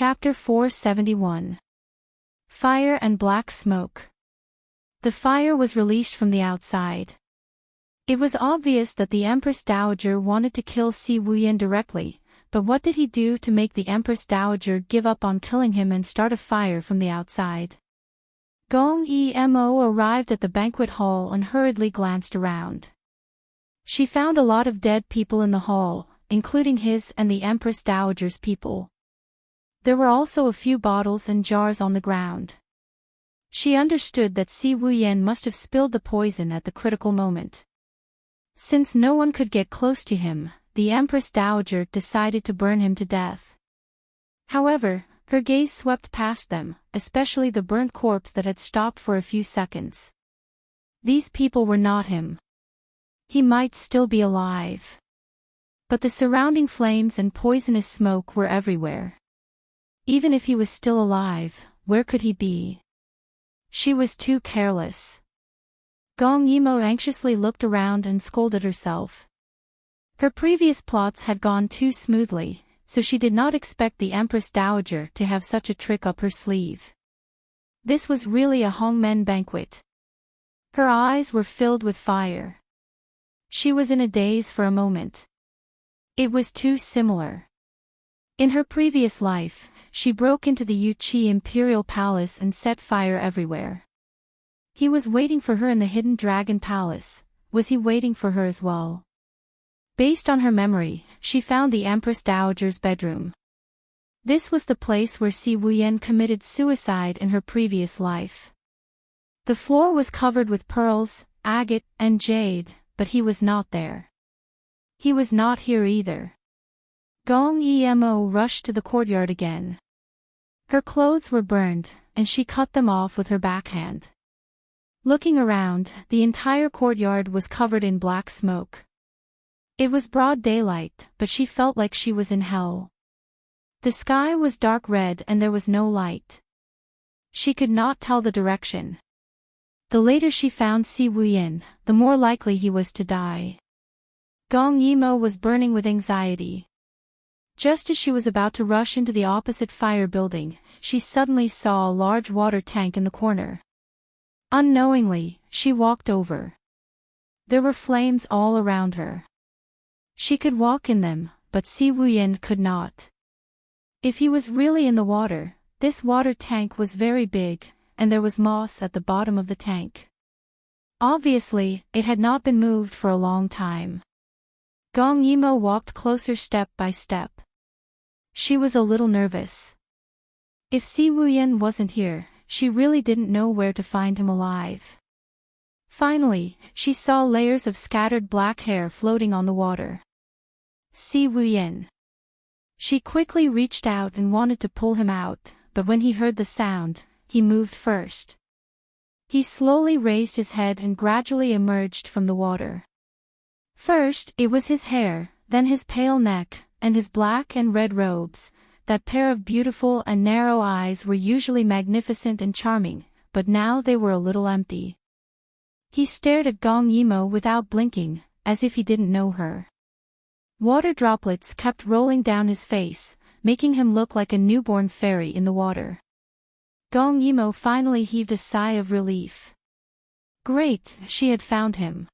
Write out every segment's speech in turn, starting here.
Chapter 471. Fire and Black Smoke. The fire was released from the outside. It was obvious that the Empress Dowager wanted to kill Si Wuyan directly, but what did he do to make the Empress Dowager give up on killing him and start a fire from the outside? Gong Emo arrived at the banquet hall and hurriedly glanced around. She found a lot of dead people in the hall, including his and the Empress Dowager's people. There were also a few bottles and jars on the ground. She understood that Si Wuyan must have spilled the poison at the critical moment. Since no one could get close to him, the Empress Dowager decided to burn him to death. However, her gaze swept past them, especially the burnt corpse that had stopped for a few seconds. These people were not him. He might still be alive. But the surrounding flames and poisonous smoke were everywhere. Even if he was still alive, where could he be? She was too careless. Gong Yimo anxiously looked around and scolded herself. Her previous plots had gone too smoothly, so she did not expect the Empress Dowager to have such a trick up her sleeve. This was really a Hongmen banquet. Her eyes were filled with fire. She was in a daze for a moment. It was too similar. In her previous life, she broke into the Yuqi Imperial Palace and set fire everywhere. He was waiting for her in the Hidden Dragon Palace. Was he waiting for her as well? Based on her memory, she found the Empress Dowager's bedroom. This was the place where Si Wuyan committed suicide in her previous life. The floor was covered with pearls, agate, and jade, but he was not there. He was not here either. Gong Emo rushed to the courtyard again. Her clothes were burned, and she cut them off with her backhand. Looking around, the entire courtyard was covered in black smoke. It was broad daylight, but she felt like she was in hell. The sky was dark red and there was no light. She could not tell the direction. The later she found Si Wuyan, the more likely he was to die. Gong Emo was burning with anxiety. Just as she was about to rush into the opposite fire building, she suddenly saw a large water tank in the corner. Unknowingly, she walked over. There were flames all around her. She could walk in them, but Si Wuyan could not. If he was really in the water, this water tank was very big, and there was moss at the bottom of the tank. Obviously, it had not been moved for a long time. Gong Emo walked closer step by step. She was a little nervous. If Si Wuyan wasn't here, she really didn't know where to find him alive. Finally, she saw layers of scattered black hair floating on the water. Si Wuyan. She quickly reached out and wanted to pull him out, but when he heard the sound, he moved first. He slowly raised his head and gradually emerged from the water. First, it was his hair, then his pale neck, and his black and red robes. That pair of beautiful and narrow eyes were usually magnificent and charming, but now they were a little empty. He stared at Gong Emo without blinking, as if he didn't know her. Water droplets kept rolling down his face, making him look like a newborn fairy in the water. Gong Emo finally heaved a sigh of relief. Great, she had found him.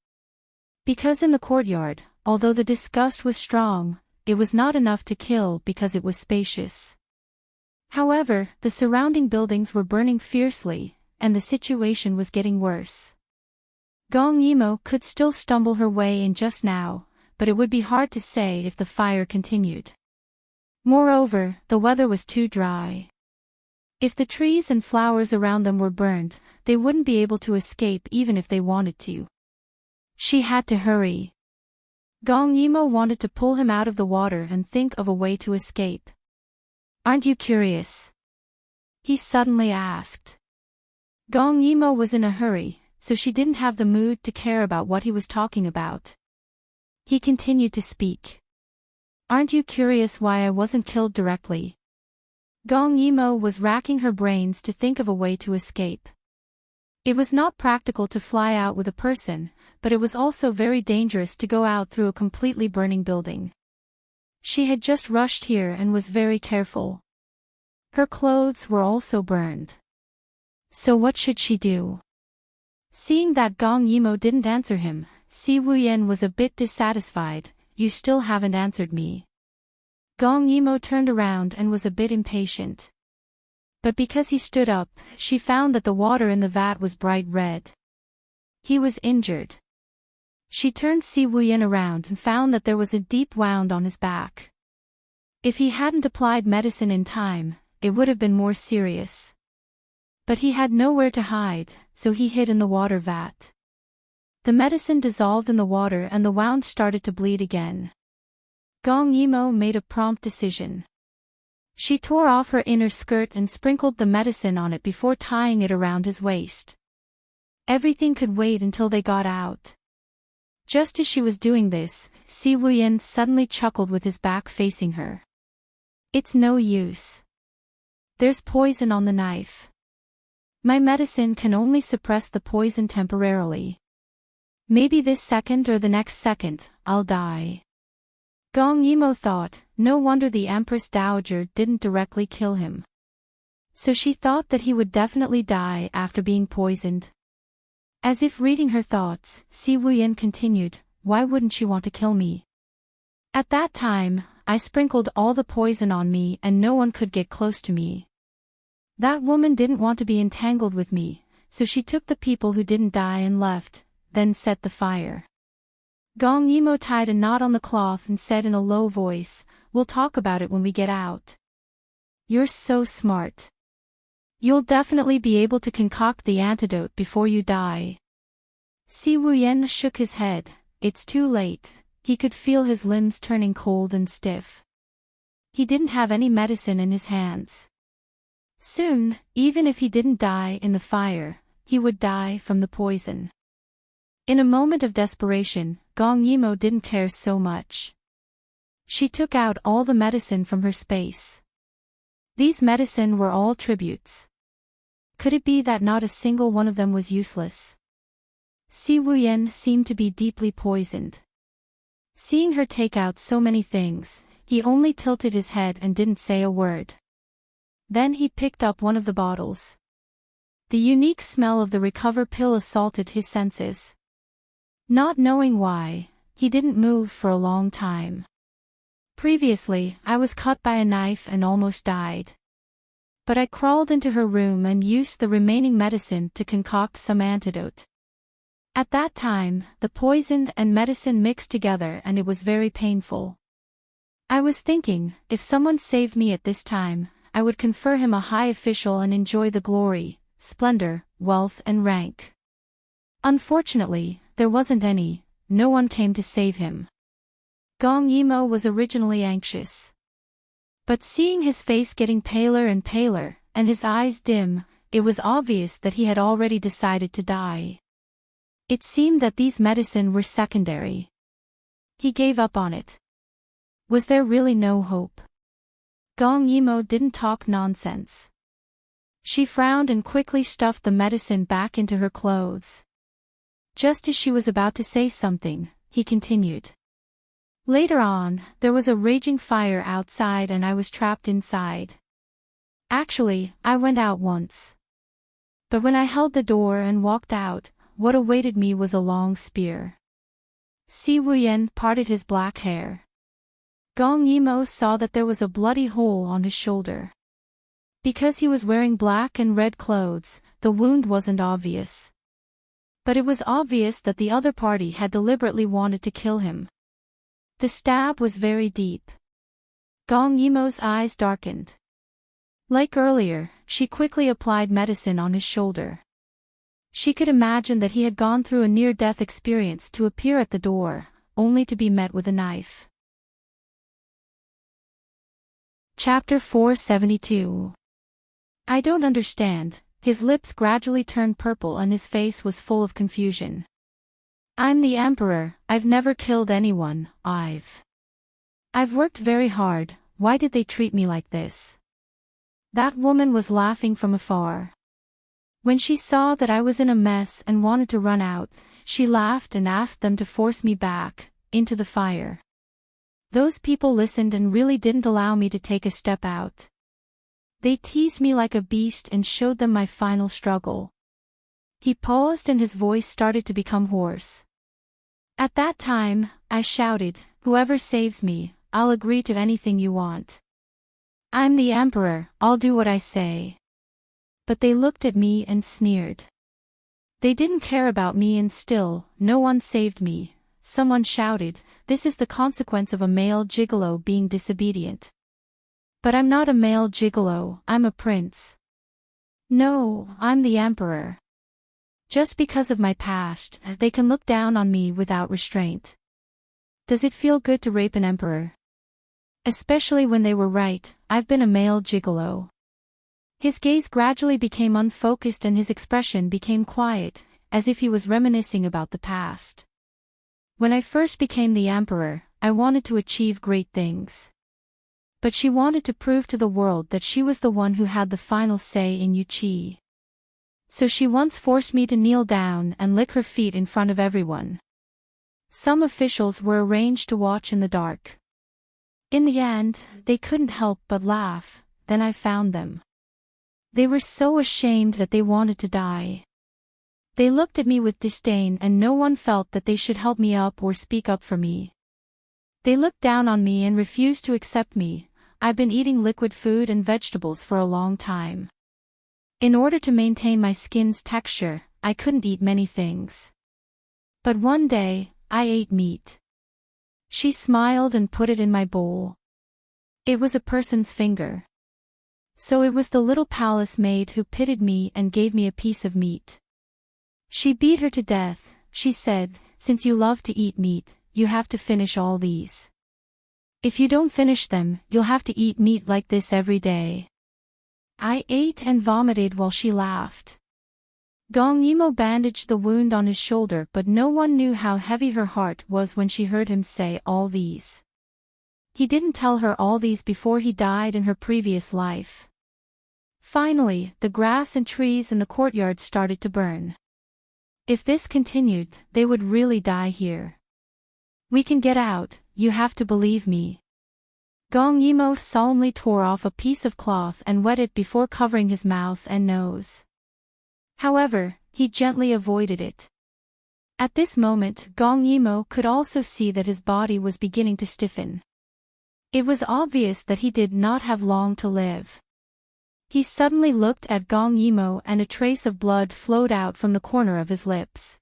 Because in the courtyard, although the disgust was strong, it was not enough to kill because it was spacious. However, the surrounding buildings were burning fiercely, and the situation was getting worse. Gong Emo could still stumble her way in just now, but it would be hard to say if the fire continued. Moreover, the weather was too dry. If the trees and flowers around them were burned, they wouldn't be able to escape even if they wanted to. She had to hurry. Gong Emo wanted to pull him out of the water and think of a way to escape. Aren't you curious? He suddenly asked. Gong Emo was in a hurry, so she didn't have the mood to care about what he was talking about. He continued to speak. Aren't you curious why I wasn't killed directly? Gong Emo was racking her brains to think of a way to escape. It was not practical to fly out with a person, but it was also very dangerous to go out through a completely burning building. She had just rushed here and was very careful. Her clothes were also burned. So what should she do? Seeing that Gong Yimo didn't answer him, Si Wuyen was a bit dissatisfied. You still haven't answered me. Gong Yimo turned around and was a bit impatient. But because he stood up, she found that the water in the vat was bright red. He was injured. She turned Si Wuyen around and found that there was a deep wound on his back. If he hadn't applied medicine in time, it would have been more serious. But he had nowhere to hide, so he hid in the water vat. The medicine dissolved in the water and the wound started to bleed again. Gong Yimo made a prompt decision. She tore off her inner skirt and sprinkled the medicine on it before tying it around his waist. Everything could wait until they got out. Just as she was doing this, Si Wuyen suddenly chuckled with his back facing her. It's no use. There's poison on the knife. My medicine can only suppress the poison temporarily. Maybe this second or the next second, I'll die. Gong Yimo thought, no wonder the Empress Dowager didn't directly kill him. So she thought that he would definitely die after being poisoned. As if reading her thoughts, Si Wuyen continued, why wouldn't she want to kill me? At that time, I sprinkled all the poison on me and no one could get close to me. That woman didn't want to be entangled with me, so she took the people who didn't die and left, then set the fire. Gong Yimo tied a knot on the cloth and said in a low voice, we'll talk about it when we get out. You're so smart. You'll definitely be able to concoct the antidote before you die. Si Wuyen shook his head. It's too late. He could feel his limbs turning cold and stiff. He didn't have any medicine in his hands. Soon, even if he didn't die in the fire, he would die from the poison. In a moment of desperation, Gong Yimo didn't care so much. She took out all the medicine from her space. These medicine were all tributes. Could it be that not a single one of them was useless? Si Wuyen seemed to be deeply poisoned. Seeing her take out so many things, he only tilted his head and didn't say a word. Then he picked up one of the bottles. The unique smell of the recover pill assaulted his senses. Not knowing why, he didn't move for a long time. Previously, I was cut by a knife and almost died. But I crawled into her room and used the remaining medicine to concoct some antidote. At that time, the poison and medicine mixed together and it was very painful. I was thinking, if someone saved me at this time, I would confer him a high official and enjoy the glory, splendor, wealth and rank. Unfortunately, there wasn't any, no one came to save him. Gong Yimo was originally anxious. But seeing his face getting paler and paler, and his eyes dim, it was obvious that he had already decided to die. It seemed that these medicine were secondary. He gave up on it. Was there really no hope? Gong Yimo didn't talk nonsense. She frowned and quickly stuffed the medicine back into her clothes. Just as she was about to say something, he continued. Later on, there was a raging fire outside and I was trapped inside. Actually, I went out once. But when I held the door and walked out, what awaited me was a long spear. Si Wuyen parted his black hair. Gong Yimo saw that there was a bloody hole on his shoulder. Because he was wearing black and red clothes, the wound wasn't obvious. But it was obvious that the other party had deliberately wanted to kill him. The stab was very deep. Gong Yimo's eyes darkened. Like earlier, she quickly applied medicine on his shoulder. She could imagine that he had gone through a near-death experience to appear at the door, only to be met with a knife. Chapter 472. I don't understand. His lips gradually turned purple and his face was full of confusion. I'm the Emperor, I've never killed anyone, I've worked very hard, why did they treat me like this? That woman was laughing from afar. When she saw that I was in a mess and wanted to run out, she laughed and asked them to force me back, into the fire. Those people listened and really didn't allow me to take a step out. They teased me like a beast and showed them my final struggle. He paused and his voice started to become hoarse. At that time, I shouted, "Whoever saves me, I'll agree to anything you want. I'm the Emperor, I'll do what I say." But they looked at me and sneered. They didn't care about me and still, no one saved me. Someone shouted, "This is the consequence of a male gigolo being disobedient." But I'm not a male gigolo, I'm a prince. No, I'm the Emperor. Just because of my past, they can look down on me without restraint. Does it feel good to rape an emperor? Especially when they were right, I've been a male gigolo. His gaze gradually became unfocused and his expression became quiet, as if he was reminiscing about the past. When I first became the emperor, I wanted to achieve great things. But she wanted to prove to the world that she was the one who had the final say in Yuchi. So she once forced me to kneel down and lick her feet in front of everyone. Some officials were arranged to watch in the dark. In the end, they couldn't help but laugh, then I found them. They were so ashamed that they wanted to die. They looked at me with disdain and no one felt that they should help me up or speak up for me. They looked down on me and refused to accept me. I've been eating liquid food and vegetables for a long time. In order to maintain my skin's texture, I couldn't eat many things. But one day, I ate meat. She smiled and put it in my bowl. It was a person's finger. So it was the little palace maid who pitied me and gave me a piece of meat. She beat her to death. She said, "Since you love to eat meat, you have to finish all these. If you don't finish them, you'll have to eat meat like this every day." I ate and vomited while she laughed. Gong Yimo bandaged the wound on his shoulder, but no one knew how heavy her heart was when she heard him say all these. He didn't tell her all these before he died in her previous life. Finally, the grass and trees in the courtyard started to burn. If this continued, they would really die here. "We can get out, you have to believe me." Gong Yimo solemnly tore off a piece of cloth and wet it before covering his mouth and nose. However, he gently avoided it. At this moment, Gong Yimo could also see that his body was beginning to stiffen. It was obvious that he did not have long to live. He suddenly looked at Gong Yimo and a trace of blood flowed out from the corner of his lips.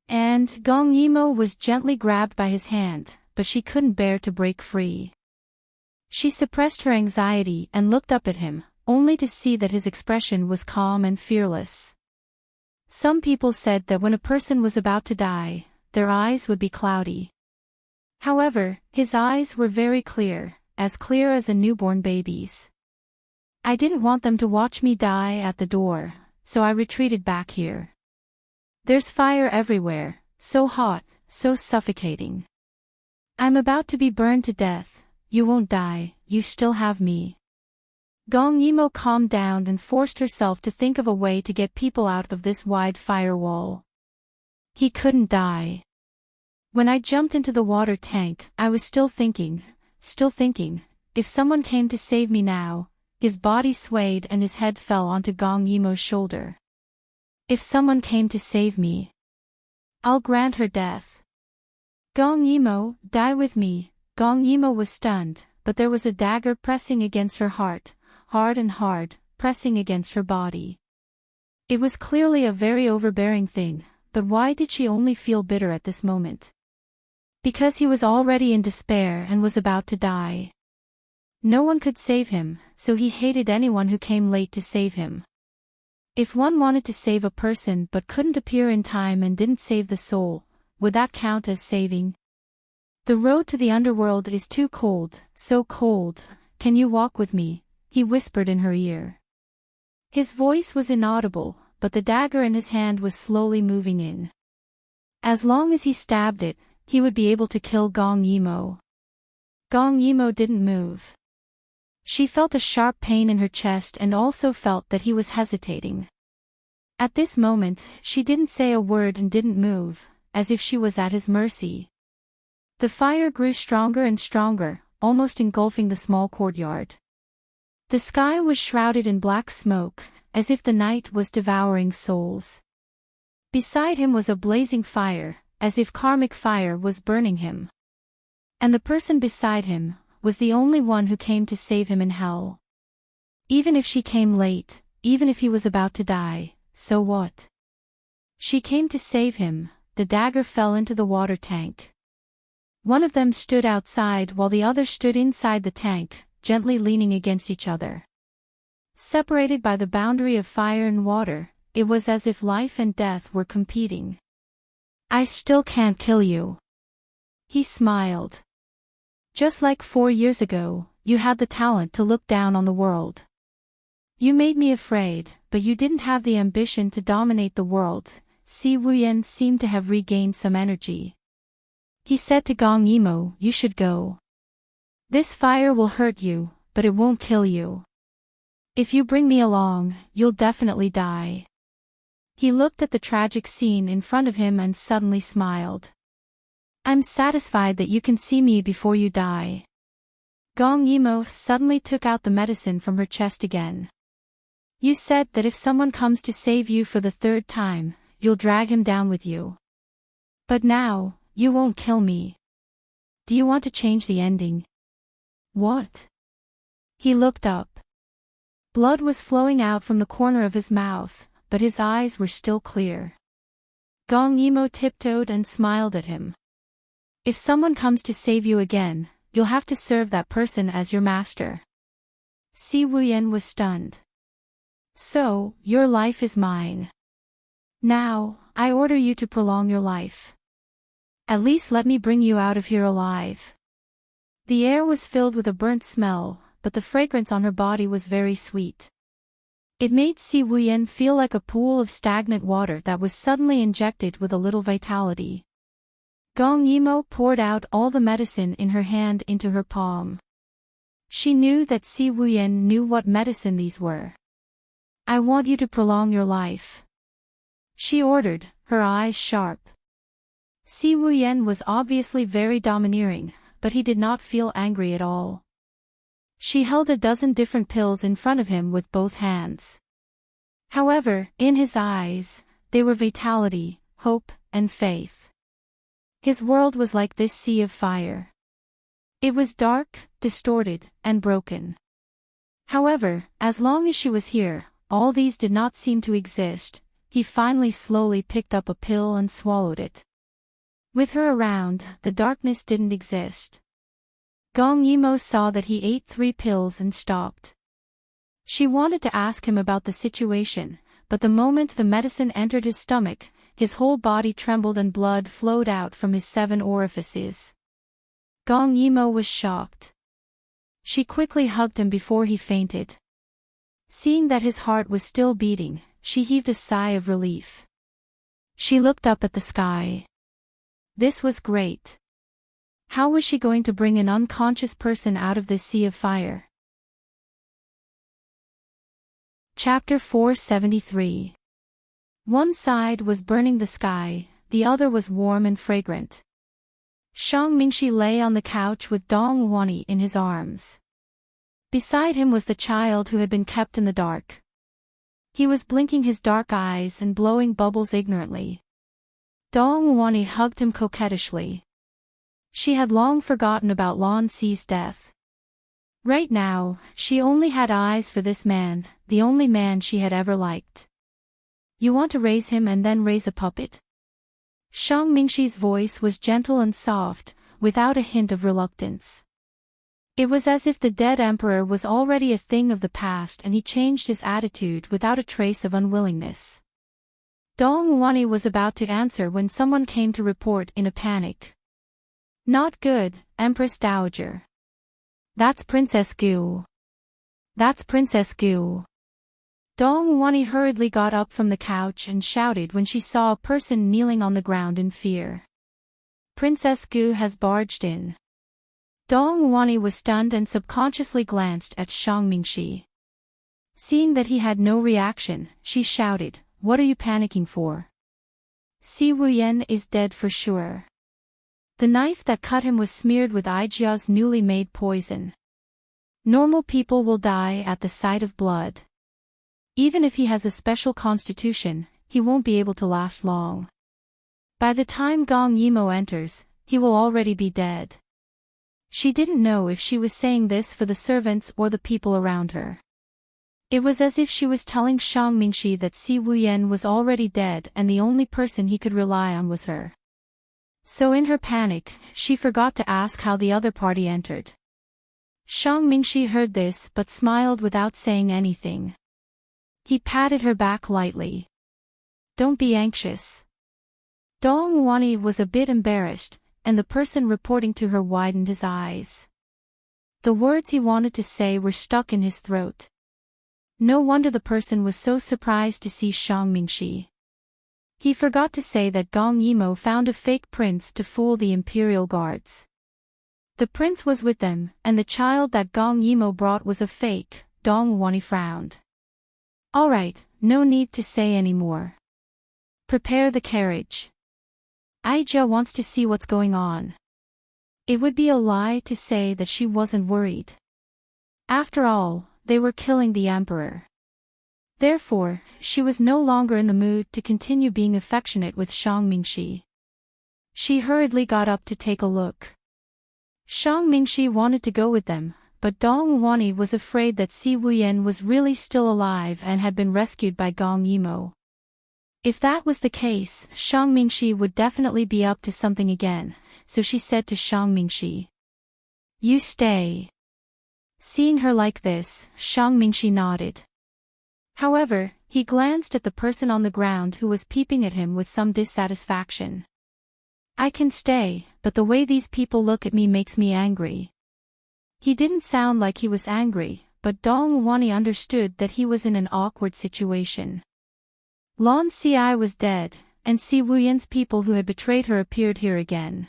And Gong Yimo was gently grabbed by his hand, but she couldn't bear to break free. She suppressed her anxiety and looked up at him, only to see that his expression was calm and fearless. Some people said that when a person was about to die, their eyes would be cloudy. However, his eyes were very clear as a newborn baby's. I didn't want them to watch me die at the door, so I retreated back here. There's fire everywhere, so hot, so suffocating. I'm about to be burned to death. You won't die, you still have me. Gong Yimo calmed down and forced herself to think of a way to get people out of this wide firewall. He couldn't die. When I jumped into the water tank, I was still thinking, if someone came to save me now. His body swayed and his head fell onto Gong Yimo's shoulder. If someone came to save me, I'll grant her death. Gong Yimo, die with me. Gong Yimo was stunned, but there was a dagger pressing against her heart, hard and hard, pressing against her body. It was clearly a very overbearing thing, but why did she only feel bitter at this moment? Because he was already in despair and was about to die. No one could save him, so he hated anyone who came late to save him. If one wanted to save a person but couldn't appear in time and didn't save the soul, would that count as saving? The road to the underworld is too cold, so cold. Can you walk with me? He whispered in her ear. His voice was inaudible, but the dagger in his hand was slowly moving in. As long as he stabbed it, he would be able to kill Gong Yimo. Gong Yimo didn't move. She felt a sharp pain in her chest and also felt that he was hesitating. At this moment, she didn't say a word and didn't move, as if she was at his mercy. The fire grew stronger and stronger, almost engulfing the small courtyard. The sky was shrouded in black smoke, as if the night was devouring souls. Beside him was a blazing fire, as if karmic fire was burning him. And the person beside him was the only one who came to save him in hell. Even if she came late, even if he was about to die, so what? She came to save him. The dagger fell into the water tank. One of them stood outside while the other stood inside the tank, gently leaning against each other. Separated by the boundary of fire and water, it was as if life and death were competing. I still can't kill you. He smiled. Just like 4 years ago, you had the talent to look down on the world. You made me afraid, but you didn't have the ambition to dominate the world. Si Wuyan seemed to have regained some energy. He said to Gong Yimo, you should go. This fire will hurt you, but it won't kill you. If you bring me along, you'll definitely die. He looked at the tragic scene in front of him and suddenly smiled. I'm satisfied that you can see me before you die. Gong Yimo suddenly took out the medicine from her chest again. You said that if someone comes to save you for the 3rd time, you'll drag him down with you. But now, you won't kill me. Do you want to change the ending? What? He looked up. Blood was flowing out from the corner of his mouth, but his eyes were still clear. Gong Yimo tiptoed and smiled at him. If someone comes to save you again, you'll have to serve that person as your master. Si Wuyan was stunned. So, your life is mine. Now, I order you to prolong your life. At least let me bring you out of here alive. The air was filled with a burnt smell, but the fragrance on her body was very sweet. It made Si Wuyan feel like a pool of stagnant water that was suddenly injected with a little vitality. Gong Yimo poured out all the medicine in her hand into her palm. She knew that Si Wuyan knew what medicine these were. I want you to prolong your life. She ordered, her eyes sharp. Si Wuyan was obviously very domineering, but he did not feel angry at all. She held a dozen different pills in front of him with both hands. However, in his eyes, they were vitality, hope, and faith. His world was like this sea of fire. It was dark, distorted, and broken. However, as long as she was here, all these did not seem to exist. He finally slowly picked up a pill and swallowed it. With her around, the darkness didn't exist. Gong Yimo saw that he ate 3 pills and stopped. She wanted to ask him about the situation, but the moment the medicine entered his stomach, his whole body trembled and blood flowed out from his 7 orifices. Gong Yimo was shocked. She quickly hugged him before he fainted. Seeing that his heart was still beating, she heaved a sigh of relief. She looked up at the sky. This was great. How was she going to bring an unconscious person out of this sea of fire? Chapter 473. One side was burning the sky, the other was warm and fragrant. Shang Mingxi lay on the couch with Dong Wani in his arms. Beside him was the child who had been kept in the dark. He was blinking his dark eyes and blowing bubbles ignorantly. Dong Wani hugged him coquettishly. She had long forgotten about Lan Xi's death. Right now, she only had eyes for this man, the only man she had ever liked. You want to raise him and then raise a puppet? Shang Mingxi's voice was gentle and soft, without a hint of reluctance. It was as if the dead emperor was already a thing of the past and he changed his attitude without a trace of unwillingness. Dong Wani was about to answer when someone came to report in a panic. Not good, Empress Dowager. That's Princess Gu. That's Princess Gu. Dong Wani hurriedly got up from the couch and shouted when she saw a person kneeling on the ground in fear. Princess Gu has barged in. Dong Wani was stunned and subconsciously glanced at Shang Mingxi. Seeing that he had no reaction, she shouted, "What are you panicking for? Si Wuyan is dead for sure." The knife that cut him was smeared with Aijia's newly made poison. Normal people will die at the sight of blood. Even if he has a special constitution, he won't be able to last long. By the time Gong Yimo enters, he will already be dead. She didn't know if she was saying this for the servants or the people around her. It was as if she was telling Shang Mingxi that Si Wuyan was already dead and the only person he could rely on was her. So in her panic, she forgot to ask how the other party entered. Shang Mingxi heard this but smiled without saying anything. He patted her back lightly. Don't be anxious. Dong Wani was a bit embarrassed, and the person reporting to her widened his eyes. The words he wanted to say were stuck in his throat. No wonder the person was so surprised to see Shang Mingxi. He forgot to say that Gong Yimo found a fake prince to fool the imperial guards. The prince was with them, and the child that Gong Yimo brought was a fake. Dong Wani frowned. All right, no need to say any more. Prepare the carriage. Aijia wants to see what's going on. It would be a lie to say that she wasn't worried. After all, they were killing the emperor. Therefore, she was no longer in the mood to continue being affectionate with Shang Mingxi. She hurriedly got up to take a look. Shang Mingxi wanted to go with them, but Dong Wani was afraid that Si Wuyan was really still alive and had been rescued by Gong Yimo. If that was the case, Shang Mingxi would definitely be up to something again, so she said to Shang Mingxi. You stay. Seeing her like this, Shang Mingxi nodded. However, he glanced at the person on the ground who was peeping at him with some dissatisfaction. I can stay, but the way these people look at me makes me angry. He didn't sound like he was angry, but Dong Wani understood that he was in an awkward situation. Lon Si was dead, and Si Wuyan's people who had betrayed her appeared here again.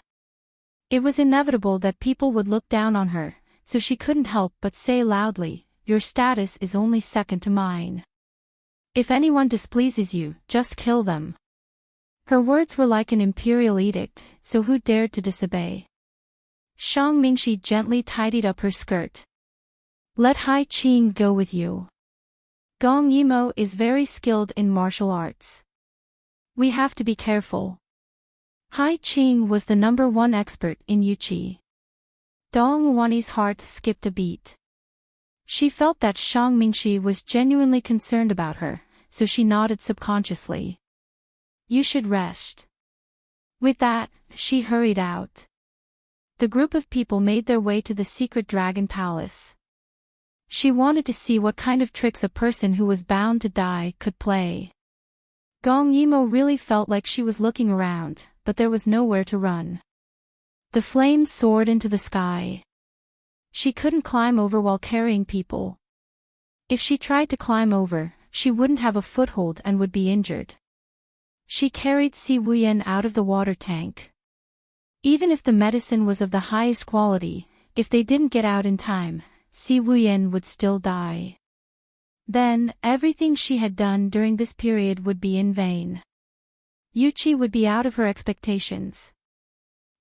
It was inevitable that people would look down on her, so she couldn't help but say loudly, your status is only second to mine. If anyone displeases you, just kill them. Her words were like an imperial edict, so who dared to disobey? Shang Mingxi gently tidied up her skirt. Let Hai Qing go with you. Gong Yimo is very skilled in martial arts. We have to be careful. Hai Qing was the #1 expert in Yuqi. Dong Wani's heart skipped a beat. She felt that Shang Mingxi was genuinely concerned about her, so she nodded subconsciously. You should rest. With that, she hurried out. The group of people made their way to the secret dragon palace. She wanted to see what kind of tricks a person who was bound to die could play. Gong Yimo really felt like she was looking around, but there was nowhere to run. The flames soared into the sky. She couldn't climb over while carrying people. If she tried to climb over, she wouldn't have a foothold and would be injured. She carried Si Wuyan out of the water tank. Even if the medicine was of the highest quality, if they didn't get out in time, Si Wuyan would still die. Then, everything she had done during this period would be in vain. Yuqi would be out of her expectations.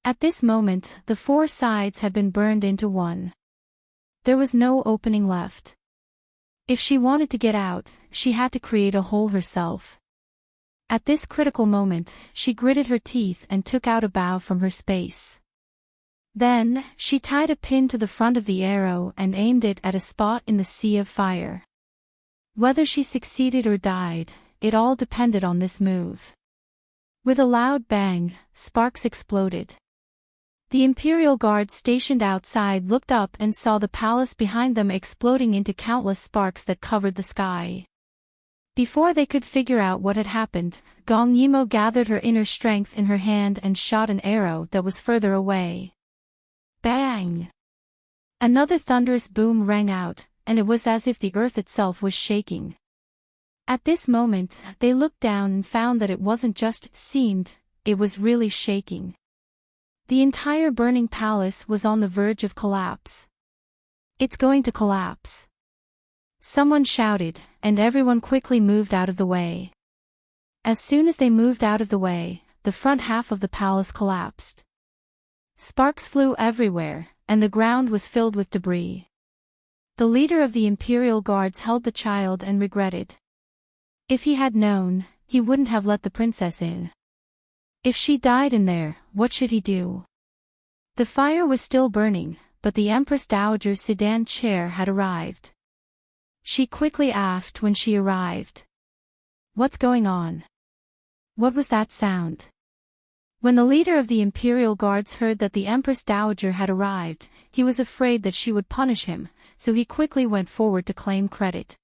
At this moment, the 4 sides had been burned into one. There was no opening left. If she wanted to get out, she had to create a hole herself. At this critical moment, she gritted her teeth and took out a bow from her space. Then, she tied a pin to the front of the arrow and aimed it at a spot in the sea of fire. Whether she succeeded or died, it all depended on this move. With a loud bang, sparks exploded. The Imperial Guard stationed outside looked up and saw the palace behind them exploding into countless sparks that covered the sky. Before they could figure out what had happened, Gong Yimo gathered her inner strength in her hand and shot an arrow that was further away. Bang! Another thunderous boom rang out, and it was as if the earth itself was shaking. At this moment, they looked down and found that it wasn't just seemed, it was really shaking. The entire burning palace was on the verge of collapse. It's going to collapse. Someone shouted, and everyone quickly moved out of the way. As soon as they moved out of the way, the front half of the palace collapsed. Sparks flew everywhere, and the ground was filled with debris. The leader of the Imperial Guards held the child and regretted. If he had known, he wouldn't have let the princess in. If she died in there, what should he do? The fire was still burning, but the Empress Dowager's sedan chair had arrived. She quickly asked when she arrived. What's going on? What was that sound? When the leader of the Imperial Guards heard that the Empress Dowager had arrived, he was afraid that she would punish him, so he quickly went forward to claim credit.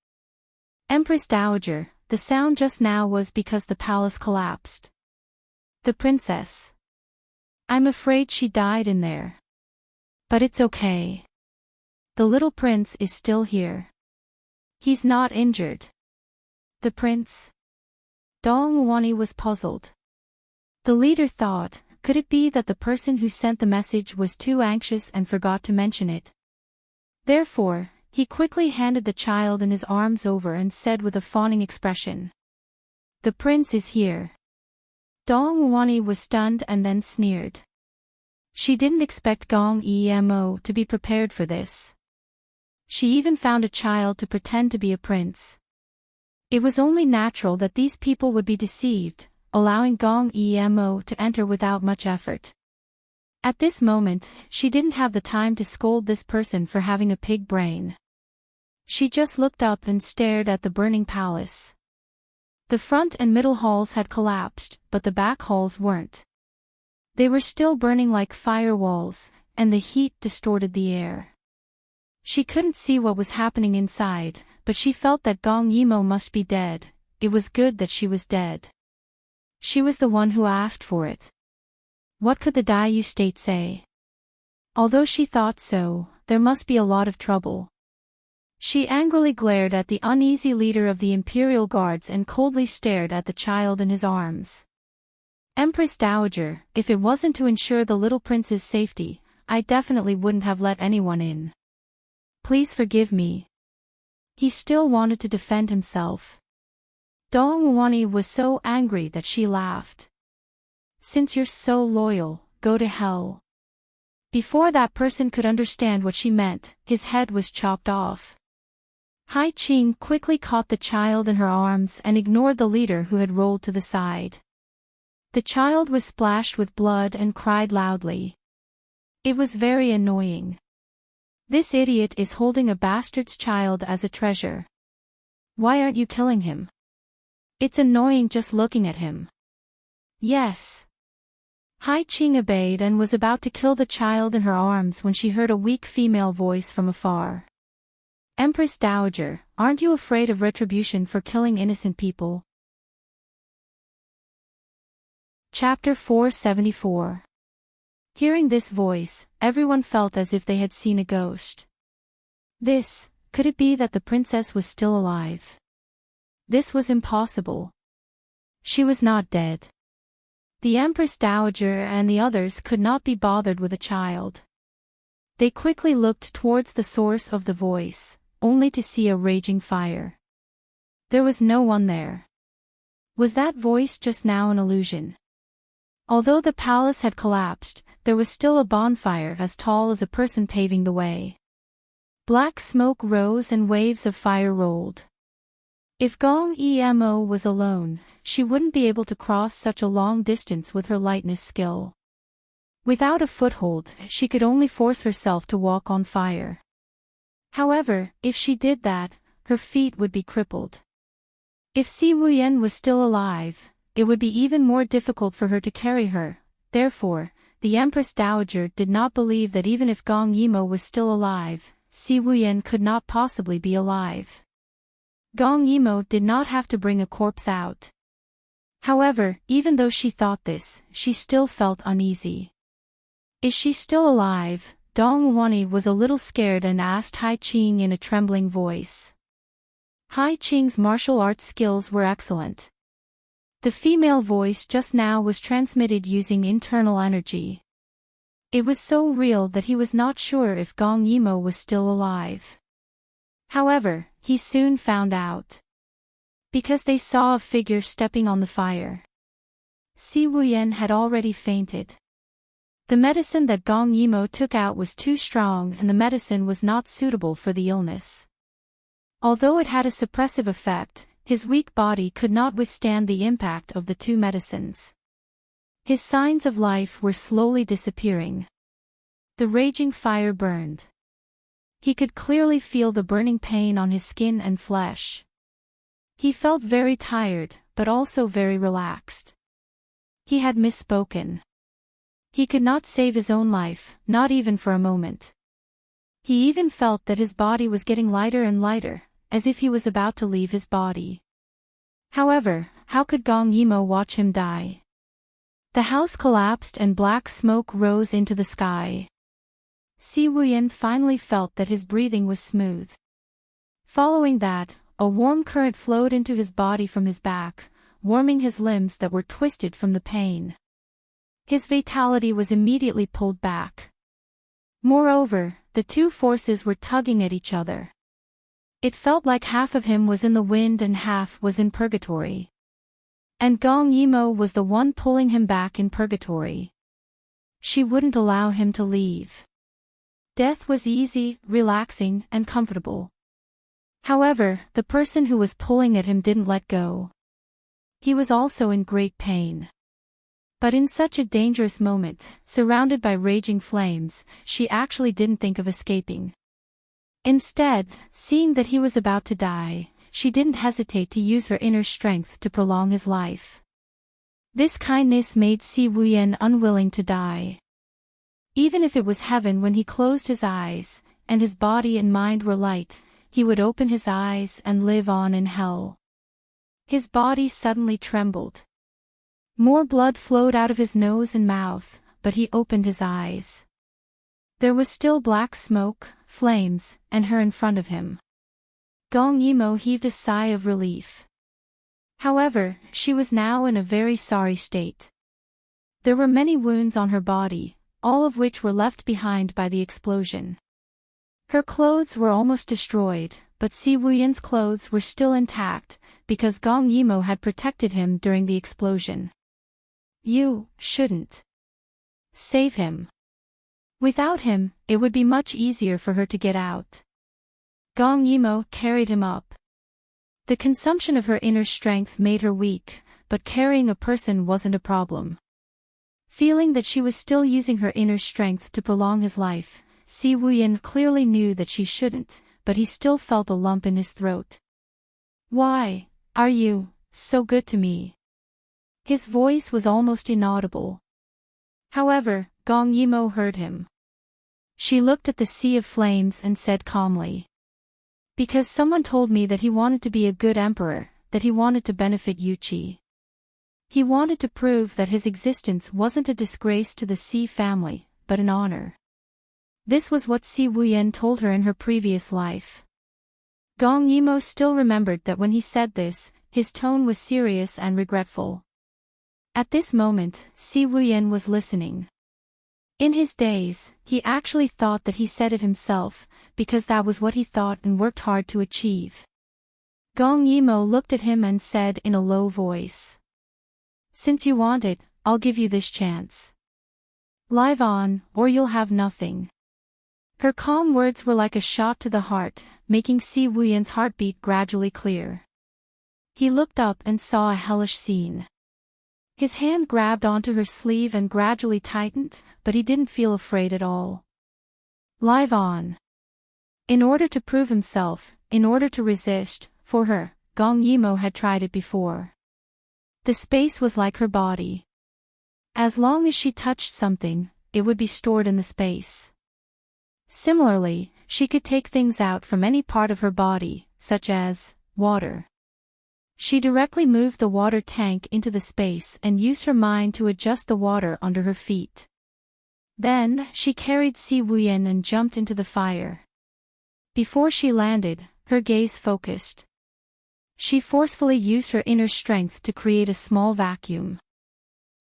Empress Dowager, the sound just now was because the palace collapsed. The princess. I'm afraid she died in there. But it's okay. The little prince is still here. He's not injured. The prince? Dongwani was puzzled. The leader thought, could it be that the person who sent the message was too anxious and forgot to mention it? Therefore, he quickly handed the child in his arms over and said with a fawning expression. The prince is here. Dongwani was stunned and then sneered. She didn't expect Gong Emo to be prepared for this. She even found a child to pretend to be a prince. It was only natural that these people would be deceived, allowing Gong Emo to enter without much effort. At this moment, she didn't have the time to scold this person for having a pig brain. She just looked up and stared at the burning palace. The front and middle halls had collapsed, but the back halls weren't. They were still burning like firewalls, and the heat distorted the air. She couldn't see what was happening inside, but she felt that Gong Yimo must be dead. It was good that she was dead. She was the one who asked for it. What could the Dayu state say? Although she thought so, there must be a lot of trouble. She angrily glared at the uneasy leader of the Imperial Guards and coldly stared at the child in his arms. Empress Dowager, if it wasn't to ensure the little prince's safety, I definitely wouldn't have let anyone in. Please forgive me. He still wanted to defend himself. Dongwani was so angry that she laughed. Since you're so loyal, go to hell. Before that person could understand what she meant, his head was chopped off. Hai Qing quickly caught the child in her arms and ignored the leader who had rolled to the side. The child was splashed with blood and cried loudly. It was very annoying. This idiot is holding a bastard's child as a treasure. Why aren't you killing him? It's annoying just looking at him. Yes. Hai Qing obeyed and was about to kill the child in her arms when she heard a weak female voice from afar. Empress Dowager, aren't you afraid of retribution for killing innocent people? Chapter 474. Hearing this voice, everyone felt as if they had seen a ghost. Could it be that the princess was still alive? This was impossible. She was not dead. The Empress Dowager and the others could not be bothered with a child. They quickly looked towards the source of the voice, only to see a raging fire. There was no one there. Was that voice just now an illusion? Although the palace had collapsed, there was still a bonfire as tall as a person paving the way. Black smoke rose and waves of fire rolled. If Gong Emo was alone, she wouldn't be able to cross such a long distance with her lightness skill. Without a foothold, she could only force herself to walk on fire. However, if she did that, her feet would be crippled. If Si Wuyen was still alive, it would be even more difficult for her to carry her. Therefore, the Empress Dowager did not believe that even if Gong Yimo was still alive, Si Wuyen could not possibly be alive. Gong Yimo did not have to bring a corpse out. However, even though she thought this, she still felt uneasy. Is she still alive? Dongwani was a little scared and asked Hai Qing in a trembling voice. Hai Qing's martial arts skills were excellent. The female voice just now was transmitted using internal energy. It was so real that he was not sure if Gong Yimo was still alive. However, he soon found out. Because they saw a figure stepping on the fire. Si Wuyen had already fainted. The medicine that Gong Yimo took out was too strong and the medicine was not suitable for the illness. Although it had a suppressive effect, his weak body could not withstand the impact of the two medicines. His signs of life were slowly disappearing. The raging fire burned. He could clearly feel the burning pain on his skin and flesh. He felt very tired, but also very relaxed. He had misspoken. He could not save his own life, not even for a moment. He even felt that his body was getting lighter and lighter, as if he was about to leave his body. However, how could Gong Yimo watch him die? The house collapsed and black smoke rose into the sky. Si Wuyan finally felt that his breathing was smooth. Following that, a warm current flowed into his body from his back, warming his limbs that were twisted from the pain. His vitality was immediately pulled back. Moreover, the two forces were tugging at each other. It felt like half of him was in the wind and half was in purgatory. And Gong Yimo was the one pulling him back in purgatory. She wouldn't allow him to leave. Death was easy, relaxing, and comfortable. However, the person who was pulling at him didn't let go. He was also in great pain. But in such a dangerous moment, surrounded by raging flames, she actually didn't think of escaping. Instead, seeing that he was about to die, she didn't hesitate to use her inner strength to prolong his life. This kindness made Si Wuyan unwilling to die. Even if it was heaven when he closed his eyes, and his body and mind were light, he would open his eyes and live on in hell. His body suddenly trembled. More blood flowed out of his nose and mouth, but he opened his eyes. There was still black smoke, flames, and her in front of him. Gong Yimo heaved a sigh of relief. However, she was now in a very sorry state. There were many wounds on her body, all of which were left behind by the explosion. Her clothes were almost destroyed, but Si Wuyan's clothes were still intact, because Gong Yimo had protected him during the explosion. You shouldn't save him. Without him, it would be much easier for her to get out. Gong Yimo carried him up. The consumption of her inner strength made her weak, but carrying a person wasn't a problem. Feeling that she was still using her inner strength to prolong his life, Si Wuyan clearly knew that she shouldn't, but he still felt a lump in his throat. Why are you so good to me? His voice was almost inaudible. However, Gong Yimo heard him. She looked at the sea of flames and said calmly. Because someone told me that he wanted to be a good emperor, that he wanted to benefit Yuchi. He wanted to prove that his existence wasn't a disgrace to the Si family, but an honor. This was what Si Wuyan told her in her previous life. Gong Yimo still remembered that when he said this, his tone was serious and regretful. At this moment, Si Wuyan was listening. In his days, he actually thought that he said it himself, because that was what he thought and worked hard to achieve. Gong Yimo looked at him and said in a low voice. Since you want it, I'll give you this chance. Live on, or you'll have nothing. Her calm words were like a shot to the heart, making Si Wuyan's heartbeat gradually clear. He looked up and saw a hellish scene. His hand grabbed onto her sleeve and gradually tightened, but he didn't feel afraid at all. Live on. In order to prove himself, in order to resist, for her, Gong Yimo had tried it before. The space was like her body. As long as she touched something, it would be stored in the space. Similarly, she could take things out from any part of her body, such as water. She directly moved the water tank into the space and used her mind to adjust the water under her feet. Then, she carried Si Wuyan and jumped into the fire. Before she landed, her gaze focused. She forcefully used her inner strength to create a small vacuum.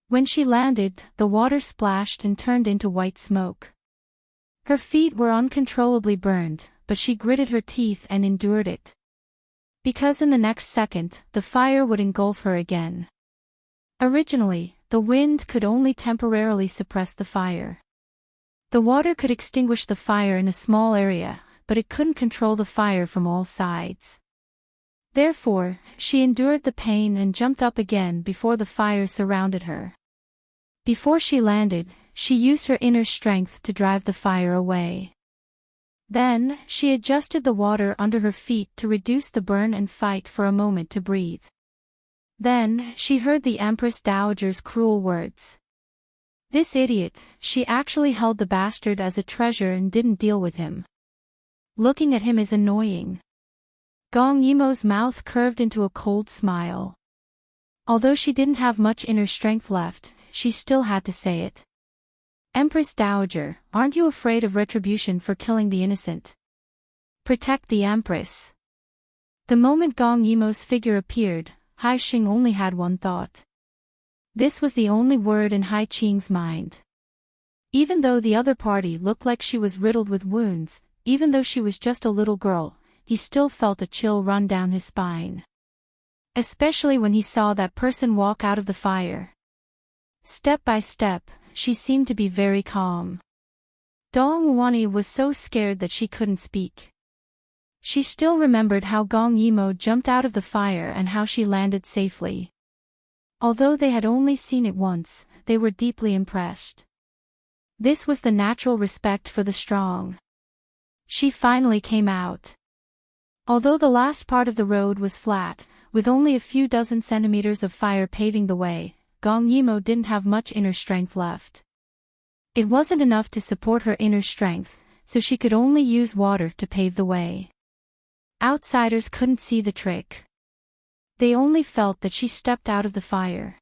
When she landed, the water splashed and turned into white smoke. Her feet were uncontrollably burned, but she gritted her teeth and endured it. Because in the next second, the fire would engulf her again. Originally, the wind could only temporarily suppress the fire. The water could extinguish the fire in a small area, but it couldn't control the fire from all sides. Therefore, she endured the pain and jumped up again before the fire surrounded her. Before she landed, she used her inner strength to drive the fire away. Then, she adjusted the water under her feet to reduce the burn and fight for a moment to breathe. Then, she heard the Empress Dowager's cruel words. This idiot, she actually held the bastard as a treasure and didn't deal with him. Looking at him is annoying. Gong Yimou's mouth curved into a cold smile. Although she didn't have much inner strength left, she still had to say it. Empress Dowager, aren't you afraid of retribution for killing the innocent? Protect the Empress. The moment Gong Yimou's figure appeared, Hai Xing only had one thought. This was the only word in Hai Qing's mind. Even though the other party looked like she was riddled with wounds, even though she was just a little girl, he still felt a chill run down his spine. Especially when he saw that person walk out of the fire. Step by step, she seemed to be very calm. Dong Wani was so scared that she couldn't speak. She still remembered how Gong Yimou jumped out of the fire and how she landed safely. Although they had only seen it once, they were deeply impressed. This was the natural respect for the strong. She finally came out. Although the last part of the road was flat, with only a few dozen centimeters of fire paving the way, Gong Yimou didn't have much inner strength left. It wasn't enough to support her inner strength, so she could only use water to pave the way. Outsiders couldn't see the trick. They only felt that she stepped out of the fire.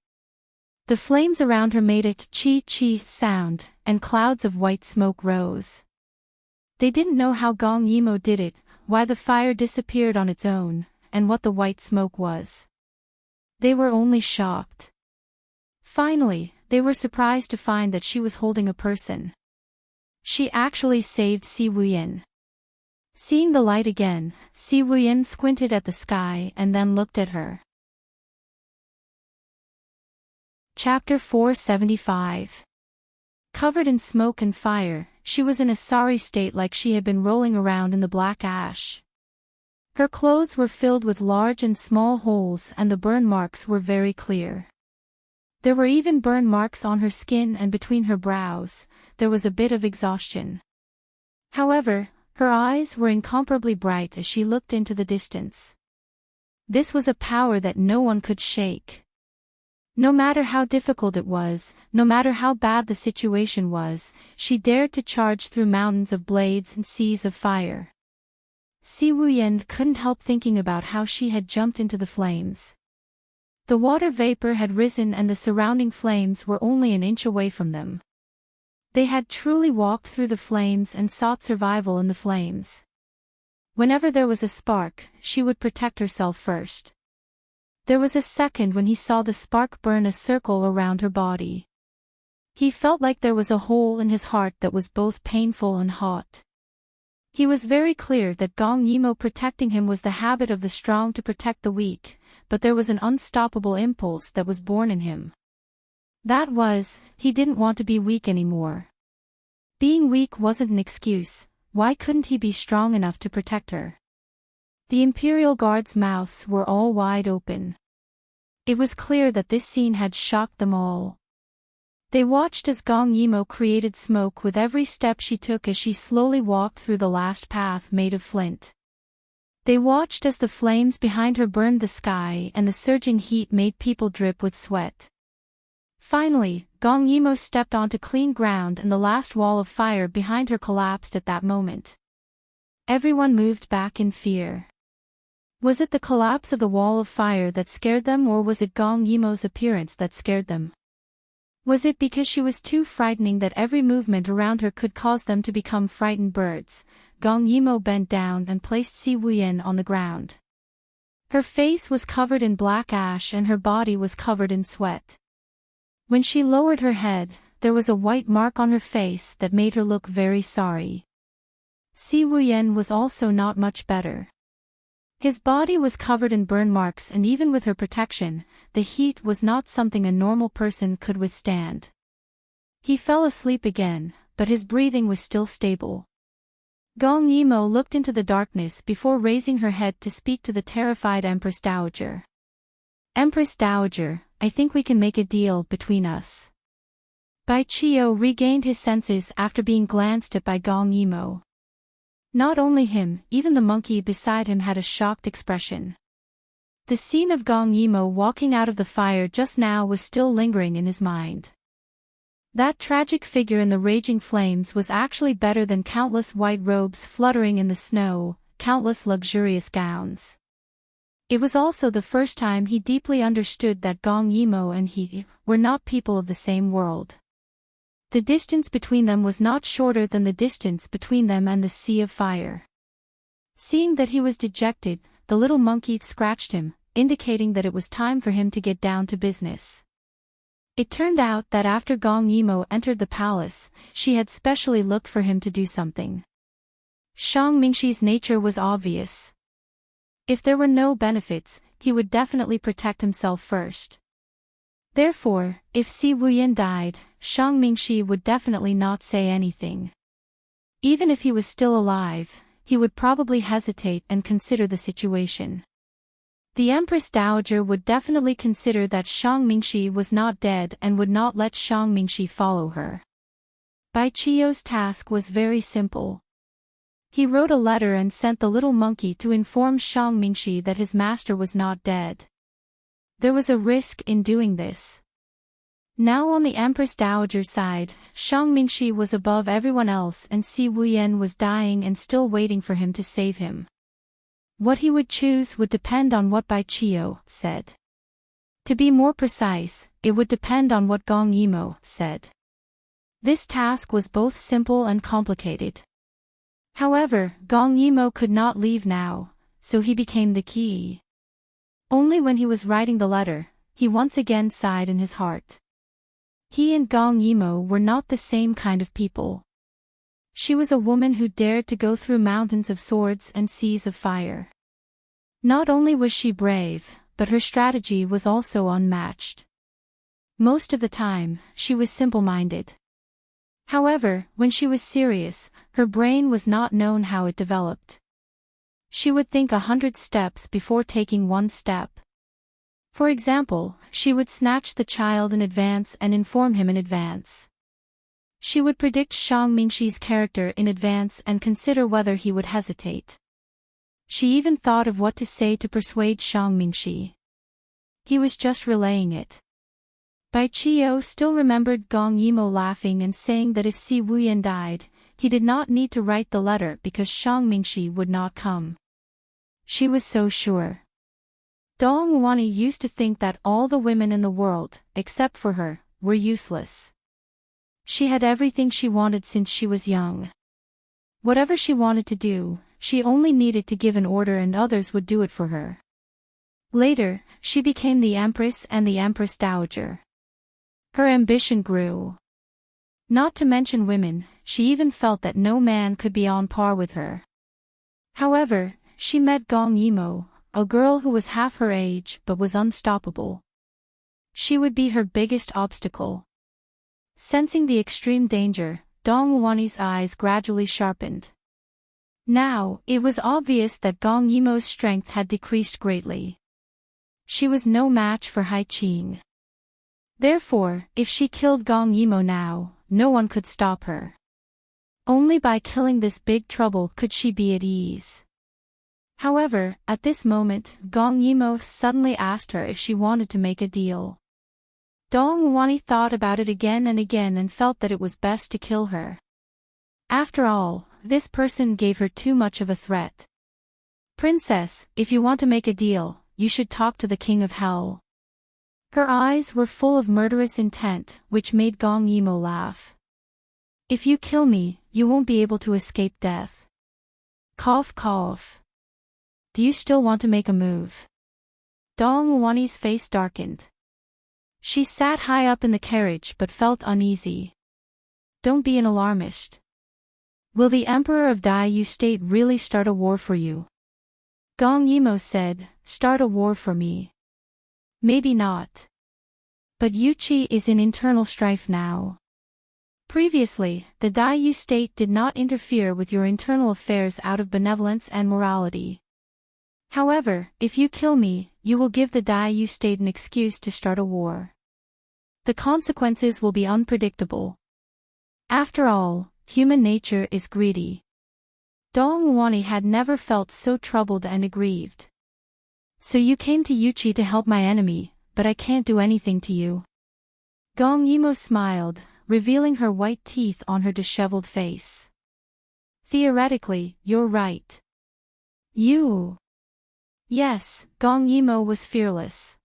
The flames around her made a chi-chi sound, and clouds of white smoke rose. They didn't know how Gong Yimou did it, why the fire disappeared on its own, and what the white smoke was. They were only shocked. Finally, they were surprised to find that she was holding a person. She actually saved Si Wuyan. Seeing the light again, Si Wuyan squinted at the sky and then looked at her. Chapter 475. Covered in smoke and fire, she was in a sorry state like she had been rolling around in the black ash. Her clothes were filled with large and small holes and the burn marks were very clear. There were even burn marks on her skin and between her brows. There was a bit of exhaustion. However, her eyes were incomparably bright as she looked into the distance. This was a power that no one could shake. No matter how difficult it was, no matter how bad the situation was, she dared to charge through mountains of blades and seas of fire. Si Wuyan couldn't help thinking about how she had jumped into the flames. The water vapor had risen and the surrounding flames were only an inch away from them. They had truly walked through the flames and sought survival in the flames. Whenever there was a spark, she would protect herself first. There was a second when he saw the spark burn a circle around her body. He felt like there was a hole in his heart that was both painful and hot. He was very clear that Gong Yimou protecting him was the habit of the strong to protect the weak, but there was an unstoppable impulse that was born in him. That was, he didn't want to be weak anymore. Being weak wasn't an excuse, why couldn't he be strong enough to protect her? The Imperial Guard's mouths were all wide open. It was clear that this scene had shocked them all. They watched as Gong Yimou created smoke with every step she took as she slowly walked through the last path made of flint. They watched as the flames behind her burned the sky and the surging heat made people drip with sweat. Finally, Gong Yimou stepped onto clean ground and the last wall of fire behind her collapsed at that moment. Everyone moved back in fear. Was it the collapse of the wall of fire that scared them or was it Gong Yimou's appearance that scared them? Was it because she was too frightening that every movement around her could cause them to become frightened birds? Gong Yimou bent down and placed Si Wuyan on the ground. Her face was covered in black ash and her body was covered in sweat. When she lowered her head, there was a white mark on her face that made her look very sorry. Si Wuyan was also not much better. His body was covered in burn marks and even with her protection, the heat was not something a normal person could withstand. He fell asleep again, but his breathing was still stable. Gong Yimo looked into the darkness before raising her head to speak to the terrified Empress Dowager. Empress Dowager, I think we can make a deal between us. Bai Qiu regained his senses after being glanced at by Gong Yimo. Not only him, even the monkey beside him had a shocked expression. The scene of Gong Yimo walking out of the fire just now was still lingering in his mind. That tragic figure in the raging flames was actually better than countless white robes fluttering in the snow, countless luxurious gowns. It was also the first time he deeply understood that Gong Yimo and he were not people of the same world. The distance between them was not shorter than the distance between them and the sea of fire. Seeing that he was dejected, the little monkey scratched him, indicating that it was time for him to get down to business. It turned out that after Gong Yimo entered the palace, she had specially looked for him to do something. Shang Mingxi's nature was obvious. If there were no benefits, he would definitely protect himself first. Therefore, if Si Wuyan died, Shang Mingxi would definitely not say anything. Even if he was still alive, he would probably hesitate and consider the situation. The Empress Dowager would definitely consider that Shang Mingxi was not dead and would not let Shang Mingxi follow her. Bai Qiu's task was very simple. He wrote a letter and sent the little monkey to inform Shang Mingxi that his master was not dead. There was a risk in doing this. Now on the Empress Dowager's side, Shang Mingxi was above everyone else and Si Wuyan was dying and still waiting for him to save him. What he would choose would depend on what Bai Qiu said. To be more precise, it would depend on what Gong Yimo said. This task was both simple and complicated. However, Gong Yimo could not leave now, so he became the key. Only when he was writing the letter, he once again sighed in his heart. He and Gong Yimo were not the same kind of people. She was a woman who dared to go through mountains of swords and seas of fire. Not only was she brave, but her strategy was also unmatched. Most of the time, she was simple-minded. However, when she was serious, her brain was not known how it developed. She would think 100 steps before taking one step. For example, she would snatch the child in advance and inform him in advance. She would predict Shang Mingxi's character in advance and consider whether he would hesitate. She even thought of what to say to persuade Shang Mingxi. He was just relaying it. Bai Qiu still remembered Gong Yimo laughing and saying that if Si Wuyan died, he did not need to write the letter because Shang Mingxi would not come. She was so sure. Dong Wani used to think that all the women in the world, except for her, were useless. She had everything she wanted since she was young. Whatever she wanted to do, she only needed to give an order and others would do it for her. Later, she became the Empress and the Empress Dowager. Her ambition grew. Not to mention women, she even felt that no man could be on par with her. However, she met Gong Yimo, a girl who was half her age but was unstoppable. She would be her biggest obstacle. Sensing the extreme danger, Dong Wani's eyes gradually sharpened. Now, it was obvious that Gong Yimo's strength had decreased greatly. She was no match for Hai Qing. Therefore, if she killed Gong Yimo now, no one could stop her. Only by killing this big trouble could she be at ease. However, at this moment, Gong Yimo suddenly asked her if she wanted to make a deal. Dong Wani thought about it again and felt that it was best to kill her. After all, this person gave her too much of a threat. Princess, if you want to make a deal, you should talk to the King of Hell. Her eyes were full of murderous intent, which made Gong Yimo laugh. If you kill me, you won't be able to escape death. Cough cough. Do you still want to make a move? Dong Wani's face darkened. She sat high up in the carriage but felt uneasy. Don't be an alarmist. Will the Emperor of Daiyu State really start a war for you? Gong Yimo said, start a war for me. Maybe not. But Yuqi is in internal strife now. Previously, the Daiyu state did not interfere with your internal affairs out of benevolence and morality. However, if you kill me, you will give the Daiyu state an excuse to start a war. The consequences will be unpredictable. After all, human nature is greedy. Dongwani had never felt so troubled and aggrieved. So you came to Yuchi to help my enemy, but I can't do anything to you. Gong Yimo smiled, revealing her white teeth on her disheveled face. Theoretically, you're right. You. Yes, Gong Yimo was fearless.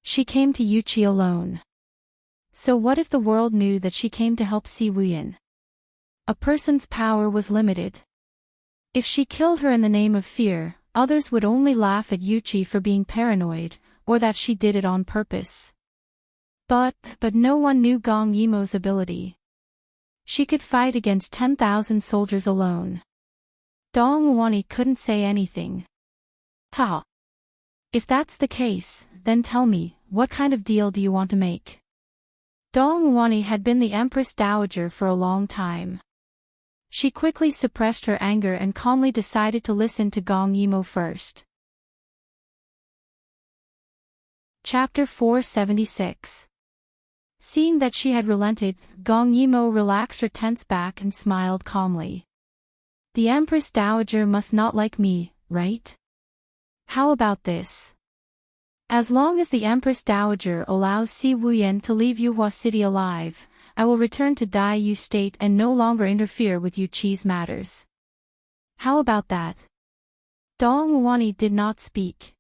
She came to Yuchi alone. So what if the world knew that she came to help Si Wuyan? A person's power was limited. If she killed her in the name of fear, others would only laugh at Yuchi for being paranoid, or that she did it on purpose. But no one knew Gong Yimo's ability. She could fight against 10,000 soldiers alone. Dongwani couldn't say anything. Ha! If that's the case, then tell me, what kind of deal do you want to make? Dongwani had been the Empress Dowager for a long time. She quickly suppressed her anger and calmly decided to listen to Gong Yimo first. Chapter 476. Seeing that she had relented, Gong Yimo relaxed her tense back and smiled calmly. The Empress Dowager must not like me, right? How about this? As long as the Empress Dowager allows Si Wuyan to leave Yuhua City alive, I will return to Daiyu State and no longer interfere with Yuchi's matters. How about that? Dongwani did not speak.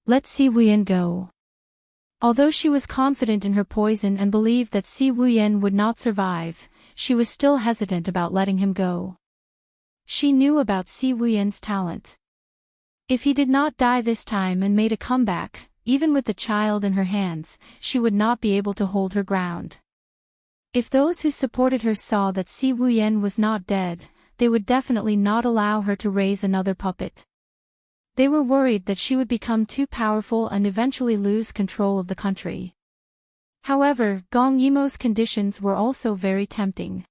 Let Si Wuyan go. Although she was confident in her poison and believed that Si Wuyan would not survive, she was still hesitant about letting him go. She knew about Si Wuyan's talent. If he did not die this time and made a comeback, even with the child in her hands, she would not be able to hold her ground. If those who supported her saw that Si Wuyan was not dead, they would definitely not allow her to raise another puppet. They were worried that she would become too powerful and eventually lose control of the country. However, Gong Yimo's conditions were also very tempting.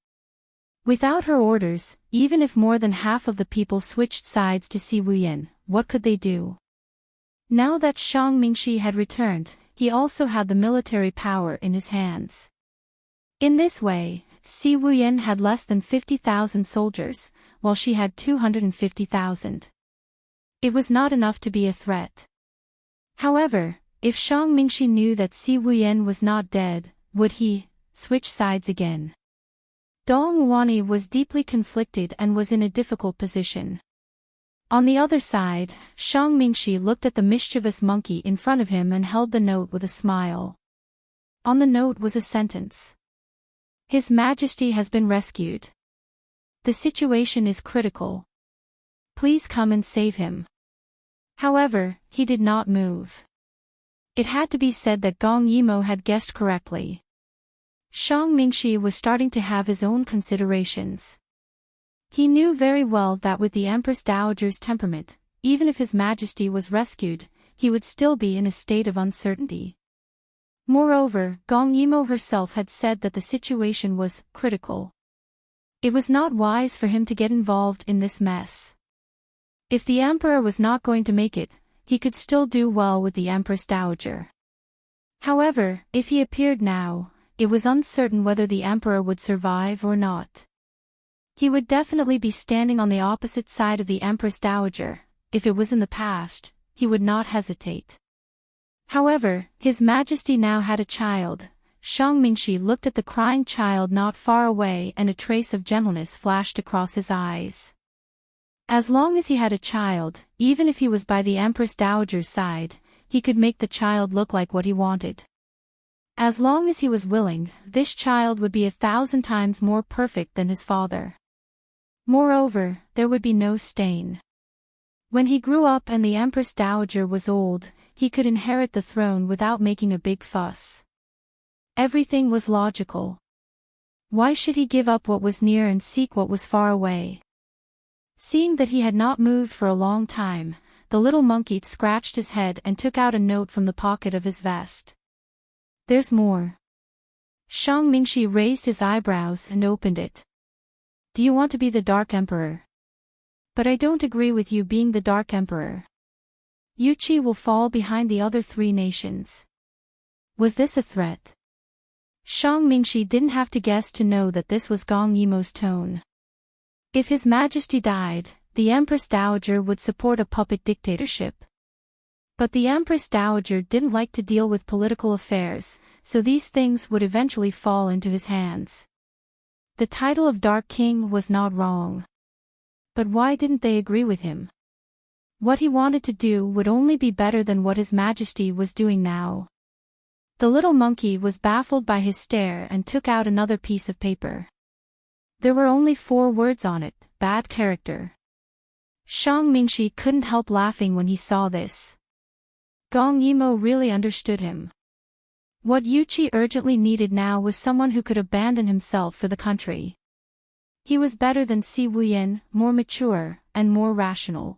Without her orders, even if more than half of the people switched sides to Si Wuyan, what could they do? Now that Shang Mingxi had returned, he also had the military power in his hands. In this way, Si Wuyan had less than 50,000 soldiers, while she had 250,000. It was not enough to be a threat. However, if Shang Mingxi knew that Si Wuyan was not dead, would he switch sides again? Dongwani was deeply conflicted and was in a difficult position. On the other side, Shang Mingxi looked at the mischievous monkey in front of him and held the note with a smile. On the note was a sentence. His Majesty has been rescued. The situation is critical. Please come and save him. However, he did not move. It had to be said that Gong Yimo had guessed correctly. Shang Mingxi was starting to have his own considerations. He knew very well that with the Empress Dowager's temperament, even if His Majesty was rescued, he would still be in a state of uncertainty. Moreover, Gong Yimo herself had said that the situation was critical. It was not wise for him to get involved in this mess. If the Emperor was not going to make it, he could still do well with the Empress Dowager. However, if he appeared now, it was uncertain whether the Emperor would survive or not. He would definitely be standing on the opposite side of the Empress Dowager. If it was in the past, he would not hesitate. However, His Majesty now had a child. Shang Mingxi looked at the crying child not far away and a trace of gentleness flashed across his eyes. As long as he had a child, even if he was by the Empress Dowager's side, he could make the child look like what he wanted. As long as he was willing, this child would be 1,000 times more perfect than his father. Moreover, there would be no stain. When he grew up and the Empress Dowager was old, he could inherit the throne without making a big fuss. Everything was logical. Why should he give up what was near and seek what was far away? Seeing that he had not moved for a long time, the little monkey scratched his head and took out a note from the pocket of his vest. There's more. Shang Mingxi raised his eyebrows and opened it. Do you want to be the Dark Emperor? But I don't agree with you being the Dark Emperor. Yuqi will fall behind the other 3 nations. Was this a threat? Shang Mingxi didn't have to guess to know that this was Gong Yimo's tone. If His Majesty died, the Empress Dowager would support a puppet dictatorship. But the Empress Dowager didn't like to deal with political affairs, so these things would eventually fall into his hands. The title of Dark King was not wrong. But why didn't they agree with him? What he wanted to do would only be better than what His Majesty was doing now. The little monkey was baffled by his stare and took out another piece of paper. There were only 4 words on it: bad character. Shang Mingxi couldn't help laughing when he saw this. Gong Yimo really understood him. What Yuqi urgently needed now was someone who could abandon himself for the country. He was better than Si Wuyan, more mature, and more rational.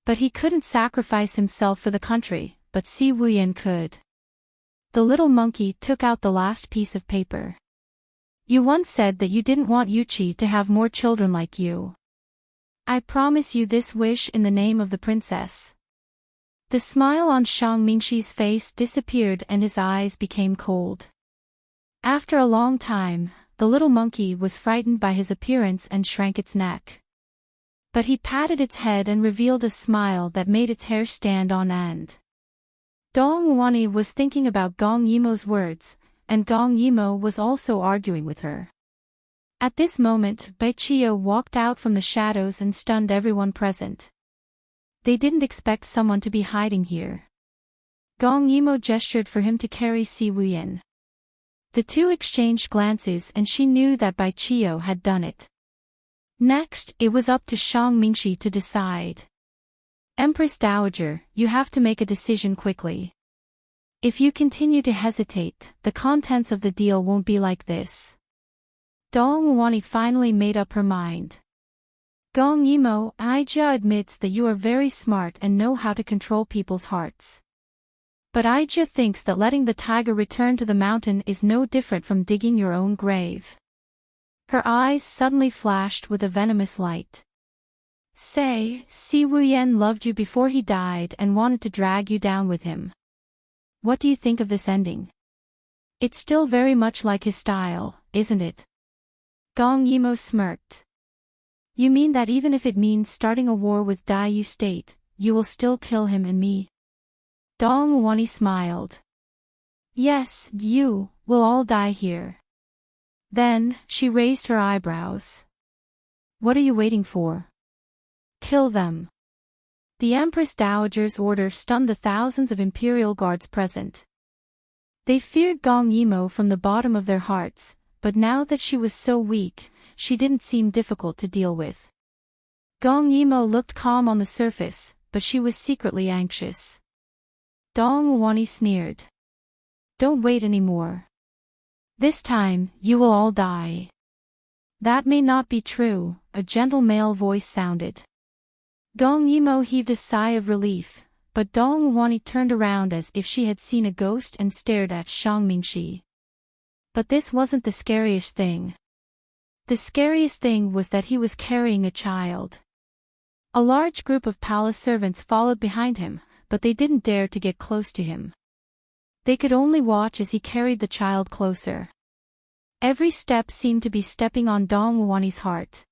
But he couldn't sacrifice himself for the country, but Si Wuyan could. The little monkey took out the last piece of paper. You once said that you didn't want Yuqi to have more children like you. I promise you this wish in the name of the princess. The smile on Shang Mingxi's face disappeared and his eyes became cold. After a long time, the little monkey was frightened by his appearance and shrank its neck. But he patted its head and revealed a smile that made its hair stand on end. Dong Wuani was thinking about Gong Yimo's words, and Gong Yimo was also arguing with her. At this moment, Bai Qiu walked out from the shadows and stunned everyone present. They didn't expect someone to be hiding here. Gong Yimo gestured for him to carry Si Wuyan. The 2 exchanged glances and she knew that Bai Qiu had done it. Next, it was up to Shang Mingxi to decide. Empress Dowager, you have to make a decision quickly. If you continue to hesitate, the contents of the deal won't be like this. Dong Wuani finally made up her mind. Gong Yimo, Aijia admits that you are very smart and know how to control people's hearts. But Aijia thinks that letting the tiger return to the mountain is no different from digging your own grave. Her eyes suddenly flashed with a venomous light. Say, Si Wuyan loved you before he died and wanted to drag you down with him. What do you think of this ending? It's still very much like his style, isn't it? Gong Yimo smirked. You mean that even if it means starting a war with Daiyu State, you will still kill him and me? Dong Wuani smiled. Yes, you will all die here. Then, she raised her eyebrows. What are you waiting for? Kill them. The Empress Dowager's order stunned the thousands of imperial guards present. They feared Gong Yimo from the bottom of their hearts, but now that she was so weak, she didn't seem difficult to deal with. Gong Yimo looked calm on the surface, but she was secretly anxious. Dong Wuani sneered. Don't wait anymore. This time, you will all die. That may not be true, a gentle male voice sounded. Gong Yimo heaved a sigh of relief, but Dong Wuani turned around as if she had seen a ghost and stared at Shang Mingxi. But this wasn't the scariest thing. The scariest thing was that he was carrying a child. A large group of palace servants followed behind him, but they didn't dare to get close to him. They could only watch as he carried the child closer. Every step seemed to be stepping on Dong Wuani's heart.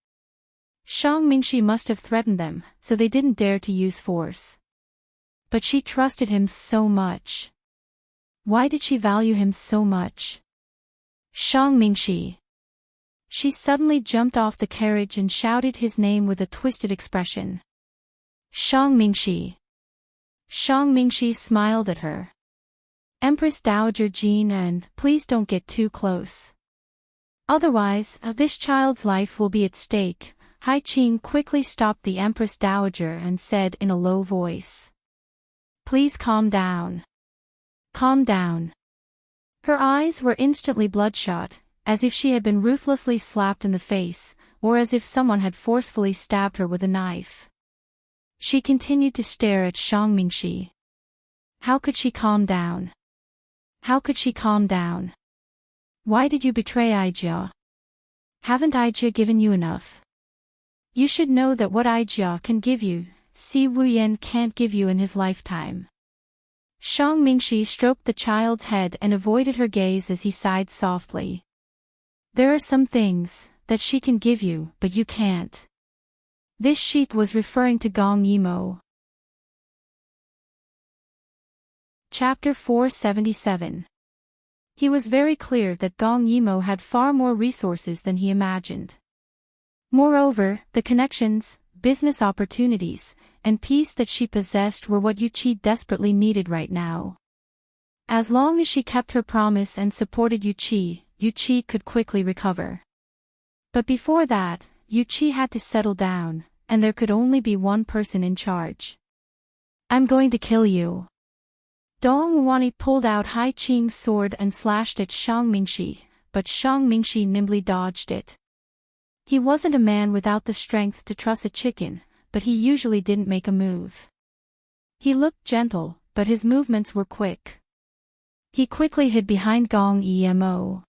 Shang Mingxi must have threatened them, so they didn't dare to use force. But she trusted him so much. Why did she value him so much? Shang Mingxi. She suddenly jumped off the carriage and shouted his name with a twisted expression. Shang Mingxi. Shang Mingxi smiled at her. Empress Dowager Jean, and please don't get too close. Otherwise, this child's life will be at stake. Hai Qing quickly stopped the Empress Dowager and said in a low voice. Please calm down. Calm down. Her eyes were instantly bloodshot, as if she had been ruthlessly slapped in the face, or as if someone had forcefully stabbed her with a knife. She continued to stare at Shang Mingxi. How could she calm down? How could she calm down? Why did you betray Aijia? Haven't Aijia given you enough? You should know that what Aijia can give you, Si Wuyan can't give you in his lifetime. Shang Mingxi stroked the child's head and avoided her gaze as he sighed softly. There are some things that she can give you, but you can't. This sheet was referring to Gong Yimo. Chapter 477. He was very clear that Gong Yimo had far more resources than he imagined. Moreover, the connections, business opportunities, and peace that she possessed were what Yuqi desperately needed right now. As long as she kept her promise and supported Yuqi, Yuqi could quickly recover. But before that, Yuqi had to settle down, and there could only be one person in charge. I'm going to kill you. Dong Wuani pulled out Hai Qing's sword and slashed at Shang Mingxi, but Shang Mingxi nimbly dodged it. He wasn't a man without the strength to truss a chicken, but he usually didn't make a move. He looked gentle, but his movements were quick. He quickly hid behind Gong Emo.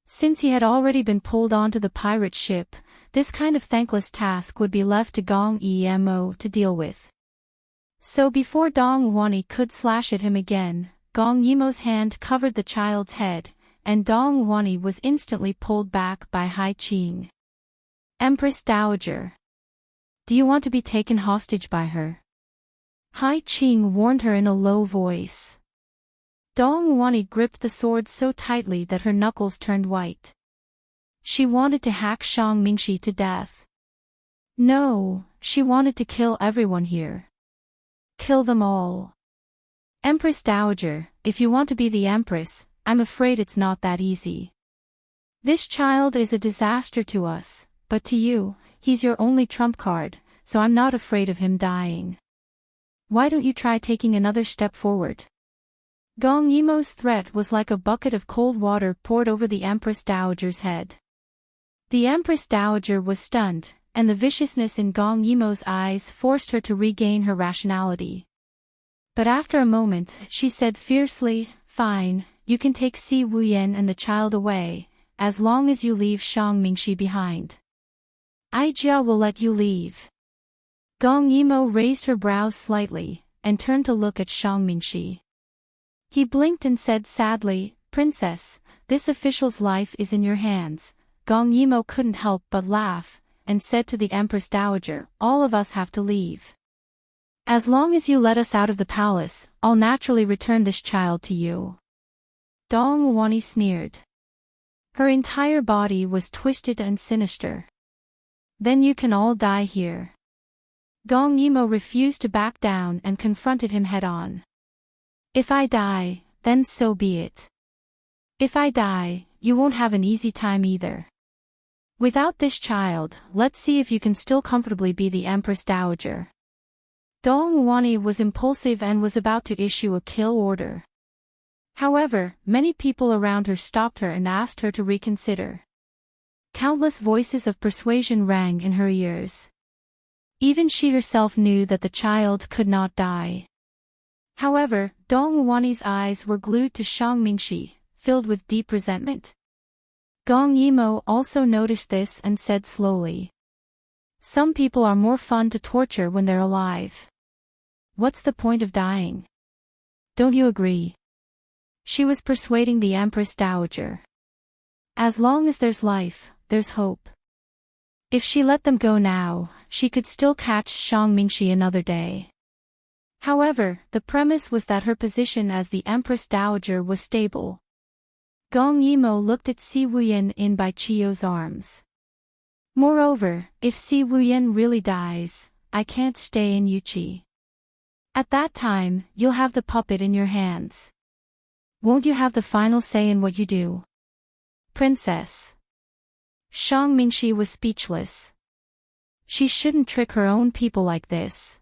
Since he had already been pulled onto the pirate ship, this kind of thankless task would be left to Gong Emo to deal with. So before Dong Wuani could slash at him again, Gong Yimo's hand covered the child's head, and Dong Wuani was instantly pulled back by Hai Qing. Empress Dowager. Do you want to be taken hostage by her? Hai Qing warned her in a low voice. Dong Wuani gripped the sword so tightly that her knuckles turned white. She wanted to hack Shang Mingxi to death. No, she wanted to kill everyone here. Kill them all. Empress Dowager, if you want to be the Empress, I'm afraid it's not that easy. This child is a disaster to us, but to you, he's your only trump card, so I'm not afraid of him dying. Why don't you try taking another step forward? Gong Yimo's threat was like a bucket of cold water poured over the Empress Dowager's head. The Empress Dowager was stunned, and the viciousness in Gong Yimo's eyes forced her to regain her rationality. But after a moment, she said fiercely, "Fine, you can take Si Wuyan and the child away, as long as you leave Shang Mingxi behind. Aijia will let you leave." Gong Yimo raised her brows slightly, and turned to look at Shang Mingxi. He blinked and said sadly, "Princess, this official's life is in your hands." Gong Yimo couldn't help but laugh, and said to the Empress Dowager, "All of us have to leave. As long as you let us out of the palace, I'll naturally return this child to you." Dong Wuani sneered. Her entire body was twisted and sinister. "Then you can all die here." Gong Yimo refused to back down and confronted him head-on. "If I die, then so be it. If I die, you won't have an easy time either. Without this child, let's see if you can still comfortably be the Empress Dowager." Dong Wuani was impulsive and was about to issue a kill order. However, many people around her stopped her and asked her to reconsider. Countless voices of persuasion rang in her ears. Even she herself knew that the child could not die. However, Dong Wuani's eyes were glued to Shang Mingxi, filled with deep resentment. Gong Yimo also noticed this and said slowly, "Some people are more fun to torture when they're alive. What's the point of dying? Don't you agree?" She was persuading the Empress Dowager. As long as there's life, there's hope. If she let them go now, she could still catch Shang Mingxi another day. However, the premise was that her position as the Empress Dowager was stable. Gong Yimo looked at Si Wuyan in Bai Qiu's arms. "Moreover, if Si Wuyan really dies, I can't stay in Yuqi. At that time, you'll have the puppet in your hands. Won't you have the final say in what you do? Princess." Shang Mingxi was speechless. She shouldn't trick her own people like this.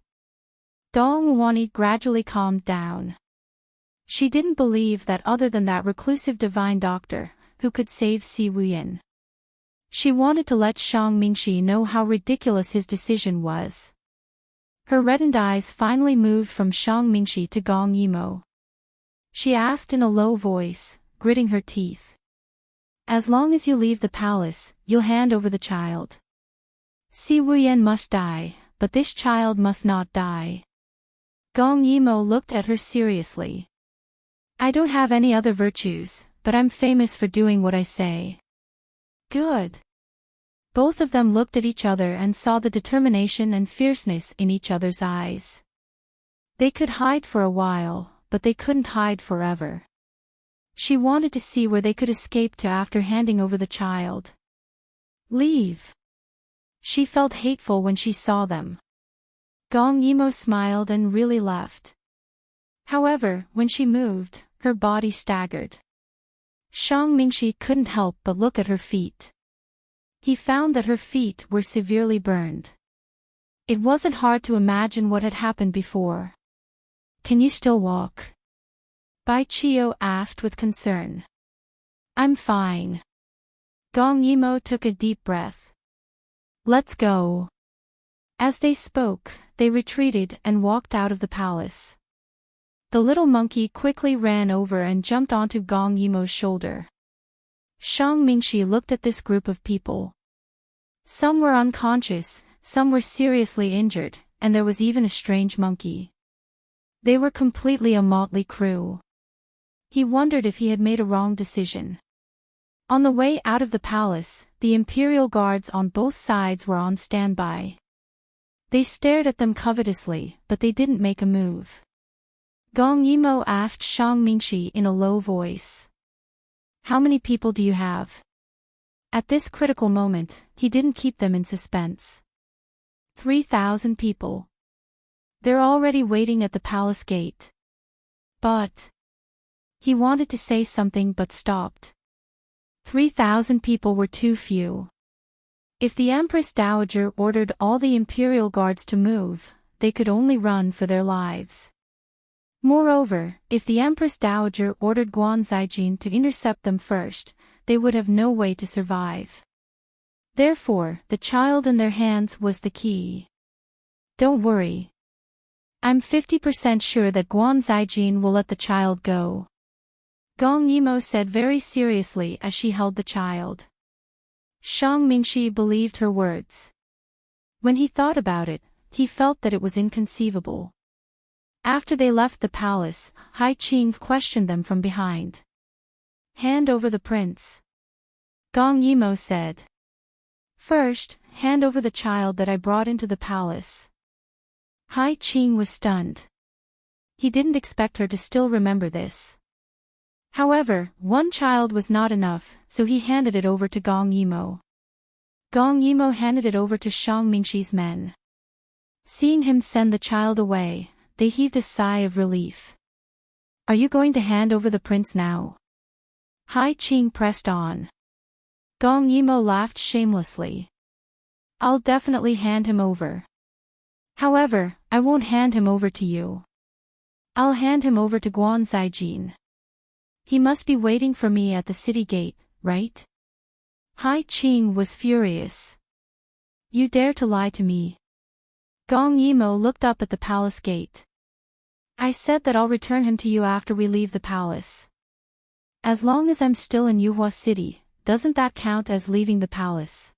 Dong Wuani gradually calmed down. She didn't believe that other than that reclusive divine doctor, who could save Si Wuyan. She wanted to let Shang Mingxi know how ridiculous his decision was. Her reddened eyes finally moved from Shang Mingxi to Gong Yimo. She asked in a low voice, gritting her teeth. As long as you leave the palace, you'll hand over the child. Si Wuyen must die, but this child must not die. Gong Yimo looked at her seriously. I don't have any other virtues, but I'm famous for doing what I say. Good. Both of them looked at each other and saw the determination and fierceness in each other's eyes. They could hide for a while, but they couldn't hide forever. She wanted to see where they could escape to after handing over the child. Leave. She felt hateful when she saw them. Gong Yimo smiled and really left. However, when she moved, her body staggered. Shang Mingxi couldn't help but look at her feet. He found that her feet were severely burned. It wasn't hard to imagine what had happened before. Can you still walk? Bai Chio asked with concern. I'm fine. Gong Yimo took a deep breath. Let's go. As they spoke, they retreated and walked out of the palace. The little monkey quickly ran over and jumped onto Gong Yimo's shoulder. Shang Mingxi looked at this group of people. Some were unconscious, some were seriously injured, and there was even a strange monkey. They were completely a motley crew. He wondered if he had made a wrong decision. On the way out of the palace, the imperial guards on both sides were on standby. They stared at them covetously, but they didn't make a move. Gong Yimo asked Shang Mingxi in a low voice. How many people do you have? At this critical moment, he didn't keep them in suspense. 3,000 people. They're already waiting at the palace gate. But... He wanted to say something but stopped. 3,000 people were too few. If the Empress Dowager ordered all the imperial guards to move, they could only run for their lives. Moreover, if the Empress Dowager ordered Guan Zijin to intercept them first, they would have no way to survive. Therefore, the child in their hands was the key. Don't worry. I'm 50% sure that Guan Zijin will let the child go. Gong Yimo said very seriously as she held the child. Shang Mingxi believed her words. When he thought about it, he felt that it was inconceivable. After they left the palace, Hai Qing questioned them from behind. Hand over the prince. Gong Yimo said. First, hand over the child that I brought into the palace. Hai Qing was stunned. He didn't expect her to still remember this. However, one child was not enough, so he handed it over to Gong Yimo. Gong Yimo handed it over to Shang Mingxi's men. Seeing him send the child away, they heaved a sigh of relief. Are you going to hand over the prince now? Hai Qing pressed on. Gong Yimo laughed shamelessly. I'll definitely hand him over. However, I won't hand him over to you. I'll hand him over to Guan Zijin. He must be waiting for me at the city gate, right? Hai Qing was furious. You dare to lie to me? Gong Yimo looked up at the palace gate. I said that I'll return him to you after we leave the palace. As long as I'm still in Yuhua City, doesn't that count as leaving the palace?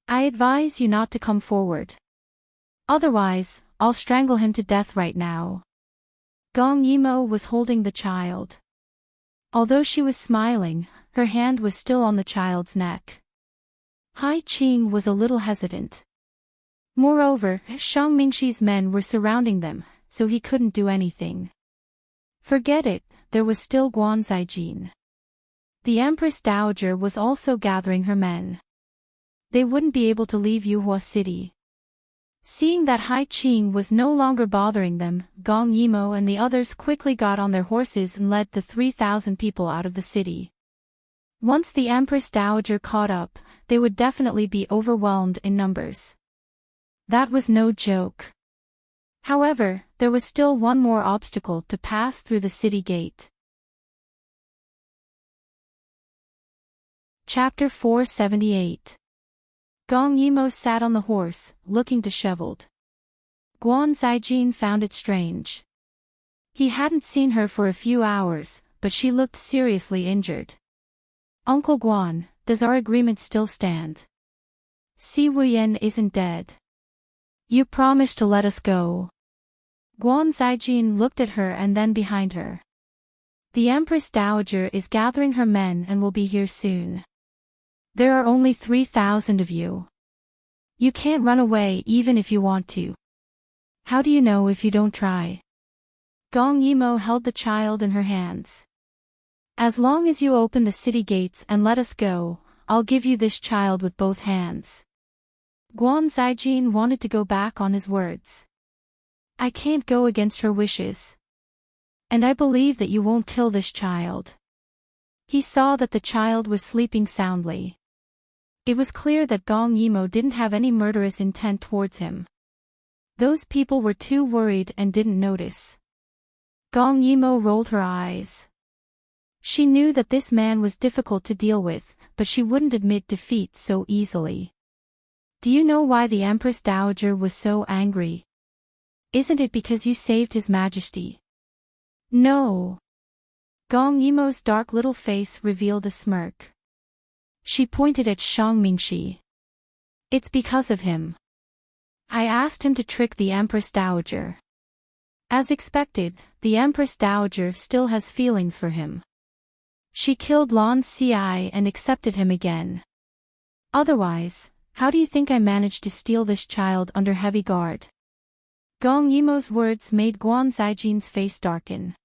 I advise you not to come forward. Otherwise, I'll strangle him to death right now. Gong Yimo was holding the child. Although she was smiling, her hand was still on the child's neck. Hai Qing was a little hesitant. Moreover, Shang Mingxi's men were surrounding them, so he couldn't do anything. Forget it, there was still Guan Zijin. The Empress Dowager was also gathering her men. They wouldn't be able to leave Yuhua City. Seeing that Hai Qing was no longer bothering them, Gong Yimo and the others quickly got on their horses and led the 3,000 people out of the city. Once the Empress Dowager caught up, they would definitely be overwhelmed in numbers. That was no joke. However, there was still one more obstacle to pass through the city gate. Chapter 478. Gong Yimo sat on the horse, looking disheveled. Guan Zijin found it strange. He hadn't seen her for a few hours, but she looked seriously injured. Uncle Guan, does our agreement still stand? Si Wuyan isn't dead. You promised to let us go. Guan Zaijin looked at her and then behind her. The Empress Dowager is gathering her men and will be here soon. There are only 3,000 of you. You can't run away even if you want to. How do you know if you don't try? Gong Yimo held the child in her hands. As long as you open the city gates and let us go, I'll give you this child with both hands. Guan Zaijin wanted to go back on his words. I can't go against her wishes. And I believe that you won't kill this child. He saw that the child was sleeping soundly. It was clear that Gong Yimo didn't have any murderous intent towards him. Those people were too worried and didn't notice. Gong Yimo rolled her eyes. She knew that this man was difficult to deal with, but she wouldn't admit defeat so easily. Do you know why the Empress Dowager was so angry? Isn't it because you saved His Majesty? No. Gong Yimo's dark little face revealed a smirk. She pointed at Shang Mingxi. It's because of him. I asked him to trick the Empress Dowager. As expected, the Empress Dowager still has feelings for him. She killed Lan Ci and accepted him again. Otherwise, how do you think I managed to steal this child under heavy guard? Gong Yimo's words made Guan Zaijin's face darken.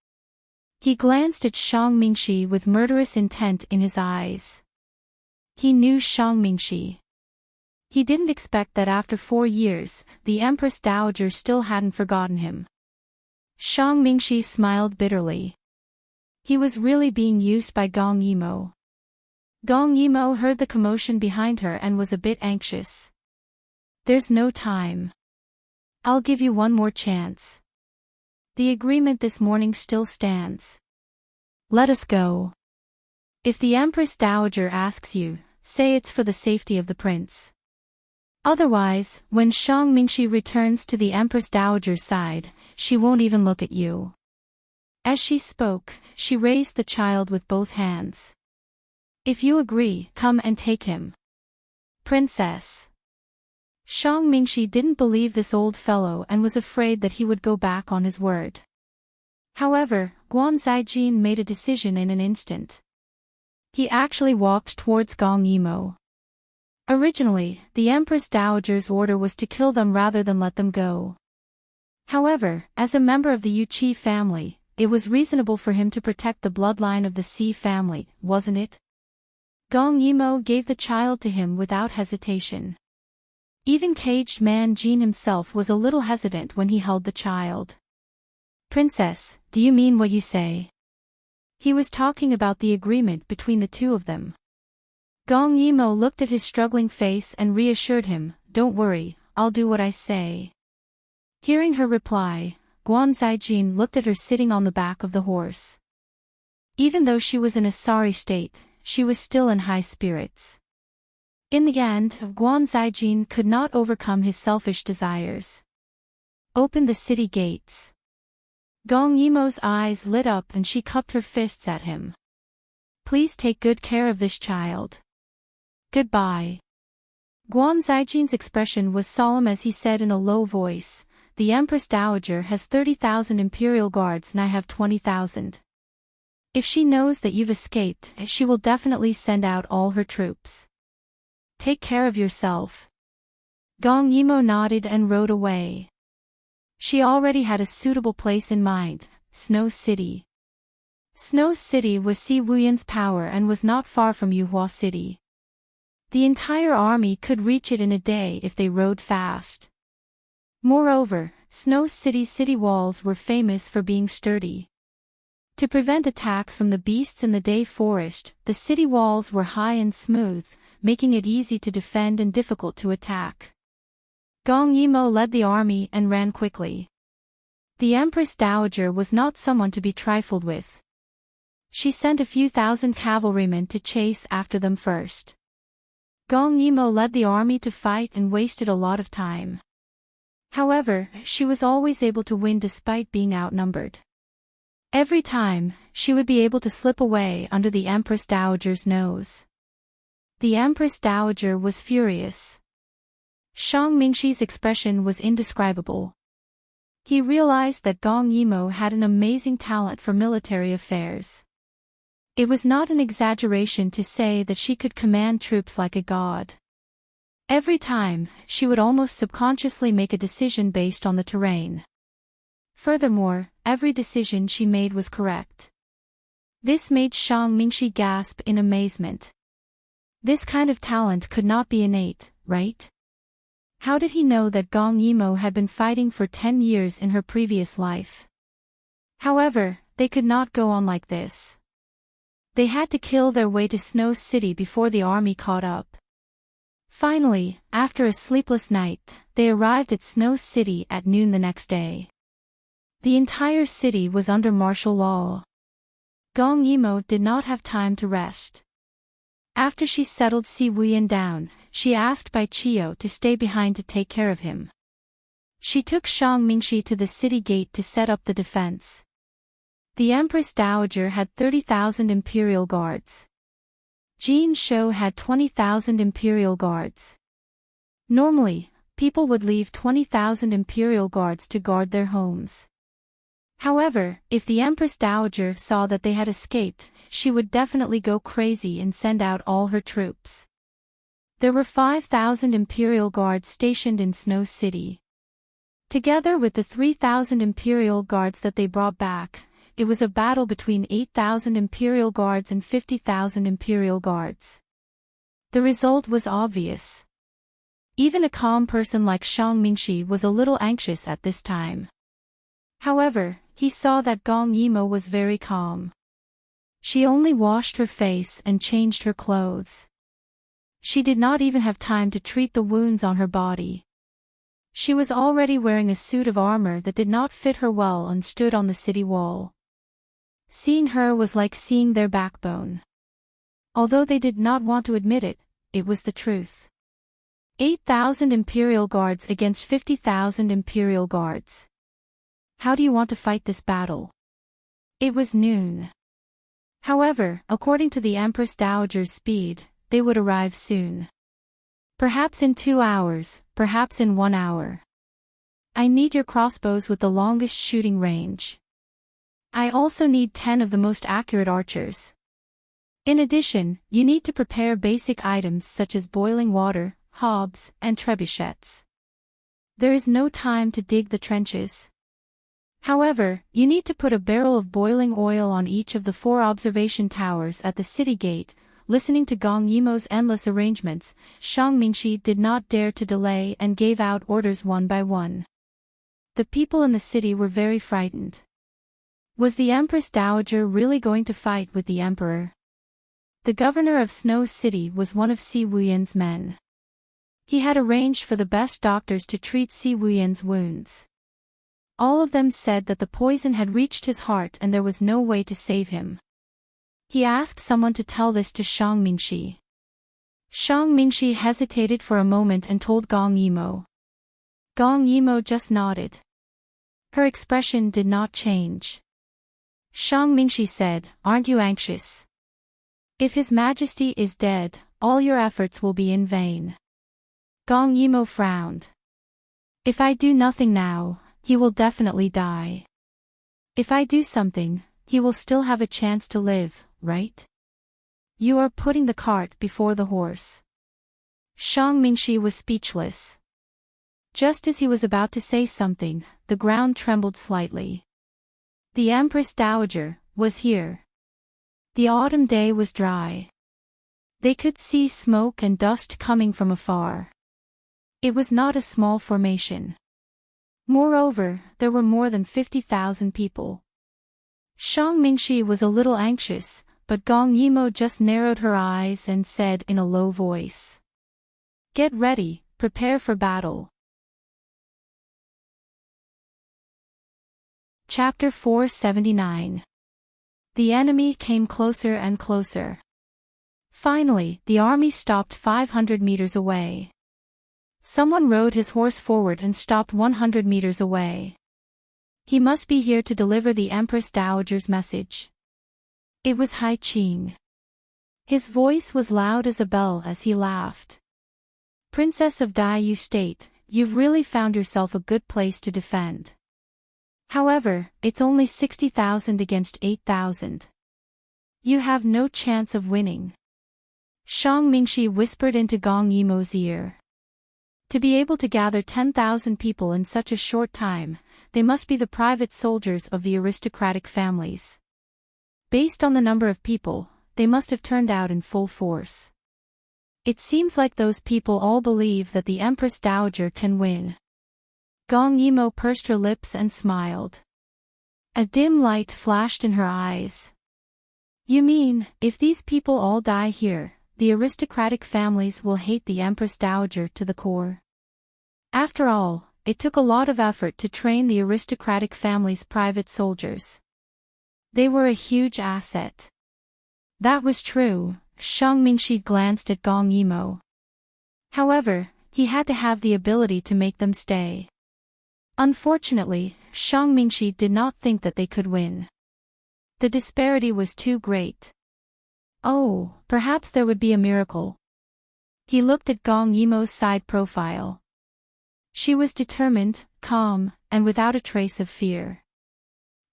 He glanced at Shang Mingxi with murderous intent in his eyes. He knew Shang Mingxi. He didn't expect that after 4 years, the Empress Dowager still hadn't forgotten him. Shang Mingxi smiled bitterly. He was really being used by Gong Yimo. Gong Yimo heard the commotion behind her and was a bit anxious. There's no time. I'll give you one more chance. The agreement this morning still stands. Let us go. If the Empress Dowager asks you, say it's for the safety of the prince. Otherwise, when Shang Mingxi returns to the Empress Dowager's side, she won't even look at you. As she spoke, she raised the child with both hands. If you agree, come and take him. Princess. Shang Mingxi didn't believe this old fellow and was afraid that he would go back on his word. However, Guan Zaijin made a decision in an instant. He actually walked towards Gong Yimo. Originally, the Empress Dowager's order was to kill them rather than let them go. However, as a member of the Yuqi family, it was reasonable for him to protect the bloodline of the Si family, wasn't it? Gong Yimo gave the child to him without hesitation. Even caged man Jean himself was a little hesitant when he held the child. Princess, do you mean what you say? He was talking about the agreement between the two of them. Gong Yimo looked at his struggling face and reassured him, don't worry, I'll do what I say. Hearing her reply, Guan Zaijin looked at her sitting on the back of the horse. Even though she was in a sorry state, she was still in high spirits. In the end, Guan Zaijin could not overcome his selfish desires. Open the city gates. Gong Yimo's eyes lit up and she cupped her fists at him. Please take good care of this child. Goodbye. Guan Zaijin's expression was solemn as he said in a low voice, the Empress Dowager has 30,000 imperial guards and I have 20,000. If she knows that you've escaped, she will definitely send out all her troops. Take care of yourself. Gong Yimo nodded and rode away. She already had a suitable place in mind, Snow City. Snow City was Si Wuyan's power and was not far from Yuhua City. The entire army could reach it in a day if they rode fast. Moreover, Snow City's city walls were famous for being sturdy. To prevent attacks from the beasts in the day forest, the city walls were high and smooth, making it easy to defend and difficult to attack. Gong Yimo led the army and ran quickly. The Empress Dowager was not someone to be trifled with. She sent a few thousand cavalrymen to chase after them first. Gong Yimo led the army to fight and wasted a lot of time. However, she was always able to win despite being outnumbered. Every time, she would be able to slip away under the Empress Dowager's nose. The Empress Dowager was furious. Shang Mingxi's expression was indescribable. He realized that Gong Yimo had an amazing talent for military affairs. It was not an exaggeration to say that she could command troops like a god. Every time, she would almost subconsciously make a decision based on the terrain. Furthermore, every decision she made was correct. This made Shang Mingxi gasp in amazement. This kind of talent could not be innate, right? How did he know that Gong Yimo had been fighting for 10 years in her previous life? However, they could not go on like this. They had to kill their way to Snow City before the army caught up. Finally, after a sleepless night, they arrived at Snow City at noon the next day. The entire city was under martial law. Gong Yimo did not have time to rest. After she settled Si Wuyan down, she asked Bai Qiu to stay behind to take care of him. She took Shang Mingxi to the city gate to set up the defense. The Empress Dowager had 30,000 imperial guards. Jin Shou had 20,000 imperial guards. Normally, people would leave 20,000 imperial guards to guard their homes. However, if the Empress Dowager saw that they had escaped, she would definitely go crazy and send out all her troops. There were 5,000 imperial guards stationed in Snow City. Together with the 3,000 imperial guards that they brought back, it was a battle between 8,000 imperial guards and 50,000 imperial guards. The result was obvious. Even a calm person like Shang Mingxi was a little anxious at this time. However, he saw that Gong Yimo was very calm. She only washed her face and changed her clothes. She did not even have time to treat the wounds on her body. She was already wearing a suit of armor that did not fit her well and stood on the city wall. Seeing her was like seeing their backbone. Although they did not want to admit it, it was the truth. 8,000 imperial guards against 50,000 imperial guards. How do you want to fight this battle? It was noon. However, according to the Empress Dowager's speed, they would arrive soon. Perhaps in 2 hours, perhaps in 1 hour. I need your crossbows with the longest shooting range. I also need 10 of the most accurate archers. In addition, you need to prepare basic items such as boiling water, hobs, and trebuchets. There is no time to dig the trenches. However, you need to put a barrel of boiling oil on each of the 4 observation towers at the city gate. Listening to Gong Yimo's endless arrangements, Shang Mingxi did not dare to delay and gave out orders one by one. The people in the city were very frightened. Was the Empress Dowager really going to fight with the Emperor? The governor of Snow City was one of Si Wuyan's men. He had arranged for the best doctors to treat Si Wuyan's wounds. All of them said that the poison had reached his heart and there was no way to save him. He asked someone to tell this to Shang Mingxi. Shang Mingxi hesitated for a moment and told Gong Yimo. Gong Yimo just nodded. Her expression did not change. Shang Mingxi said, "Aren't you anxious? If His Majesty is dead, all your efforts will be in vain." Gong Yimo frowned. "If I do nothing now, he will definitely die. If I do something, he will still have a chance to live, right? You are putting the cart before the horse." Shang Mingxi was speechless. Just as he was about to say something, the ground trembled slightly. The Empress Dowager was here. The autumn day was dry. They could see smoke and dust coming from afar. It was not a small formation. Moreover, there were more than 50,000 people. Shang Mingxi was a little anxious, but Gong Yimo just narrowed her eyes and said in a low voice, "Get ready, prepare for battle." Chapter 479. The enemy came closer and closer. Finally, the army stopped 500 meters away. Someone rode his horse forward and stopped 100 meters away. He must be here to deliver the Empress Dowager's message. It was Hai Qing. His voice was loud as a bell as he laughed. Princess of Daiyu State, you've really found yourself a good place to defend. However, it's only 60,000 against 8,000. You have no chance of winning. Shang Mingxi whispered into Gong Yimo's ear. To be able to gather 10,000 people in such a short time, they must be the private soldiers of the aristocratic families. Based on the number of people, they must have turned out in full force. It seems like those people all believe that the Empress Dowager can win. Gong Yimo pursed her lips and smiled. A dim light flashed in her eyes. You mean, if these people all die here, the aristocratic families will hate the Empress Dowager to the core? After all, it took a lot of effort to train the aristocratic family's private soldiers. They were a huge asset. That was true. Shang Mingxi glanced at Gong Yimo. However, he had to have the ability to make them stay. Unfortunately, Shang Mingxi did not think that they could win. The disparity was too great. Oh, perhaps there would be a miracle. He looked at Gong Yimo's side profile. She was determined, calm, and without a trace of fear.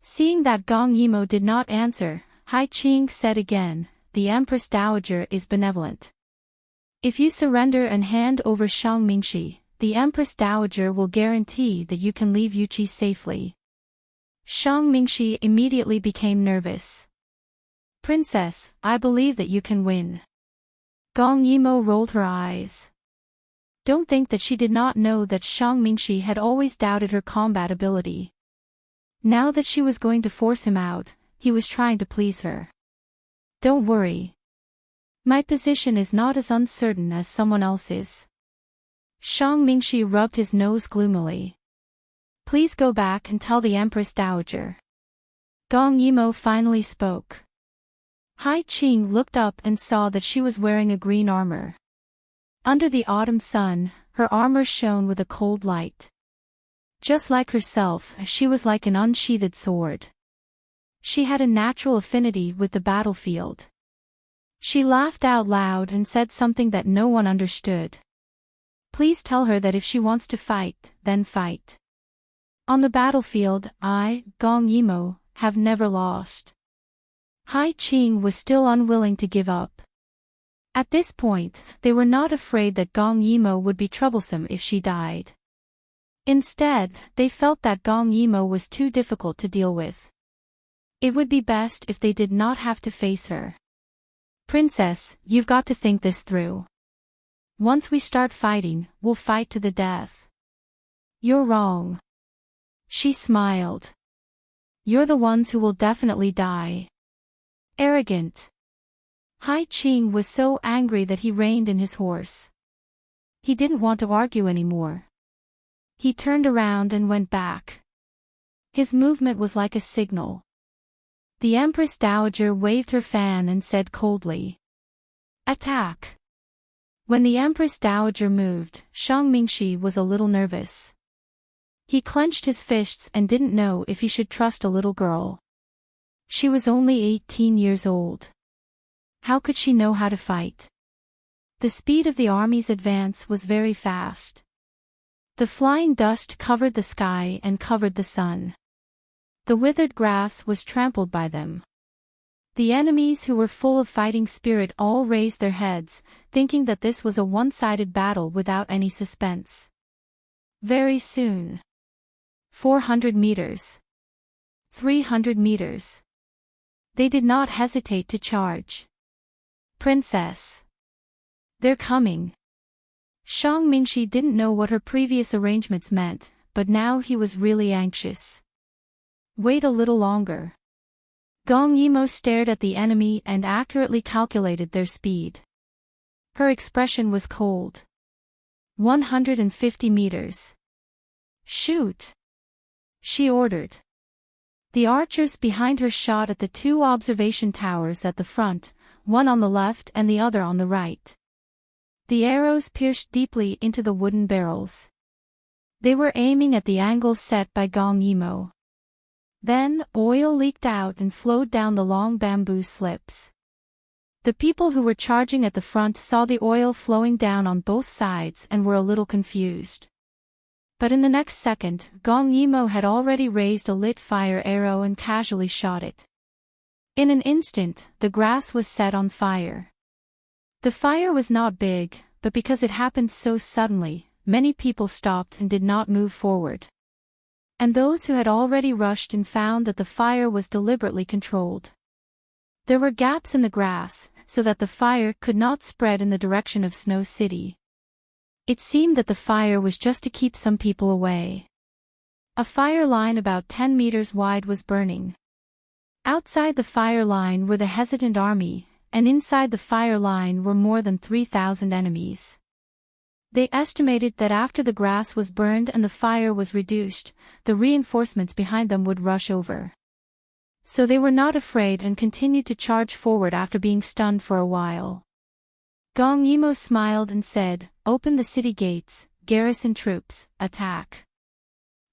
Seeing that Gong Yimo did not answer, Hai Qing said again, the Empress Dowager is benevolent. If you surrender and hand over Shang Mingxi, the Empress Dowager will guarantee that you can leave Yuqi safely. Shang Mingxi immediately became nervous. Princess, I believe that you can win. Gong Yimo rolled her eyes. Don't think that she did not know that Shang Mingxi had always doubted her combat ability. Now that she was going to force him out, he was trying to please her. Don't worry. My position is not as uncertain as someone else's. Shang Mingxi rubbed his nose gloomily. Please go back and tell the Empress Dowager. Gong Yimo finally spoke. Hai Qing looked up and saw that she was wearing a green armor. Under the autumn sun, her armor shone with a cold light. Just like herself, she was like an unsheathed sword. She had a natural affinity with the battlefield. She laughed out loud and said something that no one understood. Please tell her that if she wants to fight, then fight. On the battlefield, I, Gong Yimo, have never lost. Hai Qing was still unwilling to give up. At this point, they were not afraid that Gong Yimo would be troublesome if she died. Instead, they felt that Gong Yimo was too difficult to deal with. It would be best if they did not have to face her. Princess, you've got to think this through. Once we start fighting, we'll fight to the death. You're wrong. She smiled. You're the ones who will definitely die. Arrogant. Hai Qing was so angry that he reined in his horse. He didn't want to argue anymore. He turned around and went back. His movement was like a signal. The Empress Dowager waved her fan and said coldly, "Attack." When the Empress Dowager moved, Shang Mingxi was a little nervous. He clenched his fists and didn't know if he should trust a little girl. She was only 18 years old. How could she know how to fight? The speed of the army's advance was very fast. The flying dust covered the sky and covered the sun. The withered grass was trampled by them. The enemies who were full of fighting spirit all raised their heads, thinking that this was a one-sided battle without any suspense. Very soon. 400 meters. 300 meters. They did not hesitate to charge. Princess. They're coming. Shang Mingxi didn't know what her previous arrangements meant, but now he was really anxious. Wait a little longer. Gong Yimo stared at the enemy and accurately calculated their speed. Her expression was cold. 150 meters. Shoot! She ordered. The archers behind her shot at the two observation towers at the front, one on the left and the other on the right. The arrows pierced deeply into the wooden barrels. They were aiming at the angles set by Gong Yimo. Then, oil leaked out and flowed down the long bamboo slips. The people who were charging at the front saw the oil flowing down on both sides and were a little confused. But in the next second, Gong Yimo had already raised a lit fire arrow and casually shot it. In an instant, the grass was set on fire. The fire was not big, but because it happened so suddenly, many people stopped and did not move forward. And those who had already rushed in found that the fire was deliberately controlled. There were gaps in the grass, so that the fire could not spread in the direction of Snow City. It seemed that the fire was just to keep some people away. A fire line about 10 meters wide was burning. Outside the fire line were the hesitant army, and inside the fire line were more than 3,000 enemies. They estimated that after the grass was burned and the fire was reduced, the reinforcements behind them would rush over. So they were not afraid and continued to charge forward after being stunned for a while. Gong Yimo smiled and said, "Open the city gates, garrison troops, attack.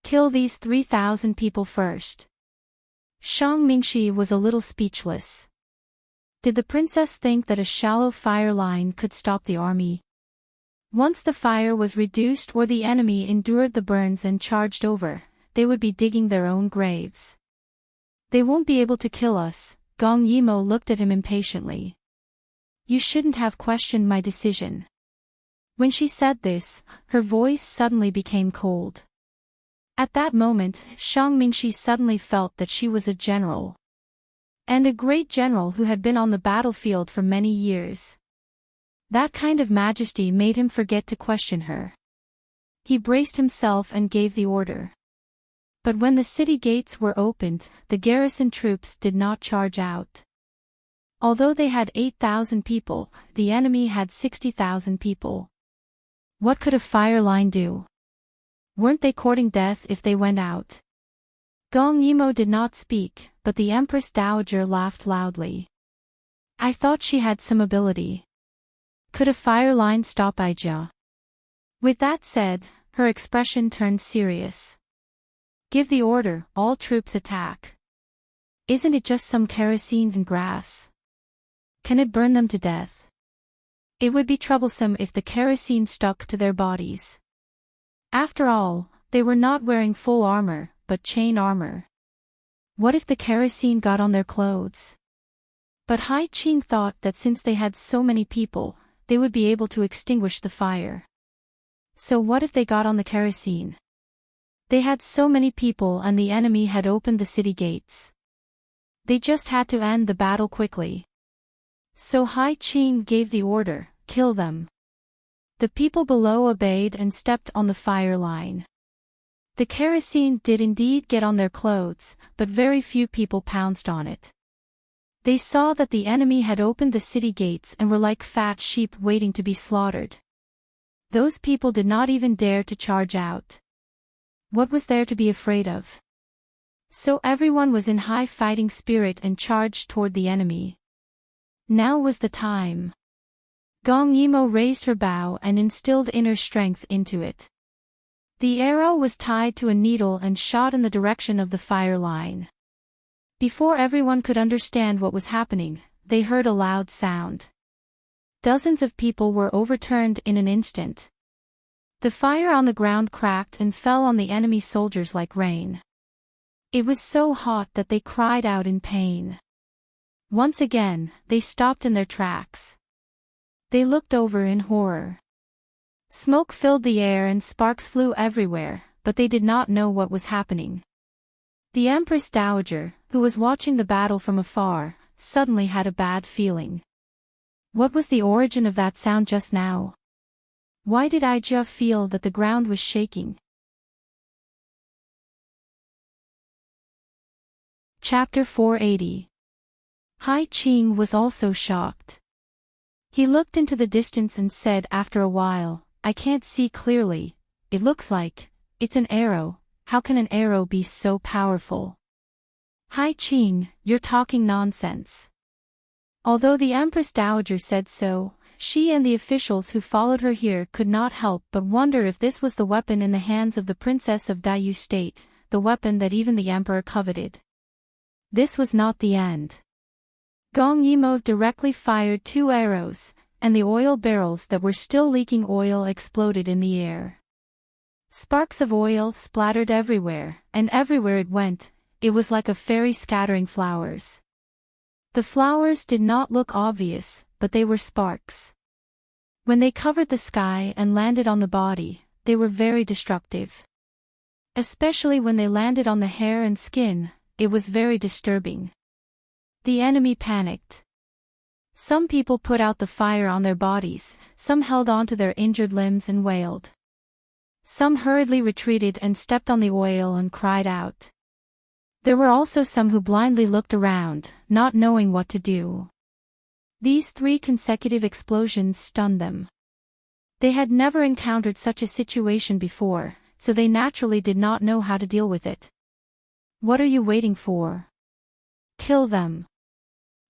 Kill these 3,000 people first." Shang Mingxi was a little speechless. Did the princess think that a shallow fire line could stop the army? Once the fire was reduced or the enemy endured the burns and charged over, they would be digging their own graves. "They won't be able to kill us," Gong Yimo looked at him impatiently. "You shouldn't have questioned my decision." When she said this, her voice suddenly became cold. At that moment, Shang Mingxi suddenly felt that she was a general. And a great general who had been on the battlefield for many years. That kind of majesty made him forget to question her. He braced himself and gave the order. But when the city gates were opened, the garrison troops did not charge out. Although they had 8,000 people, the enemy had 60,000 people. What could a fire line do? Weren't they courting death if they went out? Gong Yimo did not speak, but the Empress Dowager laughed loudly. "I thought she had some ability. Could a fire line stop Aijia?" With that said, her expression turned serious. "Give the order, all troops attack. Isn't it just some kerosene and grass? Can it burn them to death? It would be troublesome if the kerosene stuck to their bodies. After all, they were not wearing full armor, but chain armor. What if the kerosene got on their clothes?" But Hai Qing thought that since they had so many people, they would be able to extinguish the fire. So what if they got on the kerosene? They had so many people and the enemy had opened the city gates. They just had to end the battle quickly. So Hai Qing gave the order, "Kill them." The people below obeyed and stepped on the fire line. The kerosene did indeed get on their clothes, but very few people pounced on it. They saw that the enemy had opened the city gates and were like fat sheep waiting to be slaughtered. Those people did not even dare to charge out. What was there to be afraid of? So everyone was in high fighting spirit and charged toward the enemy. Now was the time. Gong Yimo raised her bow and instilled inner strength into it. The arrow was tied to a needle and shot in the direction of the fire line. Before everyone could understand what was happening, they heard a loud sound. Dozens of people were overturned in an instant. The fire on the ground cracked and fell on the enemy soldiers like rain. It was so hot that they cried out in pain. Once again, they stopped in their tracks. They looked over in horror. Smoke filled the air and sparks flew everywhere, but they did not know what was happening. The Empress Dowager, who was watching the battle from afar, suddenly had a bad feeling. What was the origin of that sound just now? Why did Aijia feel that the ground was shaking? Chapter 480. Hai Qing was also shocked. He looked into the distance and said after a while, "I can't see clearly. It looks like it's an arrow. How can an arrow be so powerful?" "Hai Qing, you're talking nonsense." Although the Empress Dowager said so, she and the officials who followed her here could not help but wonder if this was the weapon in the hands of the Princess of Dayu State, the weapon that even the emperor coveted. This was not the end. Gong Yimou directly fired 2 arrows, and the oil barrels that were still leaking oil exploded in the air. Sparks of oil splattered everywhere, and everywhere it went, it was like a fairy scattering flowers. The flowers did not look obvious, but they were sparks. When they covered the sky and landed on the body, they were very destructive. Especially when they landed on the hair and skin, it was very disturbing. The enemy panicked. Some people put out the fire on their bodies, some held on to their injured limbs and wailed. Some hurriedly retreated and stepped on the oil and cried out. There were also some who blindly looked around, not knowing what to do. These 3 consecutive explosions stunned them. They had never encountered such a situation before, so they naturally did not know how to deal with it. What are you waiting for? Kill them.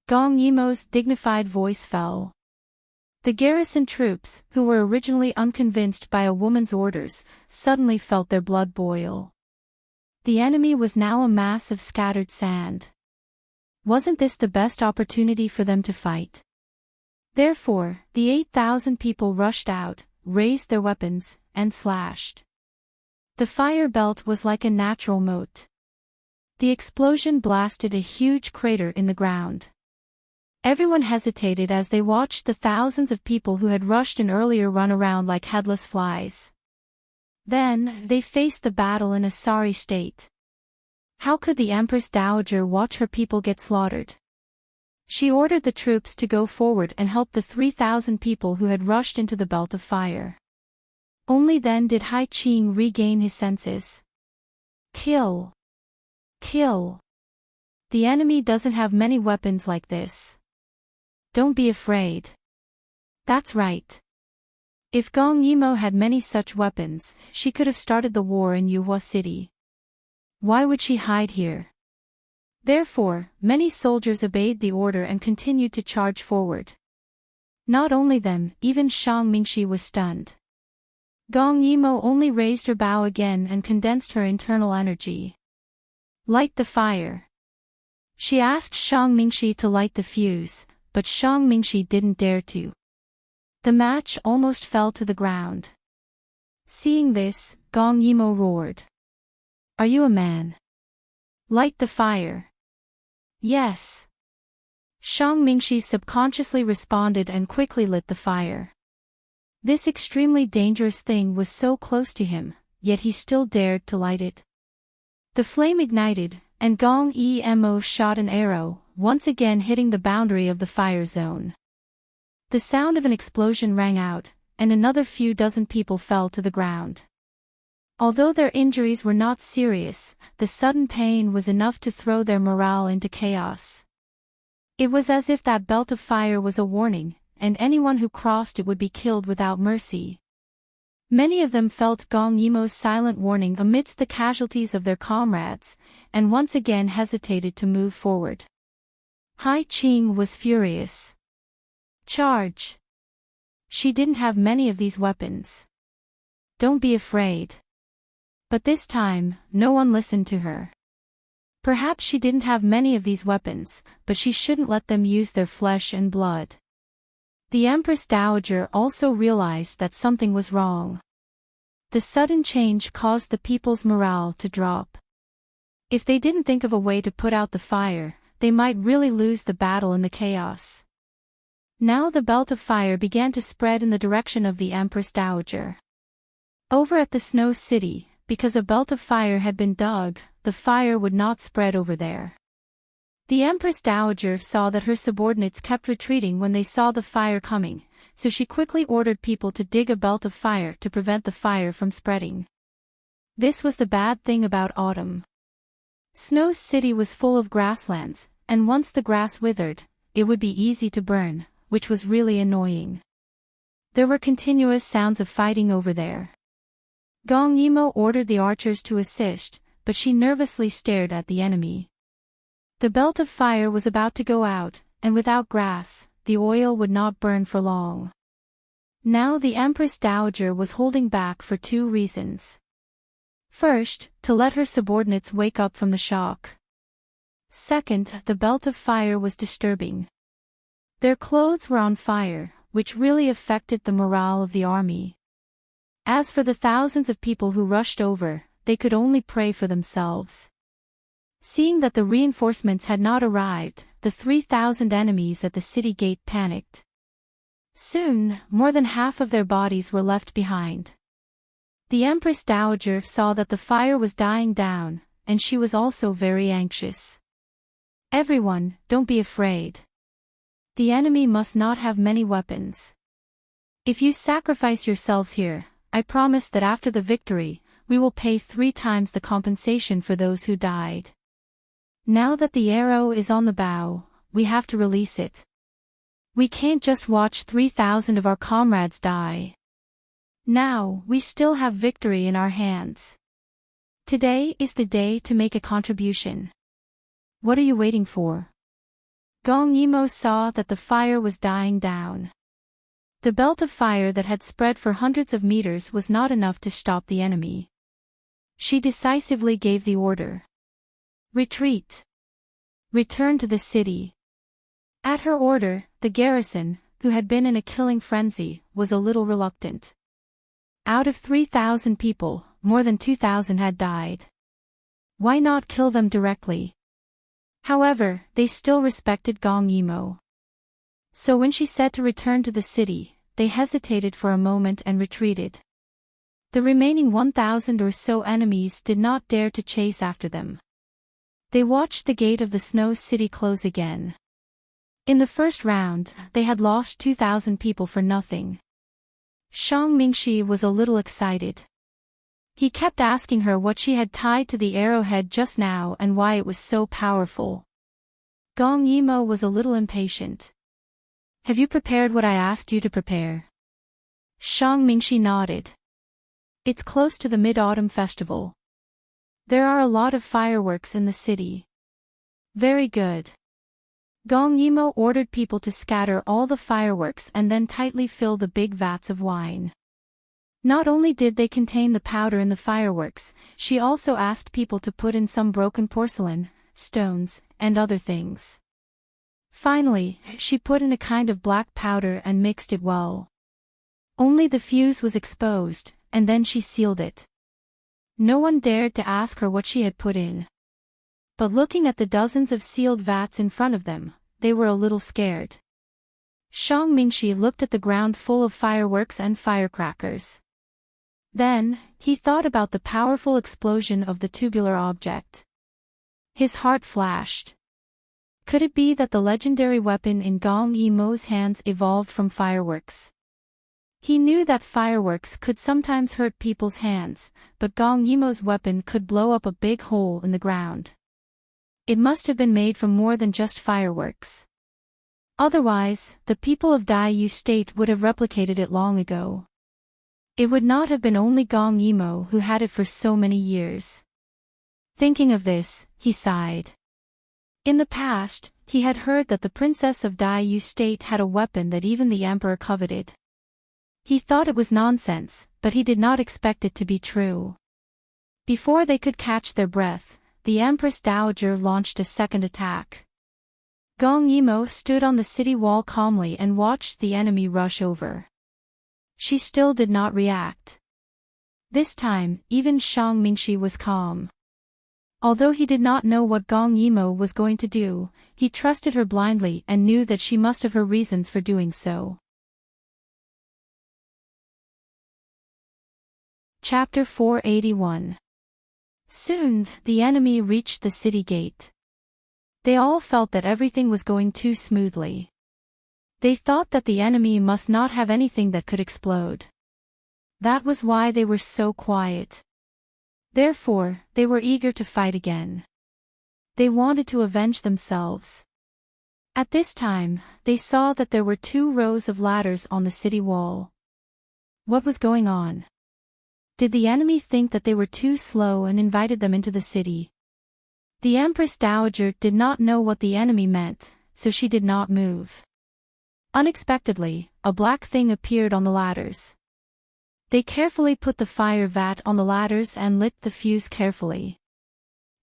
Gong Yimou's dignified voice fell. The garrison troops, who were originally unconvinced by a woman's orders, suddenly felt their blood boil. The enemy was now a mass of scattered sand. Wasn't this the best opportunity for them to fight? Therefore, the 8,000 people rushed out, raised their weapons, and slashed. The fire belt was like a natural moat. The explosion blasted a huge crater in the ground. Everyone hesitated as they watched the thousands of people who had rushed in earlier run around like headless flies. Then, they faced the battle in a sorry state. How could the Empress Dowager watch her people get slaughtered? She ordered the troops to go forward and help the 3,000 people who had rushed into the belt of fire. Only then did Hai Qing regain his senses. Kill. Kill. The enemy doesn't have many weapons like this. Don't be afraid. That's right. If Gong Yimou had many such weapons, she could have started the war in Yuhua City. Why would she hide here? Therefore, many soldiers obeyed the order and continued to charge forward. Not only them, even Shang Mingxi was stunned. Gong Yimou only raised her bow again and condensed her internal energy. Light the fire. She asked Shang Mingxi to light the fuse, but Shang Mingxi didn't dare to. The match almost fell to the ground. Seeing this, Gong Yimou roared. Are you a man? Light the fire. Yes. Shang Mingxi subconsciously responded and quickly lit the fire. This extremely dangerous thing was so close to him, yet he still dared to light it. The flame ignited, and Gong Yimou shot an arrow, once again hitting the boundary of the fire zone. The sound of an explosion rang out, and another few dozen people fell to the ground. Although their injuries were not serious, the sudden pain was enough to throw their morale into chaos. It was as if that belt of fire was a warning, and anyone who crossed it would be killed without mercy. Many of them felt Gong Yimou's silent warning amidst the casualties of their comrades, and once again hesitated to move forward. Hai Qing was furious. Charge! She didn't have many of these weapons. Don't be afraid. But this time, no one listened to her. Perhaps she didn't have many of these weapons, but she shouldn't let them use their flesh and blood. The Empress Dowager also realized that something was wrong. The sudden change caused the people's morale to drop. If they didn't think of a way to put out the fire, they might really lose the battle in the chaos. Now the belt of fire began to spread in the direction of the Empress Dowager. Over at the Snow City, because a belt of fire had been dug, the fire would not spread over there. The Empress Dowager saw that her subordinates kept retreating when they saw the fire coming, so she quickly ordered people to dig a belt of fire to prevent the fire from spreading. This was the bad thing about autumn. Snow City was full of grasslands, and once the grass withered, it would be easy to burn, which was really annoying. There were continuous sounds of fighting over there. Gong Yimou ordered the archers to assist, but she nervously stared at the enemy. The belt of fire was about to go out, and without grass, the oil would not burn for long. Now the Empress Dowager was holding back for 2 reasons. First, to let her subordinates wake up from the shock. Second, the belt of fire was disturbing. Their clothes were on fire, which really affected the morale of the army. As for the thousands of people who rushed over, they could only pray for themselves. Seeing that the reinforcements had not arrived, the 3,000 enemies at the city gate panicked. Soon, more than half of their bodies were left behind. The Empress Dowager saw that the fire was dying down, and she was also very anxious. Everyone, don't be afraid. The enemy must not have many weapons. If you sacrifice yourselves here, I promise that after the victory, we will pay 3 times the compensation for those who died. Now that the arrow is on the bow, we have to release it. We can't just watch 3,000 of our comrades die. Now, we still have victory in our hands. Today is the day to make a contribution. What are you waiting for? Gong Yimo saw that the fire was dying down. The belt of fire that had spread for hundreds of meters was not enough to stop the enemy. She decisively gave the order. Retreat. Return to the city. At her order, the garrison, who had been in a killing frenzy, was a little reluctant. Out of 3,000 people, more than 2,000 had died. Why not kill them directly? However, they still respected Gong Yimo. So when she said to return to the city, they hesitated for a moment and retreated. The remaining 1,000 or so enemies did not dare to chase after them. They watched the gate of the Snow City close again. In the first round, they had lost 2,000 people for nothing. Shang Mingxi was a little excited. He kept asking her what she had tied to the arrowhead just now and why it was so powerful. Gong Yimo was a little impatient. Have you prepared what I asked you to prepare? Shang Mingxi nodded. It's close to the Mid-Autumn Festival. There are a lot of fireworks in the city. Very good. Gong Yimo ordered people to scatter all the fireworks and then tightly fill the big vats of wine. Not only did they contain the powder in the fireworks, she also asked people to put in some broken porcelain, stones, and other things. Finally, she put in a kind of black powder and mixed it well. Only the fuse was exposed, and then she sealed it. No one dared to ask her what she had put in. But looking at the dozens of sealed vats in front of them, they were a little scared. Shang Mingxi looked at the ground full of fireworks and firecrackers. Then, he thought about the powerful explosion of the tubular object. His heart flashed. Could it be that the legendary weapon in Gong Yimo's hands evolved from fireworks? He knew that fireworks could sometimes hurt people's hands, but Gong Yimo's weapon could blow up a big hole in the ground. It must have been made from more than just fireworks. Otherwise, the people of Daiyu State would have replicated it long ago. It would not have been only Gong Yimo who had it for so many years. Thinking of this, he sighed. In the past, he had heard that the princess of Daiyu State had a weapon that even the emperor coveted. He thought it was nonsense, but he did not expect it to be true. Before they could catch their breath, the Empress Dowager launched a second attack. Gong Yimo stood on the city wall calmly and watched the enemy rush over. She still did not react. This time, even Shang Mingxi was calm. Although he did not know what Gong Yimo was going to do, he trusted her blindly and knew that she must have her reasons for doing so. Chapter 481. Soon, the enemy reached the city gate. They all felt that everything was going too smoothly. They thought that the enemy must not have anything that could explode. That was why they were so quiet. Therefore, they were eager to fight again. They wanted to avenge themselves. At this time, they saw that there were 2 rows of ladders on the city wall. What was going on? Did the enemy think that they were too slow and invited them into the city? The Empress Dowager did not know what the enemy meant, so she did not move. Unexpectedly, a black thing appeared on the ladders. They carefully put the fire vat on the ladders and lit the fuse carefully.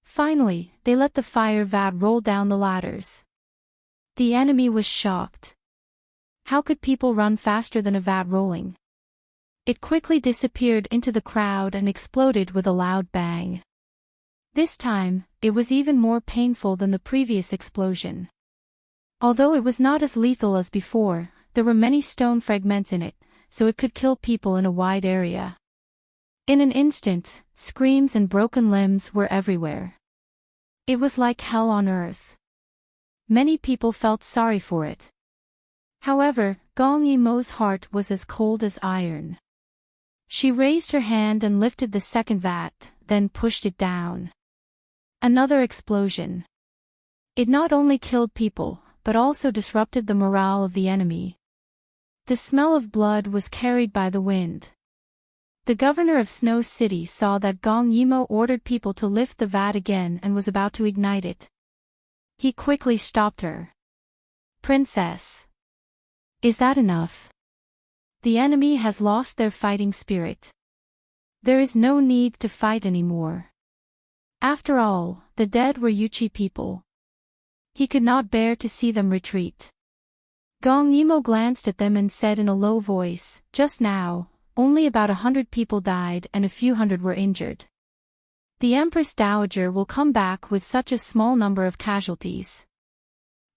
Finally, they let the fire vat roll down the ladders. The enemy was shocked. How could people run faster than a vat rolling? It quickly disappeared into the crowd and exploded with a loud bang. This time, it was even more painful than the previous explosion. Although it was not as lethal as before, there were many stone fragments in it, so it could kill people in a wide area. In an instant, screams and broken limbs were everywhere. It was like hell on earth. Many people felt sorry for it. However, Gong Yimo's heart was as cold as iron. She raised her hand and lifted the second vat, then pushed it down. Another explosion. It not only killed people, but also disrupted the morale of the enemy. The smell of blood was carried by the wind. The governor of Snow City saw that Gong Yimo ordered people to lift the vat again and was about to ignite it. He quickly stopped her. "Princess. Is that enough? The enemy has lost their fighting spirit. There is no need to fight anymore. After all, the dead were Yuchi people." He could not bear to see them retreat. Gong Yimo glanced at them and said in a low voice, "Just now, only about 100 people died and a few hundred were injured. The Empress Dowager will come back with such a small number of casualties.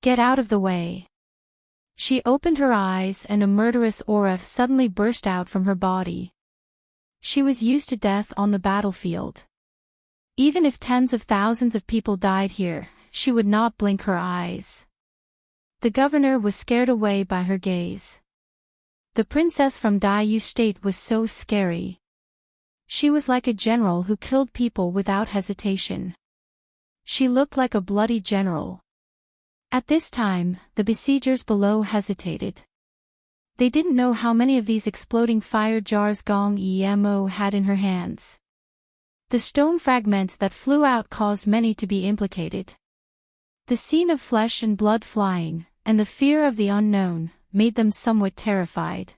Get out of the way." She opened her eyes and a murderous aura suddenly burst out from her body. She was used to death on the battlefield. Even if tens of thousands of people died here, she would not blink her eyes. The governor was scared away by her gaze. The princess from Daiyu State was so scary. She was like a general who killed people without hesitation. She looked like a bloody general. At this time, the besiegers below hesitated. They didn't know how many of these exploding fire jars Gong Yimo had in her hands. The stone fragments that flew out caused many to be implicated. The scene of flesh and blood flying, and the fear of the unknown, made them somewhat terrified.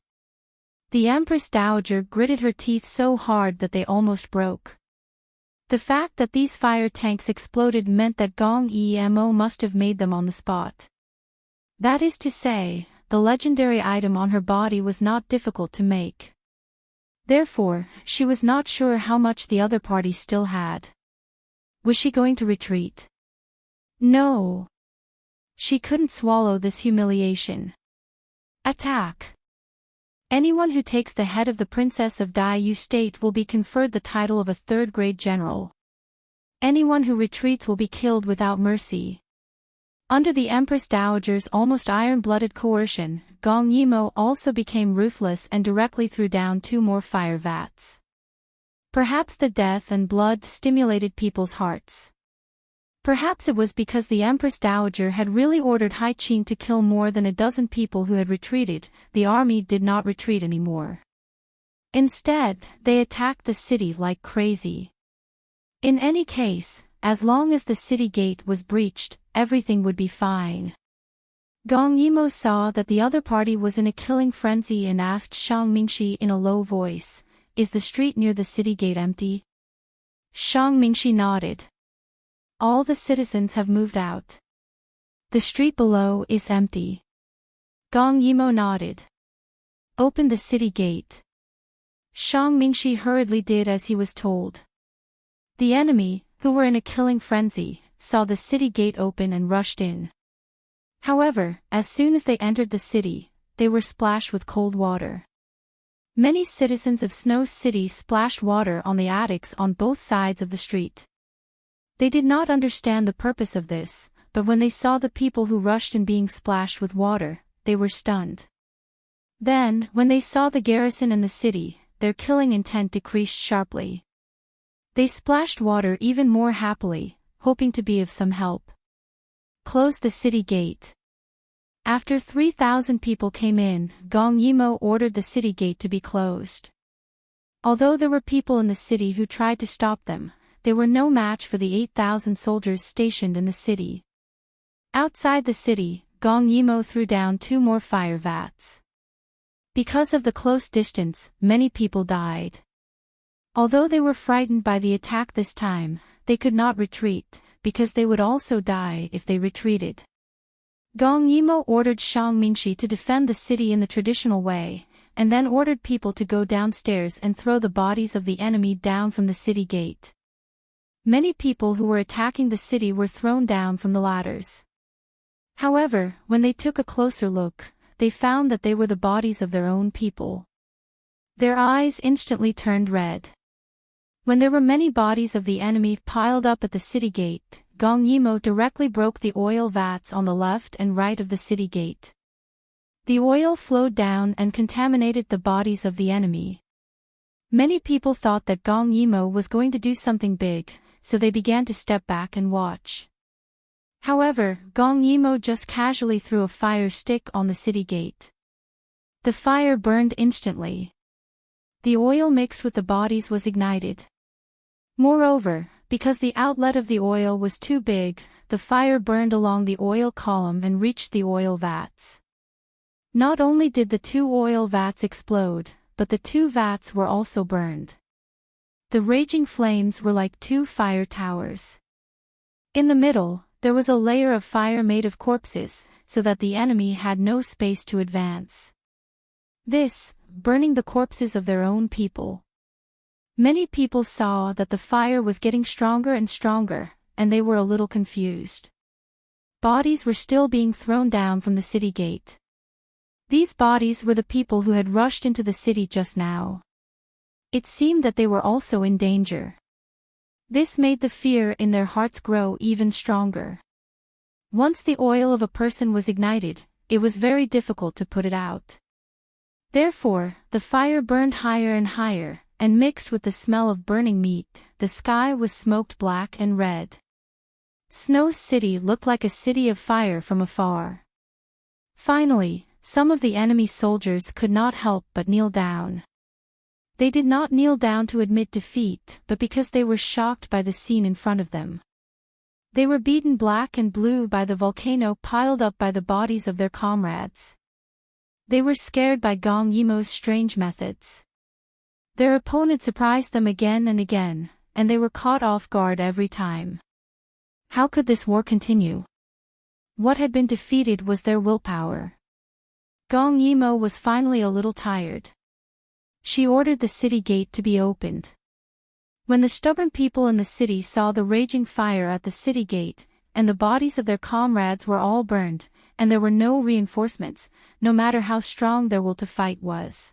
The Empress Dowager gritted her teeth so hard that they almost broke. The fact that these fire tanks exploded meant that Gong Yimo must have made them on the spot. That is to say, the legendary item on her body was not difficult to make. Therefore, she was not sure how much the other party still had. Was she going to retreat? No. She couldn't swallow this humiliation. Attack! Anyone who takes the head of the Princess of Daiyu State will be conferred the title of a third-grade general. Anyone who retreats will be killed without mercy. Under the Empress Dowager's almost iron-blooded coercion, Gong Yimo also became ruthless and directly threw down 2 more fire vats. Perhaps the death and blood stimulated people's hearts. Perhaps it was because the Empress Dowager had really ordered Hai Qing to kill more than a dozen people who had retreated. The army did not retreat anymore. Instead, they attacked the city like crazy. In any case, as long as the city gate was breached, everything would be fine. Gong Yimo saw that the other party was in a killing frenzy and asked Shang Mingxi in a low voice, "Is the street near the city gate empty?" Shang Mingxi nodded. "All the citizens have moved out. The street below is empty." Gong Yimo nodded. "Open the city gate." Shang Mingxi hurriedly did as he was told. The enemy, who were in a killing frenzy, saw the city gate open and rushed in. However, as soon as they entered the city, they were splashed with cold water. Many citizens of Snow City splashed water on the attics on both sides of the street. They did not understand the purpose of this, but when they saw the people who rushed in being splashed with water, they were stunned. Then, when they saw the garrison in the city, their killing intent decreased sharply. They splashed water even more happily, hoping to be of some help. Close the city gate. After 3,000 people came in, Gong Yimo ordered the city gate to be closed. Although there were people in the city who tried to stop them, they were no match for the 8,000 soldiers stationed in the city. Outside the city, Gong Yimo threw down 2 more fire vats. Because of the close distance, many people died. Although they were frightened by the attack this time, they could not retreat, because they would also die if they retreated. Gong Yimou ordered Shang Mingxi to defend the city in the traditional way, and then ordered people to go downstairs and throw the bodies of the enemy down from the city gate. Many people who were attacking the city were thrown down from the ladders. However, when they took a closer look, they found that they were the bodies of their own people. Their eyes instantly turned red. When there were many bodies of the enemy piled up at the city gate, Gong Yimou directly broke the oil vats on the left and right of the city gate. The oil flowed down and contaminated the bodies of the enemy. Many people thought that Gong Yimou was going to do something big, so they began to step back and watch. However, Gong Yimou just casually threw a fire stick on the city gate. The fire burned instantly. The oil mixed with the bodies was ignited. Moreover, because the outlet of the oil was too big, the fire burned along the oil column and reached the oil vats. Not only did the 2 oil vats explode, but the 2 vats were also burned. The raging flames were like 2 fire towers. In the middle, there was a layer of fire made of corpses, so that the enemy had no space to advance. This, burning the corpses of their own people. Many people saw that the fire was getting stronger and stronger, and they were a little confused. Bodies were still being thrown down from the city gate. These bodies were the people who had rushed into the city just now. It seemed that they were also in danger. This made the fear in their hearts grow even stronger. Once the oil of a person was ignited, it was very difficult to put it out. Therefore, the fire burned higher and higher, and mixed with the smell of burning meat, the sky was smoked black and red. Snow City looked like a city of fire from afar. Finally, some of the enemy soldiers could not help but kneel down. They did not kneel down to admit defeat, but because they were shocked by the scene in front of them. They were beaten black and blue by the volcano piled up by the bodies of their comrades. They were scared by Gong Yimou's strange methods. Their opponent surprised them again and again, and they were caught off guard every time. How could this war continue? What had been defeated was their willpower. Gong Yimou was finally a little tired. She ordered the city gate to be opened. When the stubborn people in the city saw the raging fire at the city gate, and the bodies of their comrades were all burned, and there were no reinforcements, no matter how strong their will to fight was.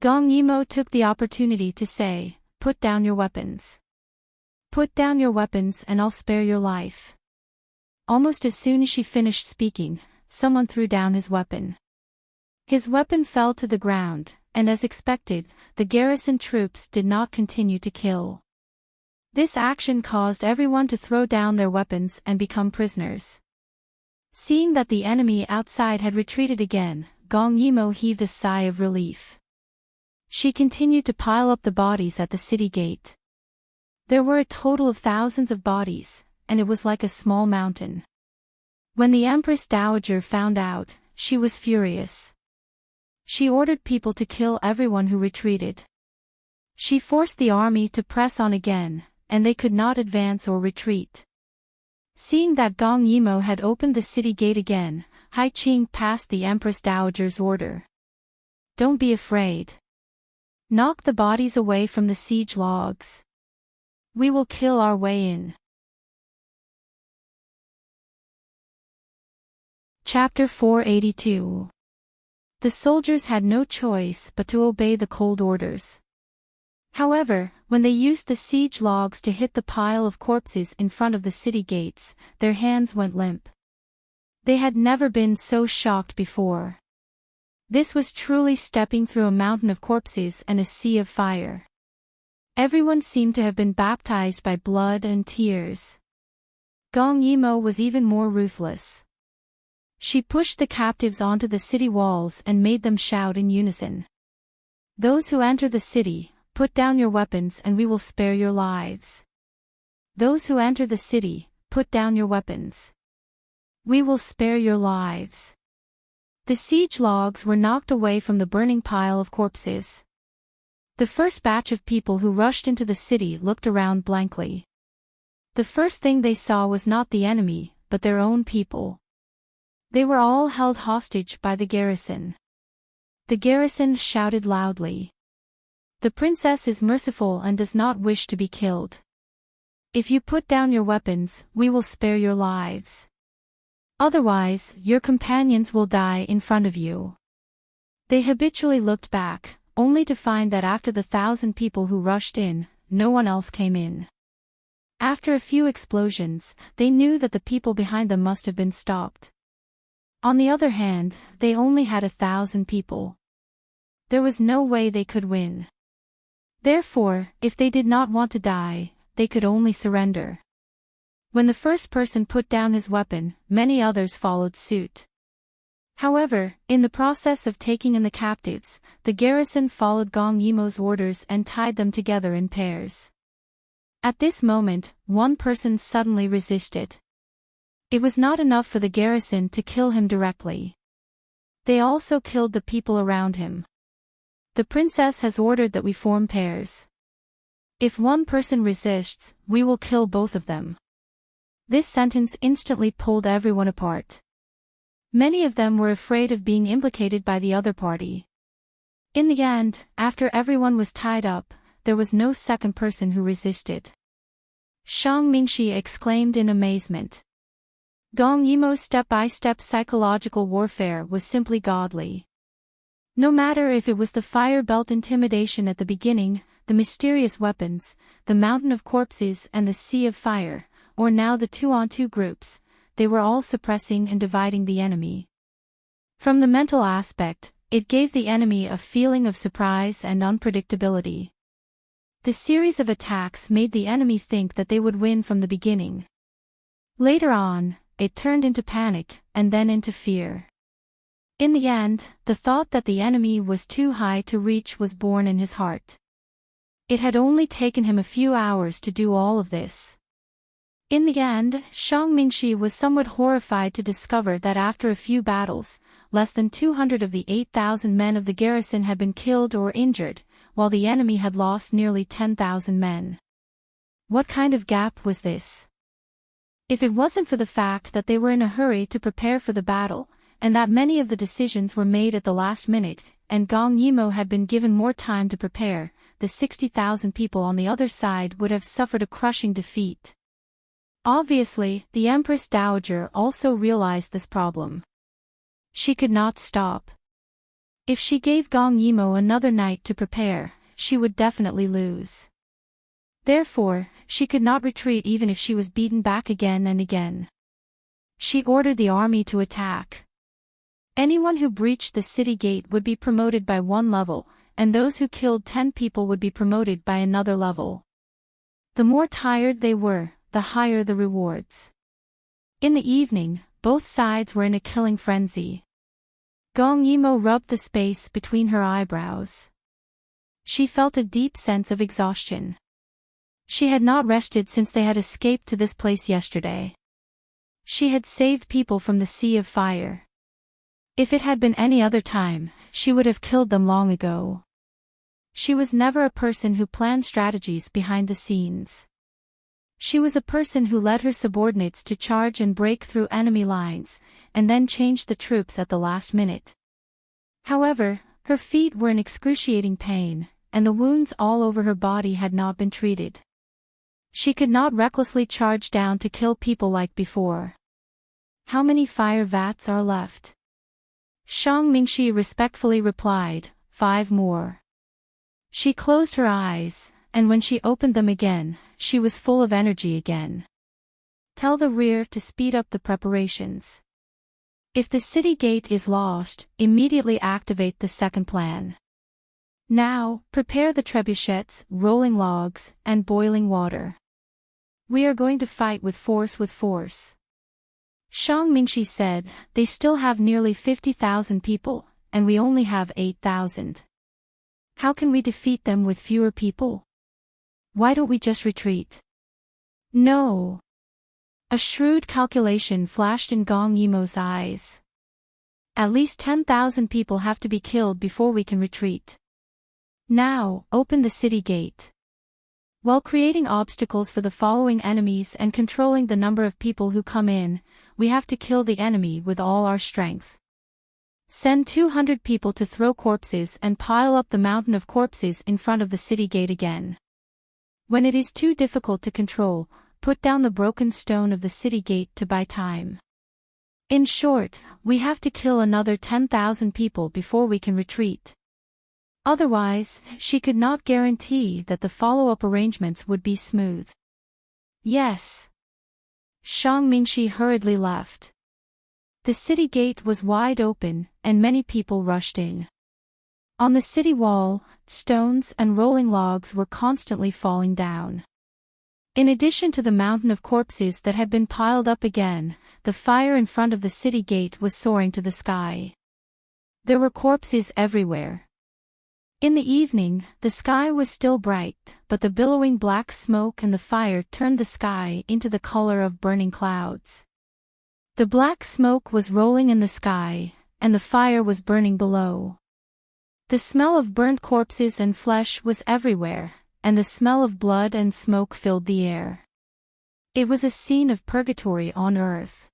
Gong Yimou took the opportunity to say, "Put down your weapons. Put down your weapons and I'll spare your life." Almost as soon as she finished speaking, someone threw down his weapon. His weapon fell to the ground, and as expected, the garrison troops did not continue to kill. This action caused everyone to throw down their weapons and become prisoners. Seeing that the enemy outside had retreated again, Gong Yimou heaved a sigh of relief. She continued to pile up the bodies at the city gate. There were a total of thousands of bodies, and it was like a small mountain. When the Empress Dowager found out, she was furious. She ordered people to kill everyone who retreated. She forced the army to press on again, and they could not advance or retreat. Seeing that Gong Yimou had opened the city gate again, Hai Qing passed the Empress Dowager's order. "Don't be afraid. Knock the bodies away from the siege logs. We will kill our way in." Chapter 482. The soldiers had no choice but to obey the cold orders. However, when they used the siege logs to hit the pile of corpses in front of the city gates, their hands went limp. They had never been so shocked before. This was truly stepping through a mountain of corpses and a sea of fire. Everyone seemed to have been baptized by blood and tears. Gong Yimou was even more ruthless. She pushed the captives onto the city walls and made them shout in unison. "Those who enter the city, put down your weapons and we will spare your lives. Those who enter the city, put down your weapons. We will spare your lives." The siege logs were knocked away from the burning pile of corpses. The first batch of people who rushed into the city looked around blankly. The first thing they saw was not the enemy, but their own people. They were all held hostage by the garrison. The garrison shouted loudly. "The princess is merciful and does not wish to be killed. If you put down your weapons, we will spare your lives. Otherwise, your companions will die in front of you." They habitually looked back, only to find that after the 1,000 people who rushed in, no one else came in. After a few explosions, they knew that the people behind them must have been stopped. On the other hand, they only had 1,000 people. There was no way they could win. Therefore, if they did not want to die, they could only surrender. When the first person put down his weapon, many others followed suit. However, in the process of taking in the captives, the garrison followed Gong Yimo's orders and tied them together in pairs. At this moment, one person suddenly resisted. It was not enough for the garrison to kill him directly. They also killed the people around him. "The princess has ordered that we form pairs. If one person resists, we will kill both of them." This sentence instantly pulled everyone apart. Many of them were afraid of being implicated by the other party. In the end, after everyone was tied up, there was no second person who resisted. Shang Mingxi exclaimed in amazement. Gong Yimo's step-by-step psychological warfare was simply godly. No matter if it was the fire belt intimidation at the beginning, the mysterious weapons, the mountain of corpses and the sea of fire, or now the 2-on-2 groups, they were all suppressing and dividing the enemy. From the mental aspect, it gave the enemy a feeling of surprise and unpredictability. The series of attacks made the enemy think that they would win from the beginning. Later on, it turned into panic, and then into fear. In the end, the thought that the enemy was too high to reach was born in his heart. It had only taken him a few hours to do all of this. In the end, Shang Mingxi was somewhat horrified to discover that after a few battles, less than 200 of the 8,000 men of the garrison had been killed or injured, while the enemy had lost nearly 10,000 men. What kind of gap was this? If it wasn't for the fact that they were in a hurry to prepare for the battle, and that many of the decisions were made at the last minute, and Gong Yimo had been given more time to prepare, the 60,000 people on the other side would have suffered a crushing defeat. Obviously, the Empress Dowager also realized this problem. She could not stop. If she gave Gong Yimo another night to prepare, she would definitely lose. Therefore, she could not retreat even if she was beaten back again and again. She ordered the army to attack. Anyone who breached the city gate would be promoted by 1 level, and those who killed 10 people would be promoted by another level. The more tired they were, the higher the rewards. In the evening, both sides were in a killing frenzy. Gong Yimo rubbed the space between her eyebrows. She felt a deep sense of exhaustion. She had not rested since they had escaped to this place yesterday. She had saved people from the sea of fire. If it had been any other time, she would have killed them long ago. She was never a person who planned strategies behind the scenes. She was a person who led her subordinates to charge and break through enemy lines, and then changed the troops at the last minute. However, her feet were in excruciating pain, and the wounds all over her body had not been treated. She could not recklessly charge down to kill people like before. "How many fire vats are left?" Shang Mingxi respectfully replied, 5 more. She closed her eyes, and when she opened them again, she was full of energy again. "Tell the rear to speed up the preparations. If the city gate is lost, immediately activate the second plan. Now, prepare the trebuchets, rolling logs, and boiling water. We are going to fight with force. Shang Mingxi said, "They still have nearly 50,000 people, and we only have 8,000. How can we defeat them with fewer people? Why don't we just retreat?" "No." A shrewd calculation flashed in Gong Yimo's eyes. At least 10,000 people have to be killed before we can retreat. Now, open the city gate. While creating obstacles for the following enemies and controlling the number of people who come in, we have to kill the enemy with all our strength. Send 200 people to throw corpses and pile up the mountain of corpses in front of the city gate again. When it is too difficult to control, put down the broken stone of the city gate to buy time. In short, we have to kill another 10,000 people before we can retreat. Otherwise, she could not guarantee that the follow-up arrangements would be smooth. Yes. Shang Mingxi hurriedly left. The city gate was wide open, and many people rushed in. On the city wall, stones and rolling logs were constantly falling down. In addition to the mountain of corpses that had been piled up again, the fire in front of the city gate was soaring to the sky. There were corpses everywhere. In the evening, the sky was still bright, but the billowing black smoke and the fire turned the sky into the color of burning clouds. The black smoke was rolling in the sky, and the fire was burning below. The smell of burnt corpses and flesh was everywhere, and the smell of blood and smoke filled the air. It was a scene of purgatory on earth.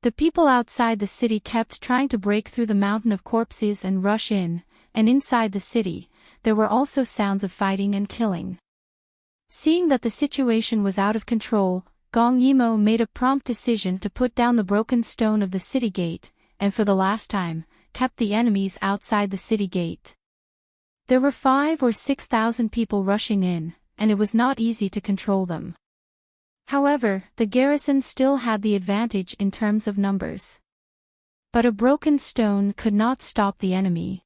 The people outside the city kept trying to break through the mountain of corpses and rush in, and inside the city, there were also sounds of fighting and killing. Seeing that the situation was out of control, Gong Yimo made a prompt decision to put down the broken stone of the city gate, and for the last time, kept the enemies outside the city gate. There were 5,000 or 6,000 people rushing in, and it was not easy to control them. However, the garrison still had the advantage in terms of numbers. But a broken stone could not stop the enemy.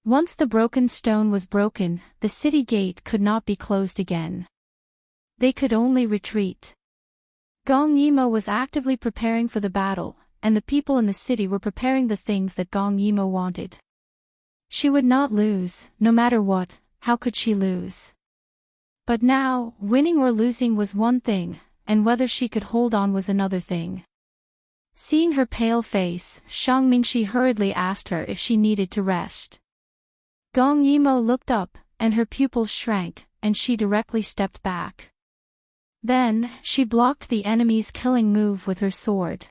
Once the broken stone was broken, the city gate could not be closed again. They could only retreat. Gong Yimo was actively preparing for the battle, and the people in the city were preparing the things that Gong Yimo wanted. She would not lose, no matter what. How could she lose? But now, winning or losing was one thing, and whether she could hold on was another thing. Seeing her pale face, Shang Mingxi hurriedly asked her if she needed to rest. Gong Yimo looked up, and her pupils shrank, and she directly stepped back. Then, she blocked the enemy's killing move with her sword.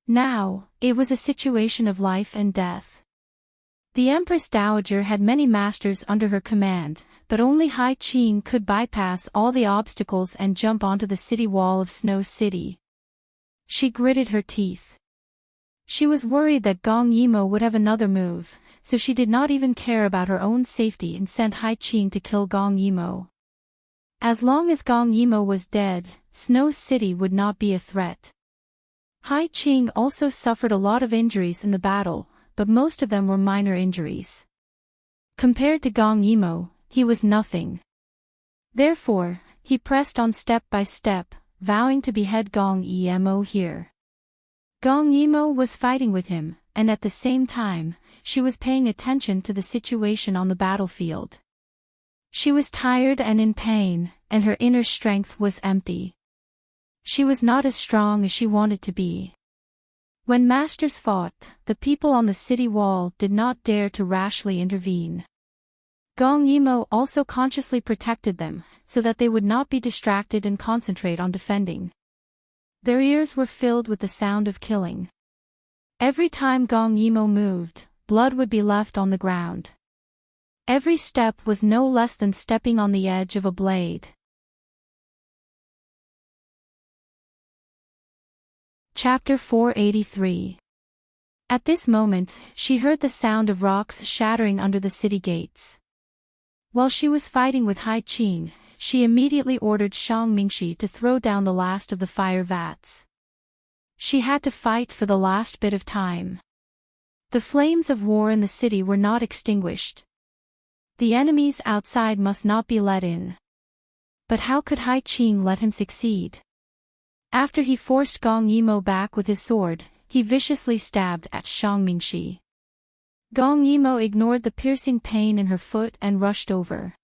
Now, it was a situation of life and death. The Empress Dowager had many masters under her command, but only Hai Qing could bypass all the obstacles and jump onto the city wall of Snow City. She gritted her teeth. She was worried that Gong Yimo would have another move, so she did not even care about her own safety and sent Hai Qing to kill Gong Yimo. As long as Gong Yimo was dead, Snow City would not be a threat. Hai Qing also suffered a lot of injuries in the battle, but most of them were minor injuries. Compared to Gong Yimo, he was nothing. Therefore, he pressed on step by step, vowing to behead Gong Yimo here. Gong Yimo was fighting with him, and at the same time, she was paying attention to the situation on the battlefield. She was tired and in pain, and her inner strength was empty. She was not as strong as she wanted to be. When masters fought, the people on the city wall did not dare to rashly intervene. Gong Yimo also consciously protected them, so that they would not be distracted and concentrate on defending. Their ears were filled with the sound of killing. Every time Gong Yimo moved, blood would be left on the ground. Every step was no less than stepping on the edge of a blade. Chapter 483. At this moment, she heard the sound of rocks shattering under the city gates. While she was fighting with Hai Qing, she immediately ordered Shang Mingxi to throw down the last of the fire vats. She had to fight for the last bit of time. The flames of war in the city were not extinguished. The enemies outside must not be let in. But how could Hai Qing let him succeed? After he forced Gong Yimo back with his sword, he viciously stabbed at Shang Mingxi. Gong Yimo ignored the piercing pain in her foot and rushed over.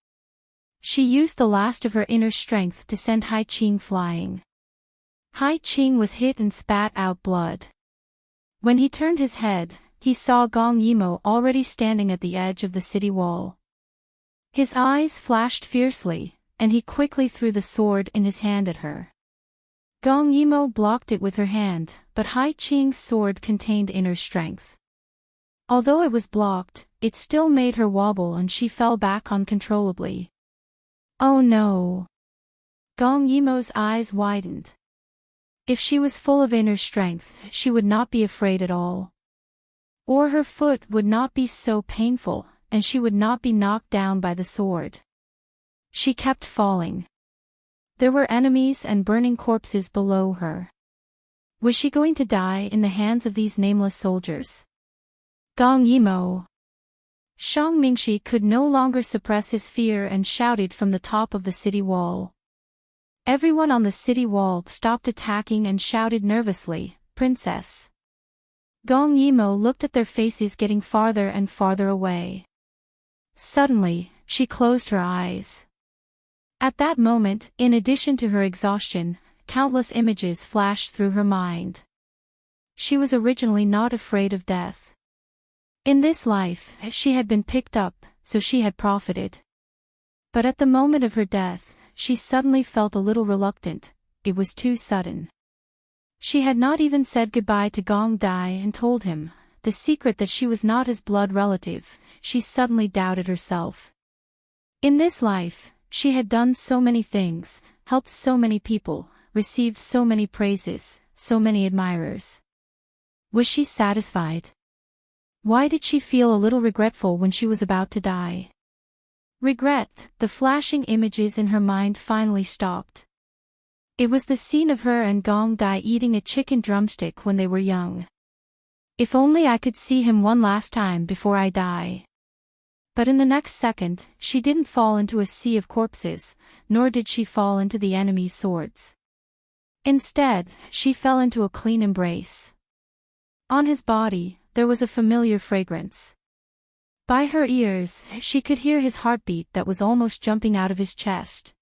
She used the last of her inner strength to send Hai Qing flying. Hai Qing was hit and spat out blood. When he turned his head, he saw Gong Yimo already standing at the edge of the city wall. His eyes flashed fiercely, and he quickly threw the sword in his hand at her. Gong Yimo blocked it with her hand, but Hai Qing's sword contained inner strength. Although it was blocked, it still made her wobble and she fell back uncontrollably. Oh no! Gong Yimo's eyes widened. If she was full of inner strength, she would not be afraid at all. Or her foot would not be so painful, and she would not be knocked down by the sword. She kept falling. There were enemies and burning corpses below her. Was she going to die in the hands of these nameless soldiers? Gong Yimo! Shang Mingshi could no longer suppress his fear and shouted from the top of the city wall. Everyone on the city wall stopped attacking and shouted nervously, "Princess!" Gong Yimo looked at their faces getting farther and farther away. Suddenly, she closed her eyes. At that moment, in addition to her exhaustion, countless images flashed through her mind. She was originally not afraid of death. In this life, she had been picked up, so she had profited. But at the moment of her death, she suddenly felt a little reluctant. It was too sudden. She had not even said goodbye to Gong Dai and told him the secret that she was not his blood relative. She suddenly doubted herself. In this life, she had done so many things, helped so many people, received so many praises, so many admirers. Was she satisfied? Why did she feel a little regretful when she was about to die? Regret, the flashing images in her mind finally stopped. It was the scene of her and Gong Dai eating a chicken drumstick when they were young. If only I could see him one last time before I die. But in the next second, she didn't fall into a sea of corpses, nor did she fall into the enemy's swords. Instead, she fell into a clean embrace. On his body, there was a familiar fragrance. By her ears, she could hear his heartbeat that was almost jumping out of his chest.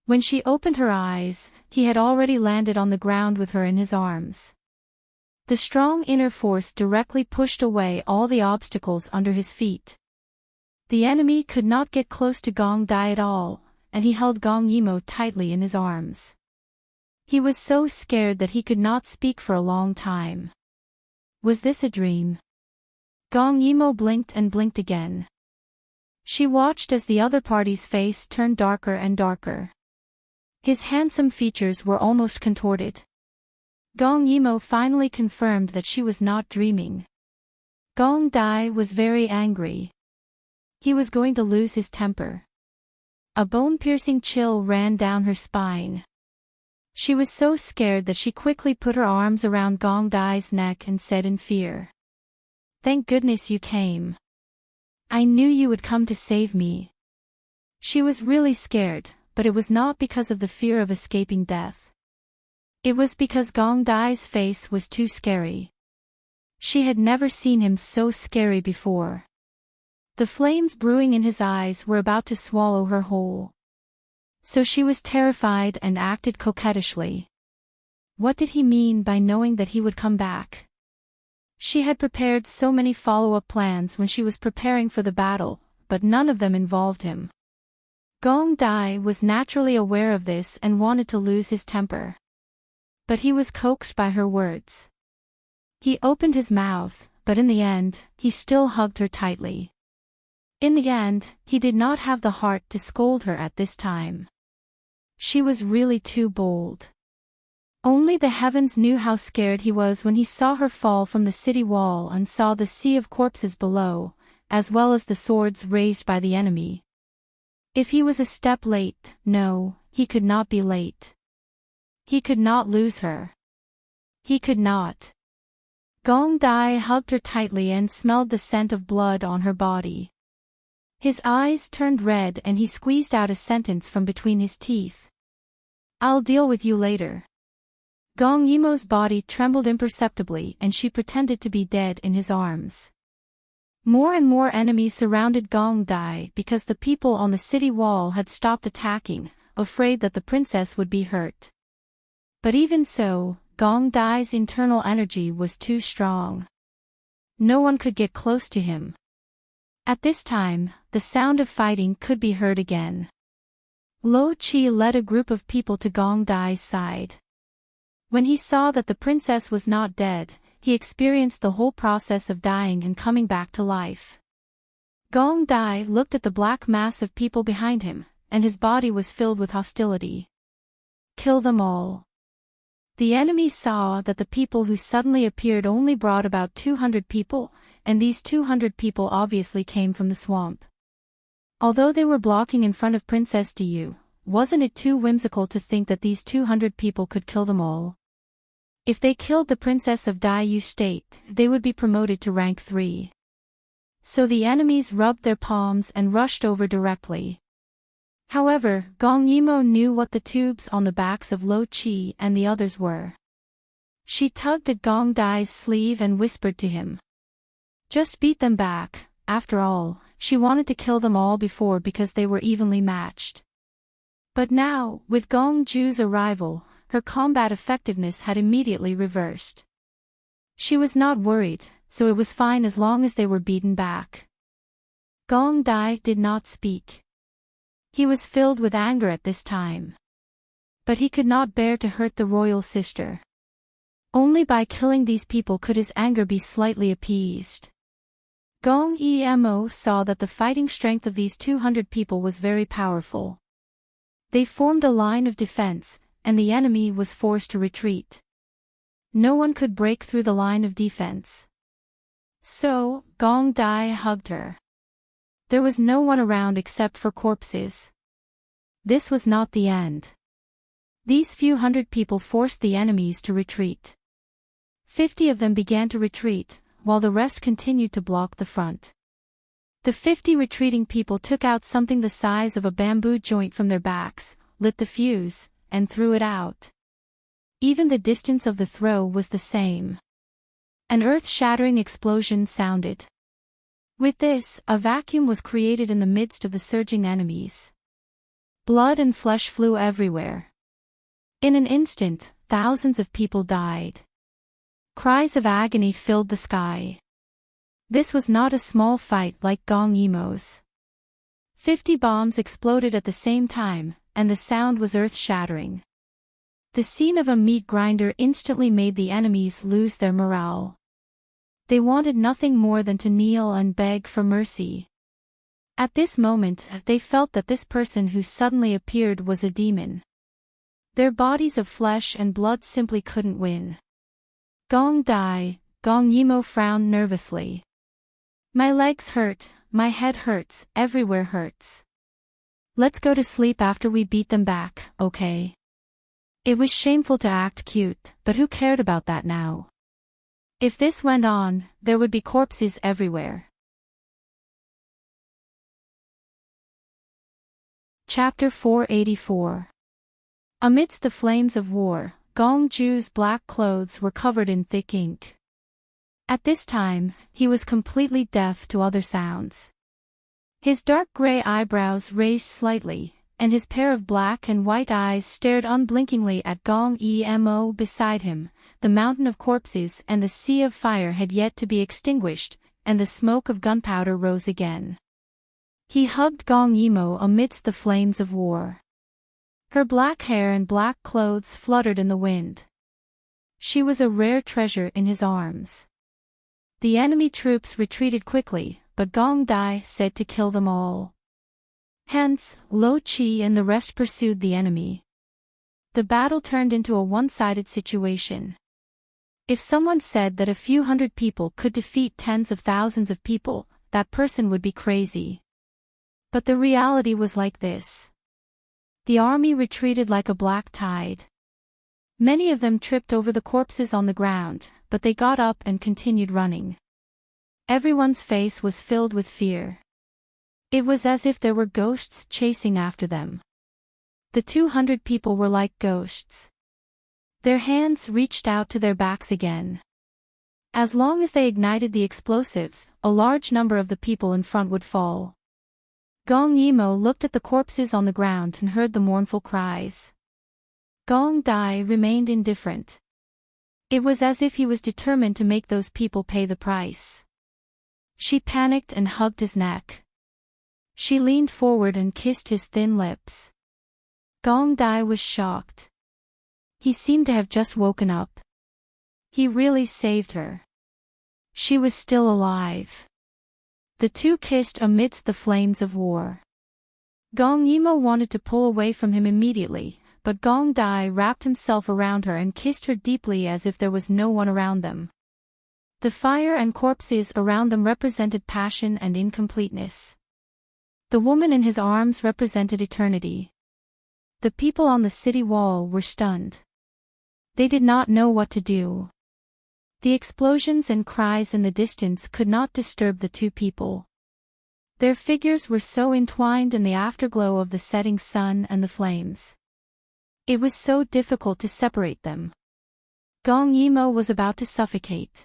When she opened her eyes, he had already landed on the ground with her in his arms. The strong inner force directly pushed away all the obstacles under his feet. The enemy could not get close to Gong Dai at all, and he held Gong Yimo tightly in his arms. He was so scared that he could not speak for a long time. Was this a dream? Gong Yimo blinked and blinked again. She watched as the other party's face turned darker and darker. His handsome features were almost contorted. Gong Yimo finally confirmed that she was not dreaming. Gong Dai was very angry. He was going to lose his temper. A bone-piercing chill ran down her spine. She was so scared that she quickly put her arms around Gong Dai's neck and said in fear, "Thank goodness you came. I knew you would come to save me." She was really scared, but it was not because of the fear of escaping death. It was because Gong Dai's face was too scary. She had never seen him so scary before. The flames brewing in his eyes were about to swallow her whole. So she was terrified and acted coquettishly. What did he mean by knowing that he would come back? She had prepared so many follow-up plans when she was preparing for the battle, but none of them involved him. Gong Dai was naturally aware of this and wanted to lose his temper. But he was coaxed by her words. He opened his mouth, but in the end, he still hugged her tightly. In the end, he did not have the heart to scold her at this time. She was really too bold. Only the heavens knew how scared he was when he saw her fall from the city wall and saw the sea of corpses below, as well as the swords raised by the enemy. If he was a step late, no, he could not be late. He could not lose her. He could not. Gong Dai hugged her tightly and smelled the scent of blood on her body. His eyes turned red and he squeezed out a sentence from between his teeth. "I'll deal with you later." Gong Yimo's body trembled imperceptibly and she pretended to be dead in his arms. More and more enemies surrounded Gong Dai because the people on the city wall had stopped attacking, afraid that the princess would be hurt. But even so, Gong Dai's internal energy was too strong. No one could get close to him. At this time, the sound of fighting could be heard again. Lo Chi led a group of people to Gong Dai's side. When he saw that the princess was not dead, he experienced the whole process of dying and coming back to life. Gong Dai looked at the black mass of people behind him, and his body was filled with hostility. Kill them all. The enemy saw that the people who suddenly appeared only brought about 200 people, and these 200 people obviously came from the swamp. Although they were blocking in front of Princess Diyu, wasn't it too whimsical to think that these 200 people could kill them all? If they killed the princess of Diyu state, they would be promoted to rank 3. So the enemies rubbed their palms and rushed over directly. However, Gong Yimo knew what the tubes on the backs of Lo Chi and the others were. She tugged at Gong Dai's sleeve and whispered to him. Just beat them back. After all, she wanted to kill them all before because they were evenly matched. But now, with Gong Ju's arrival, her combat effectiveness had immediately reversed. She was not worried, so it was fine as long as they were beaten back. Gong Dai did not speak. He was filled with anger at this time. But he could not bear to hurt the royal sister. Only by killing these people could his anger be slightly appeased. Gong Emo saw that the fighting strength of these 200 people was very powerful. They formed a line of defense, and the enemy was forced to retreat. No one could break through the line of defense. So, Gong Dai hugged her. There was no one around except for corpses. This was not the end. These few hundred people forced the enemies to retreat. 50 of them began to retreat, while the rest continued to block the front. The 50 retreating people took out something the size of a bamboo joint from their backs, lit the fuse, and threw it out. Even the distance of the throw was the same. An earth-shattering explosion sounded. With this, a vacuum was created in the midst of the surging enemies. Blood and flesh flew everywhere. In an instant, thousands of people died. Cries of agony filled the sky. This was not a small fight like Gong Emo's. 50 bombs exploded at the same time, and the sound was earth-shattering. The scene of a meat grinder instantly made the enemies lose their morale. They wanted nothing more than to kneel and beg for mercy. At this moment, they felt that this person who suddenly appeared was a demon. Their bodies of flesh and blood simply couldn't win. Gong Dai, Gong Yimo frowned nervously. My legs hurt, my head hurts, everywhere hurts. Let's go to sleep after we beat them back, okay? It was shameful to act cute, but who cared about that now? If this went on, there would be corpses everywhere. Chapter 484. Amidst the flames of war, Gong Ju's black clothes were covered in thick ink. At this time, he was completely deaf to other sounds. His dark gray eyebrows raised slightly, and his pair of black and white eyes stared unblinkingly at Gong Emo beside him. The mountain of corpses and the sea of fire had yet to be extinguished, and the smoke of gunpowder rose again. He hugged Gong Emo amidst the flames of war. Her black hair and black clothes fluttered in the wind. She was a rare treasure in his arms. The enemy troops retreated quickly, but Gong Dai said to kill them all. Hence, Lo Chi and the rest pursued the enemy. The battle turned into a one-sided situation. If someone said that a few hundred people could defeat tens of thousands of people, that person would be crazy. But the reality was like this. The army retreated like a black tide. Many of them tripped over the corpses on the ground, but they got up and continued running. Everyone's face was filled with fear. It was as if there were ghosts chasing after them. The 200 people were like ghosts. Their hands reached out to their backs again. As long as they ignited the explosives, a large number of the people in front would fall. Gong Yimo looked at the corpses on the ground and heard the mournful cries. Gong Dai remained indifferent. It was as if he was determined to make those people pay the price. She panicked and hugged his neck. She leaned forward and kissed his thin lips. Gong Dai was shocked. He seemed to have just woken up. He really saved her. She was still alive. The two kissed amidst the flames of war. Gong Yimou wanted to pull away from him immediately, but Gong Dai wrapped himself around her and kissed her deeply as if there was no one around them. The fire and corpses around them represented passion and incompleteness. The woman in his arms represented eternity. The people on the city wall were stunned. They did not know what to do. The explosions and cries in the distance could not disturb the two people. Their figures were so entwined in the afterglow of the setting sun and the flames. It was so difficult to separate them. Gong Yimou was about to suffocate.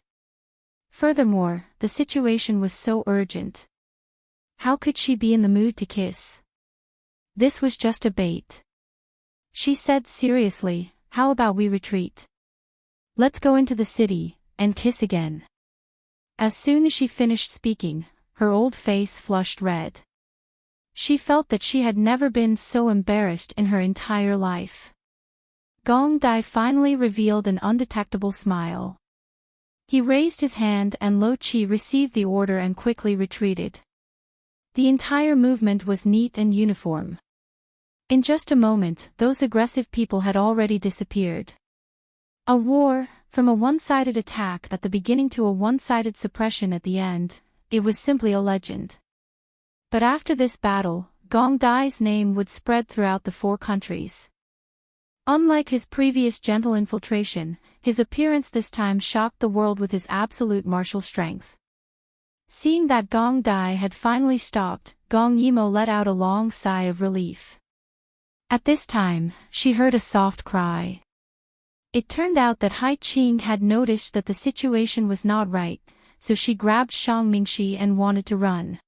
Furthermore, the situation was so urgent. How could she be in the mood to kiss? This was just a bait. She said seriously, "How about we retreat? Let's go into the city, and kiss again." As soon as she finished speaking, her old face flushed red. She felt that she had never been so embarrassed in her entire life. Gong Dai finally revealed an undetectable smile. He raised his hand and Lo Qi received the order and quickly retreated. The entire movement was neat and uniform. In just a moment, those aggressive people had already disappeared. A war, from a one-sided attack at the beginning to a one-sided suppression at the end, it was simply a legend. But after this battle, Gong Dai's name would spread throughout the four countries. Unlike his previous gentle infiltration, his appearance this time shocked the world with his absolute martial strength. Seeing that Gong Dai had finally stopped, Gong Yimou let out a long sigh of relief. At this time, she heard a soft cry. It turned out that Hai Qing had noticed that the situation was not right, so she grabbed Shang Mingxi and wanted to run.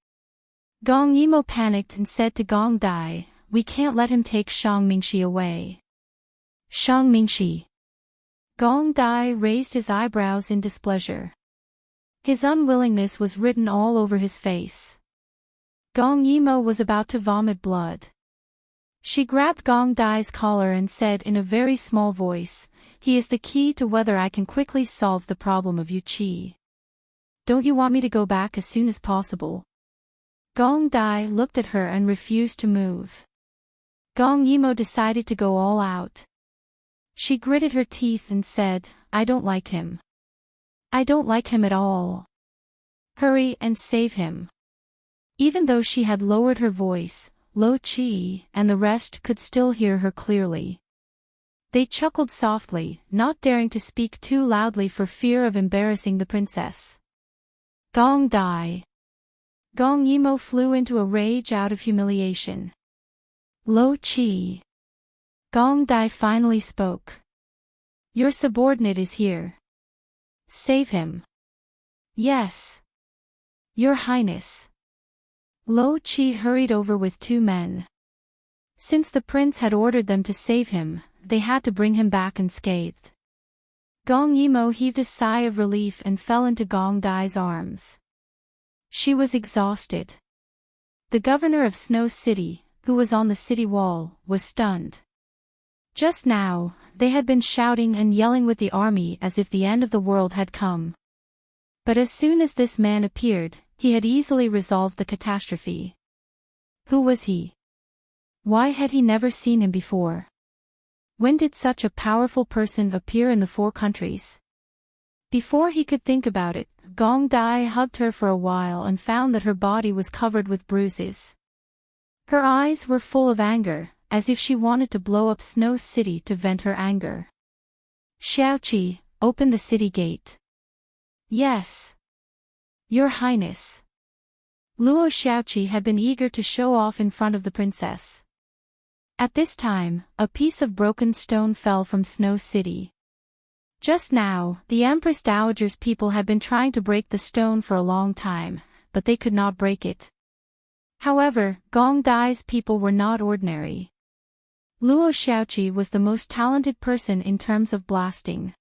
Gong Yimou panicked and said to Gong Dai, "We can't let him take Shang Mingxi away." Shang Mingxi. Gong Dai raised his eyebrows in displeasure. His unwillingness was written all over his face. Gong Yimou was about to vomit blood. She grabbed Gong Dai's collar and said in a very small voice, "He is the key to whether I can quickly solve the problem of Yu Qi. Don't you want me to go back as soon as possible?" Gong Dai looked at her and refused to move. Gong Yimou decided to go all out. She gritted her teeth and said, "I don't like him. I don't like him at all. Hurry and save him." Even though she had lowered her voice, Lo Qi and the rest could still hear her clearly. They chuckled softly, not daring to speak too loudly for fear of embarrassing the princess. Gong Dai. Gong Yimou flew into a rage out of humiliation. Lo Qi. Gong Dai finally spoke. "Your subordinate is here. Save him." "Yes. Your Highness." Lo Qi hurried over with two men. Since the prince had ordered them to save him, they had to bring him back unscathed. Gong Yimou heaved a sigh of relief and fell into Gong Dai's arms. She was exhausted. The governor of Snow City, who was on the city wall, was stunned. Just now, they had been shouting and yelling with the army as if the end of the world had come. But as soon as this man appeared, he had easily resolved the catastrophe. Who was he? Why had he never seen him before? When did such a powerful person appear in the four countries? Before he could think about it, Gong Dai hugged her for a while and found that her body was covered with bruises. Her eyes were full of anger, as if she wanted to blow up Snow City to vent her anger. "Xiaoqi, open the city gate." "Yes. Your Highness." Luo Xiaoqi had been eager to show off in front of the princess. At this time, a piece of broken stone fell from Snow City. Just now, the Empress Dowager's people had been trying to break the stone for a long time, but they could not break it. However, Gong Dai's people were not ordinary. Luo Xiaoqi was the most talented person in terms of blasting.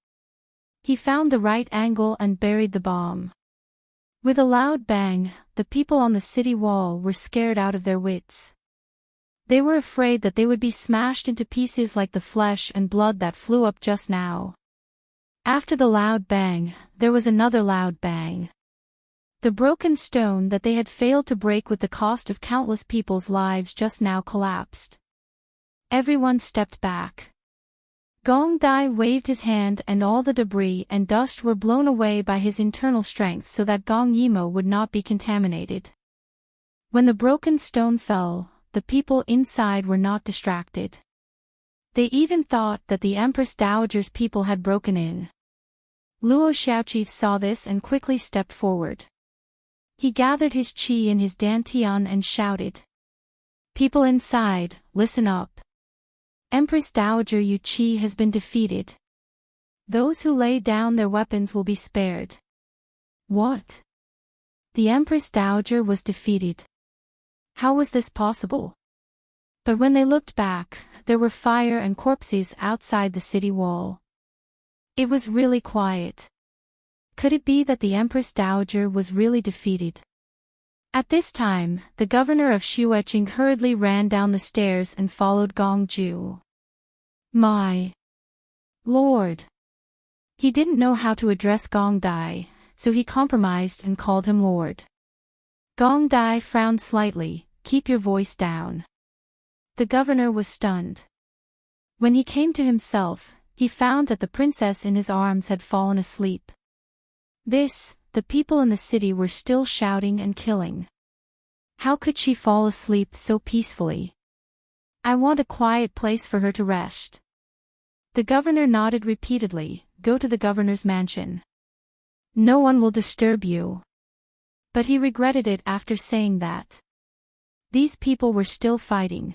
He found the right angle and buried the bomb. With a loud bang, the people on the city wall were scared out of their wits. They were afraid that they would be smashed into pieces like the flesh and blood that flew up just now. After the loud bang, there was another loud bang. The broken stone that they had failed to break with the cost of countless people's lives just now collapsed. Everyone stepped back. Gong Dai waved his hand and all the debris and dust were blown away by his internal strength so that Gong Yimo would not be contaminated. When the broken stone fell, the people inside were not distracted. They even thought that the Empress Dowager's people had broken in. Luo Xiaoqi saw this and quickly stepped forward. He gathered his qi in his dantian and shouted. "People inside, listen up. Empress Dowager Yu Qi has been defeated. Those who lay down their weapons will be spared." What? The Empress Dowager was defeated. How was this possible? But when they looked back, there were fire and corpses outside the city wall. It was really quiet. Could it be that the Empress Dowager was really defeated? At this time, the governor of Xueqing hurriedly ran down the stairs and followed Gong Ju. My lord! He didn't know how to address Gong Dai, so he compromised and called him lord. Gong Dai frowned slightly. "Keep your voice down." The governor was stunned. When he came to himself, he found that the princess in his arms had fallen asleep. The people in the city were still shouting and killing. How could she fall asleep so peacefully? "I want a quiet place for her to rest." The governor nodded repeatedly. "Go to the governor's mansion. No one will disturb you." But he regretted it after saying that. These people were still fighting.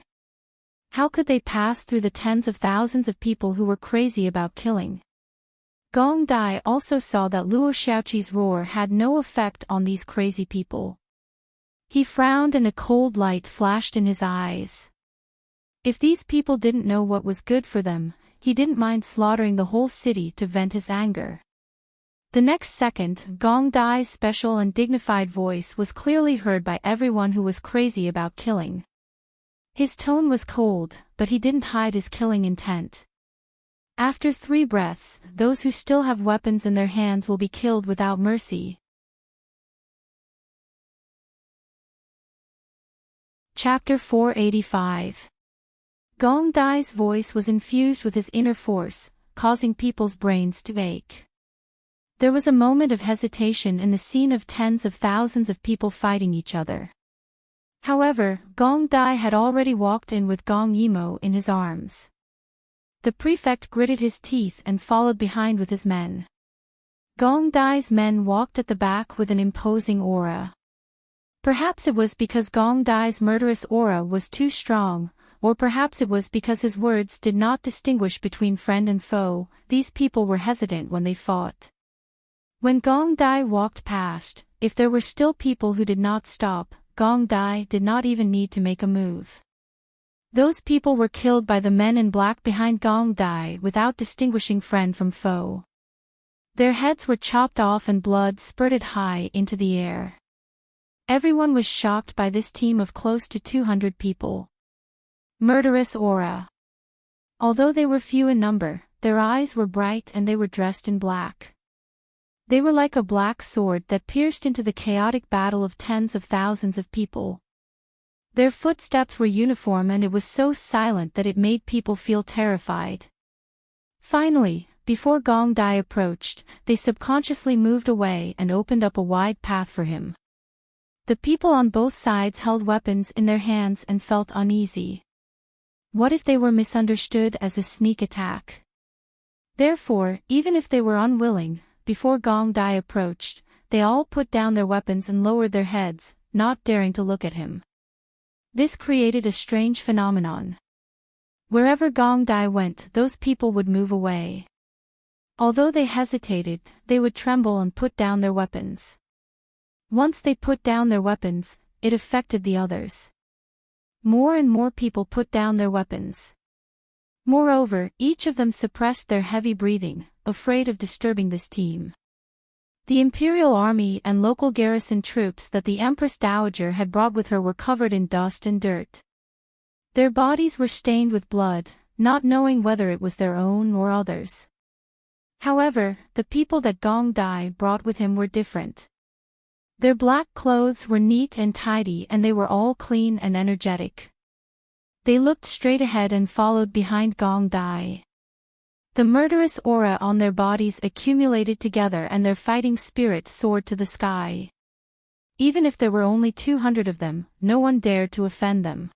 How could they pass through the tens of thousands of people who were crazy about killing? Gong Dai also saw that Luo Xiaoqi's roar had no effect on these crazy people. He frowned and a cold light flashed in his eyes. If these people didn't know what was good for them, he didn't mind slaughtering the whole city to vent his anger. The next second, Gong Dai's special and dignified voice was clearly heard by everyone who was crazy about killing. His tone was cold, but he didn't hide his killing intent. After 3 breaths, those who still have weapons in their hands will be killed without mercy. Chapter 485. Gong Dai's voice was infused with his inner force, causing people's brains to ache. There was a moment of hesitation in the scene of tens of thousands of people fighting each other. However, Gong Dai had already walked in with Gong Yimo in his arms. The prefect gritted his teeth and followed behind with his men. Gong Dai's men walked at the back with an imposing aura. Perhaps it was because Gong Dai's murderous aura was too strong, or perhaps it was because his words did not distinguish between friend and foe. These people were hesitant when they fought. When Gong Dai walked past, if there were still people who did not stop, Gong Dai did not even need to make a move. Those people were killed by the men in black behind Gong Dai without distinguishing friend from foe. Their heads were chopped off and blood spurted high into the air. Everyone was shocked by this team of close to 200 people. Murderous aura. Although they were few in number, their eyes were bright and they were dressed in black. They were like a black sword that pierced into the chaotic battle of tens of thousands of people. Their footsteps were uniform and it was so silent that it made people feel terrified. Finally, before Gong Dai approached, they subconsciously moved away and opened up a wide path for him. The people on both sides held weapons in their hands and felt uneasy. What if they were misunderstood as a sneak attack? Therefore, even if they were unwilling, before Gong Dai approached, they all put down their weapons and lowered their heads, not daring to look at him. This created a strange phenomenon. Wherever Gong Dai went, those people would move away. Although they hesitated, they would tremble and put down their weapons. Once they put down their weapons, it affected the others. More and more people put down their weapons. Moreover, each of them suppressed their heavy breathing, afraid of disturbing this team. The Imperial Army and local garrison troops that the Empress Dowager had brought with her were covered in dust and dirt. Their bodies were stained with blood, not knowing whether it was their own or others. However, the people that Gong Dai brought with him were different. Their black clothes were neat and tidy, and they were all clean and energetic. They looked straight ahead and followed behind Gong Dai. The murderous aura on their bodies accumulated together and their fighting spirit soared to the sky. Even if there were only 200 of them, no one dared to offend them.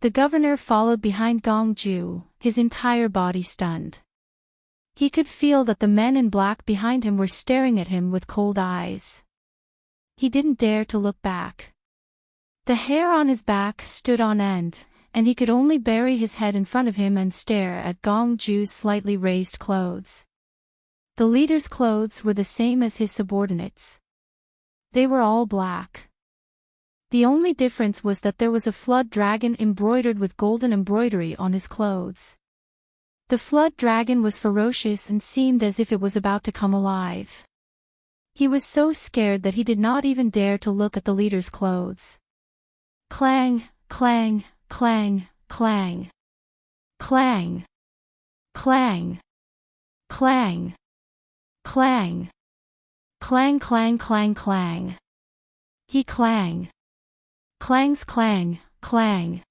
The governor followed behind Gong Ju, his entire body stunned. He could feel that the men in black behind him were staring at him with cold eyes. He didn't dare to look back. The hair on his back stood on end, and he could only bury his head in front of him and stare at Gong Ju's slightly raised clothes. The leader's clothes were the same as his subordinates. They were all black. The only difference was that there was a flood dragon embroidered with golden embroidery on his clothes. The flood dragon was ferocious and seemed as if it was about to come alive. He was so scared that he did not even dare to look at the leader's clothes. Clang, clang, clang, clang. Clang. Clang. Clang. Clang. Clang, clang, clang, clang. He clang. Clangs, clang, clang.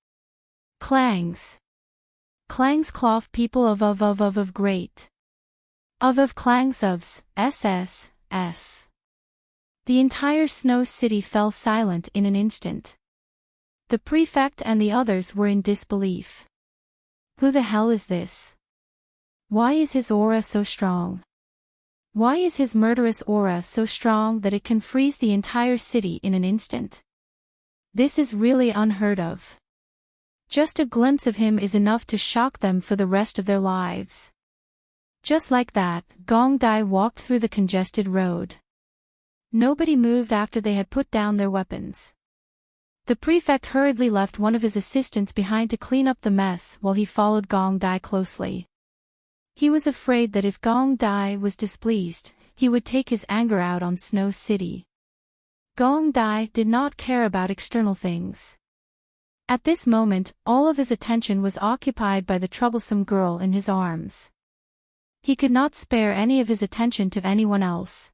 Clangs. Clangs cloth people of great. Of clangs ofs, s. The entire Snow City fell silent in an instant. The prefect and the others were in disbelief. Who the hell is this? Why is his aura so strong? Why is his murderous aura so strong that it can freeze the entire city in an instant? This is really unheard of. Just a glimpse of him is enough to shock them for the rest of their lives. Just like that, Gong Dai walked through the congested road. Nobody moved after they had put down their weapons. The prefect hurriedly left one of his assistants behind to clean up the mess while he followed Gong Dai closely. He was afraid that if Gong Dai was displeased, he would take his anger out on Snow City. Gong Dai did not care about external things. At this moment, all of his attention was occupied by the troublesome girl in his arms. He could not spare any of his attention to anyone else.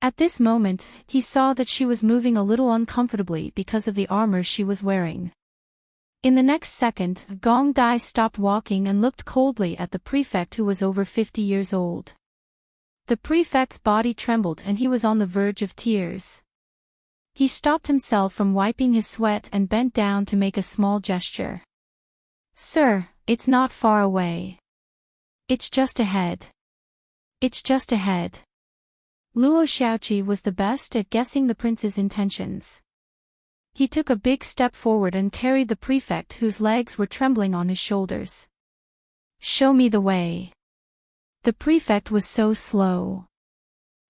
At this moment, he saw that she was moving a little uncomfortably because of the armor she was wearing. In the next second, Gong Dai stopped walking and looked coldly at the prefect, who was over 50 years old. The prefect's body trembled and he was on the verge of tears. He stopped himself from wiping his sweat and bent down to make a small gesture. "Sir, it's not far away. It's just ahead. It's just ahead." Luo Xiaoqi was the best at guessing the prince's intentions. He took a big step forward and carried the prefect, whose legs were trembling, on his shoulders. "Show me the way." The prefect was so slow.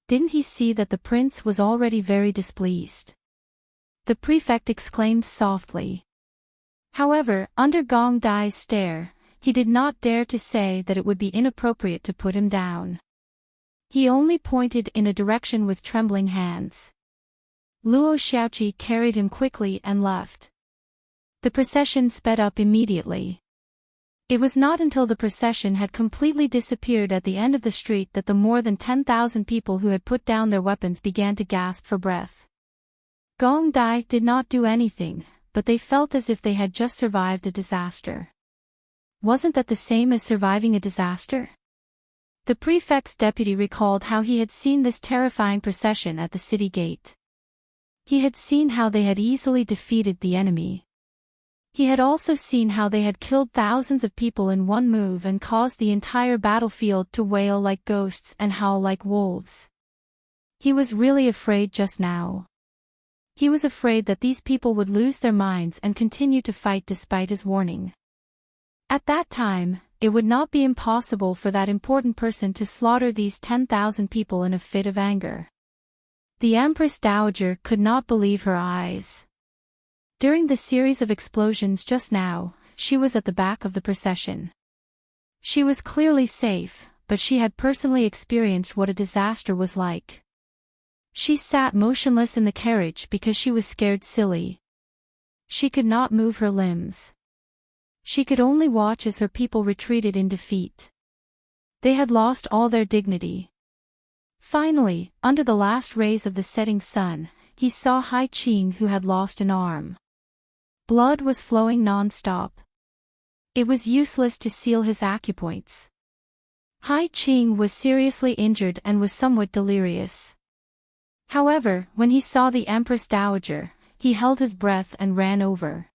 Didn't he see that the prince was already very displeased? The prefect exclaimed softly. However, under Gong Dai's stare, he did not dare to say that it would be inappropriate to put him down. He only pointed in a direction with trembling hands. Luo Xiaoqi carried him quickly and left. The procession sped up immediately. It was not until the procession had completely disappeared at the end of the street that the more than 10,000 people who had put down their weapons began to gasp for breath. Gong Dai did not do anything, but they felt as if they had just survived a disaster. Wasn't that the same as surviving a disaster? The prefect's deputy recalled how he had seen this terrifying procession at the city gate. He had seen how they had easily defeated the enemy. He had also seen how they had killed thousands of people in one move and caused the entire battlefield to wail like ghosts and howl like wolves. He was really afraid just now. He was afraid that these people would lose their minds and continue to fight despite his warning. At that time, it would not be impossible for that important person to slaughter these 10,000 people in a fit of anger. The Empress Dowager could not believe her eyes. During the series of explosions just now, she was at the back of the procession. She was clearly safe, but she had personally experienced what a disaster was like. She sat motionless in the carriage because she was scared silly. She could not move her limbs. She could only watch as her people retreated in defeat. They had lost all their dignity. Finally, under the last rays of the setting sun, he saw Hai-Ching, who had lost an arm. Blood was flowing non-stop. It was useless to seal his acupoints. Hai-Ching was seriously injured and was somewhat delirious. However, when he saw the Empress Dowager, he held his breath and ran over.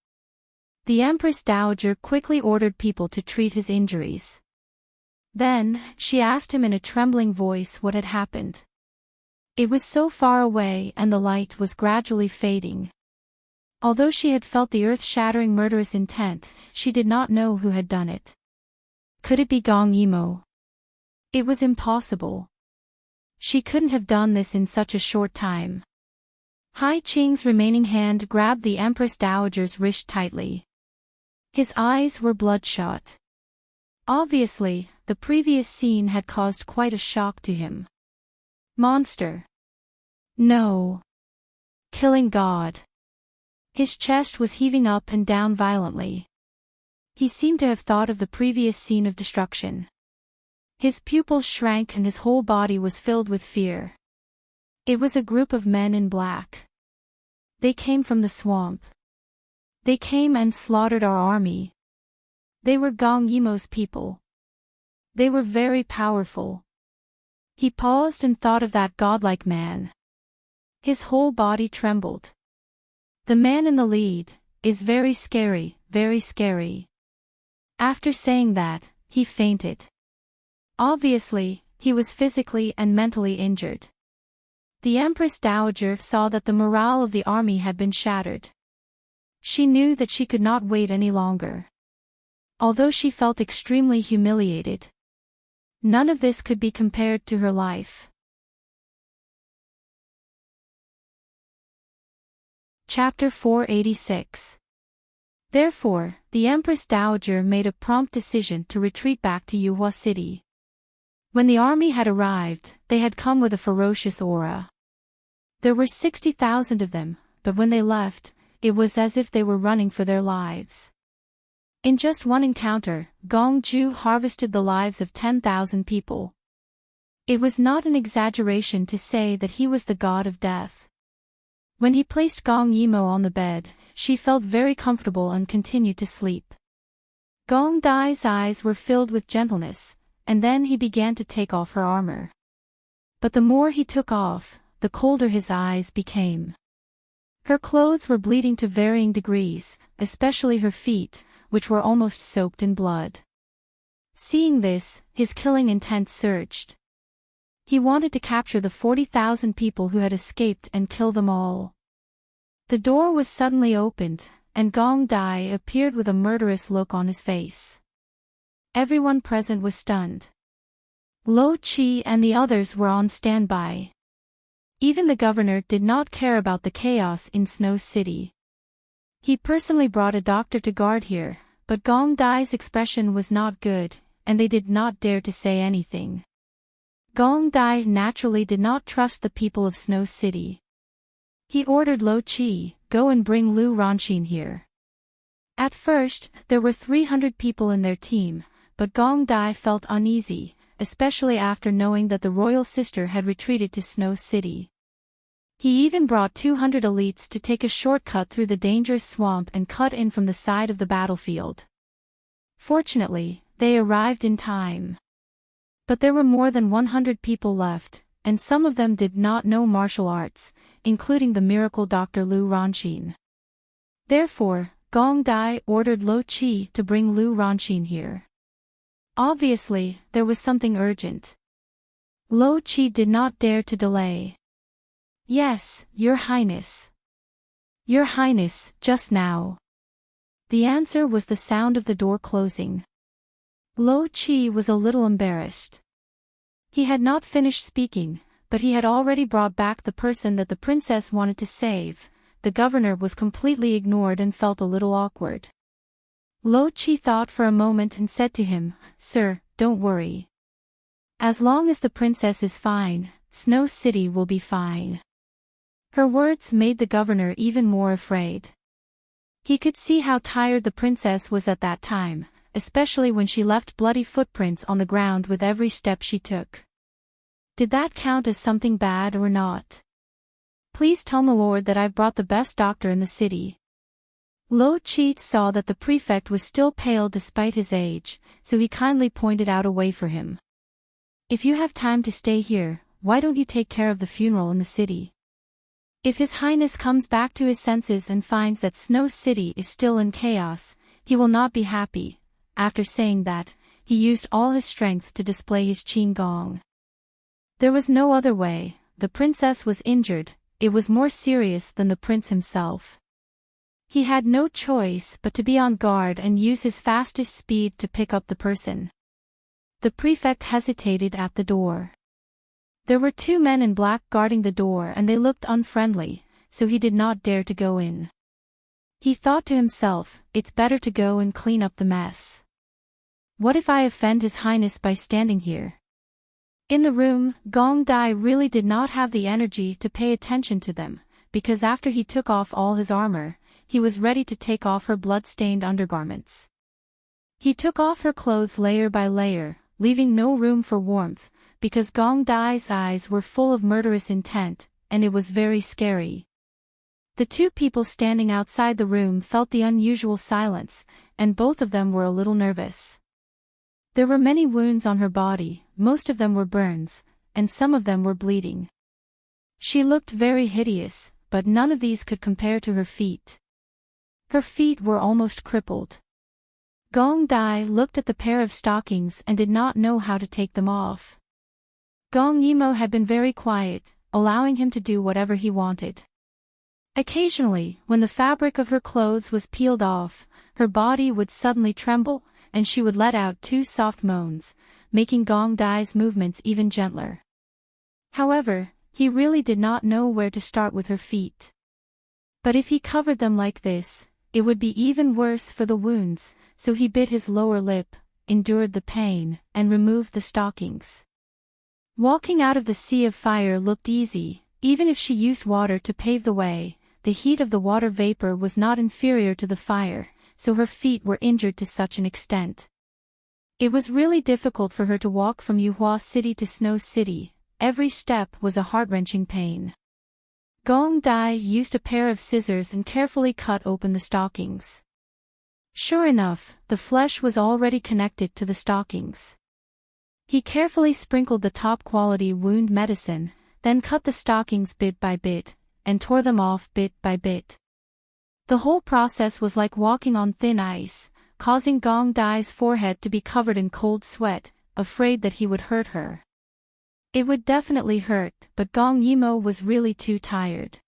The Empress Dowager quickly ordered people to treat his injuries. Then, she asked him in a trembling voice what had happened. It was so far away and the light was gradually fading. Although she had felt the earth-shattering murderous intent, she did not know who had done it. Could it be Gong Yimo? It was impossible. She couldn't have done this in such a short time. Hai-Ching's remaining hand grabbed the Empress Dowager's wrist tightly. His eyes were bloodshot. Obviously, the previous scene had caused quite a shock to him. Monster. No. Killing God. His chest was heaving up and down violently. He seemed to have thought of the previous scene of destruction. His pupils shrank and his whole body was filled with fear. It was a group of men in black. They came from the swamp. They came and slaughtered our army. They were Gong Yimo's people. They were very powerful. He paused and thought of that godlike man. His whole body trembled. The man in the lead is very scary, very scary. After saying that, he fainted. Obviously, he was physically and mentally injured. The Empress Dowager saw that the morale of the army had been shattered. She knew that she could not wait any longer. Although she felt extremely humiliated, none of this could be compared to her life. Chapter 486. Therefore, the Empress Dowager made a prompt decision to retreat back to Yuhua City. When the army had arrived, they had come with a ferocious aura. There were 60,000 of them, but when they left, it was as if they were running for their lives. In just one encounter, Gong Ju harvested the lives of 10,000 people. It was not an exaggeration to say that he was the god of death. When he placed Gong Yimo on the bed, she felt very comfortable and continued to sleep. Gong Dai's eyes were filled with gentleness, and then he began to take off her armor. But the more he took off, the colder his eyes became. Her clothes were bleeding to varying degrees, especially her feet, which were almost soaked in blood. Seeing this, his killing intent surged. He wanted to capture the 40,000 people who had escaped and kill them all. The door was suddenly opened, and Gong Dai appeared with a murderous look on his face. Everyone present was stunned. Lo Chi and the others were on standby. Even the governor did not care about the chaos in Snow City. He personally brought a doctor to guard here, but Gong Dai's expression was not good, and they did not dare to say anything. Gong Dai naturally did not trust the people of Snow City. He ordered Lo Chi, "Go and bring Lu Ranxin here." At first, there were 300 people in their team, but Gong Dai felt uneasy, especially after knowing that the royal sister had retreated to Snow City. He even brought 200 elites to take a shortcut through the dangerous swamp and cut in from the side of the battlefield. Fortunately, they arrived in time. But there were more than 100 people left, and some of them did not know martial arts, including the miracle Dr. Lu Ranxin. Therefore, Gong Dai ordered Lo Chi to bring Lu Ranxin here. Obviously, there was something urgent. Lo Chi did not dare to delay. "Yes, Your Highness. Your Highness, just now." The answer was the sound of the door closing. Lo Chi was a little embarrassed. He had not finished speaking, but he had already brought back the person that the princess wanted to save. The governor was completely ignored and felt a little awkward. Lo Chi thought for a moment and said to him, "Sir, don't worry. As long as the princess is fine, Snow City will be fine." Her words made the governor even more afraid. He could see how tired the princess was at that time, especially when she left bloody footprints on the ground with every step she took. Did that count as something bad or not? "Please tell my lord that I've brought the best doctor in the city." Lo Chi saw that the prefect was still pale despite his age, so he kindly pointed out a way for him. "If you have time to stay here, why don't you take care of the funeral in the city? If His Highness comes back to his senses and finds that Snow City is still in chaos, he will not be happy." After saying that, he used all his strength to display his qin gong. There was no other way. The princess was injured. It was more serious than the prince himself. He had no choice but to be on guard and use his fastest speed to pick up the person. The prefect hesitated at the door. There were 2 men in black guarding the door and they looked unfriendly, so he did not dare to go in. He thought to himself, "It's better to go and clean up the mess. What if I offend His Highness by standing here?" In the room, Gong Dai really did not have the energy to pay attention to them, because after he took off all his armor, he was ready to take off her blood-stained undergarments. He took off her clothes layer by layer, leaving no room for warmth, because Gong Dai's eyes were full of murderous intent, and it was very scary. The 2 people standing outside the room felt the unusual silence, and both of them were a little nervous. There were many wounds on her body, most of them were burns, and some of them were bleeding. She looked very hideous, but none of these could compare to her feet. Her feet were almost crippled. Gong Dai looked at the pair of stockings and did not know how to take them off. Gong Yimo had been very quiet, allowing him to do whatever he wanted. Occasionally, when the fabric of her clothes was peeled off, her body would suddenly tremble, and she would let out 2 soft moans, making Gong Dai's movements even gentler. However, he really did not know where to start with her feet. But if he covered them like this, it would be even worse for the wounds, so he bit his lower lip, endured the pain, and removed the stockings. Walking out of the sea of fire looked easy, even if she used water to pave the way. The heat of the water vapor was not inferior to the fire, so her feet were injured to such an extent. It was really difficult for her to walk from Yuhua City to Snow City. Every step was a heart-wrenching pain. Gong Dai used a pair of scissors and carefully cut open the stockings. Sure enough, the flesh was already connected to the stockings. He carefully sprinkled the top-quality wound medicine, then cut the stockings bit by bit, and tore them off bit by bit. The whole process was like walking on thin ice, causing Gong Dai's forehead to be covered in cold sweat, afraid that he would hurt her. It would definitely hurt, but Gong Yimo was really too tired.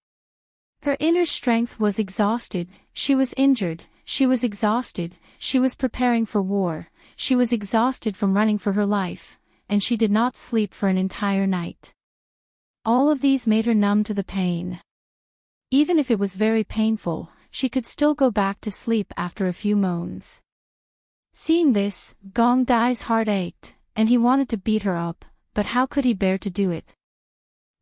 Her inner strength was exhausted, she was injured, she was exhausted, she was preparing for war, she was exhausted from running for her life, and she did not sleep for an entire night. All of these made her numb to the pain. Even if it was very painful, she could still go back to sleep after a few moans. Seeing this, Gong Dai's heart ached, and he wanted to beat her up, but how could he bear to do it?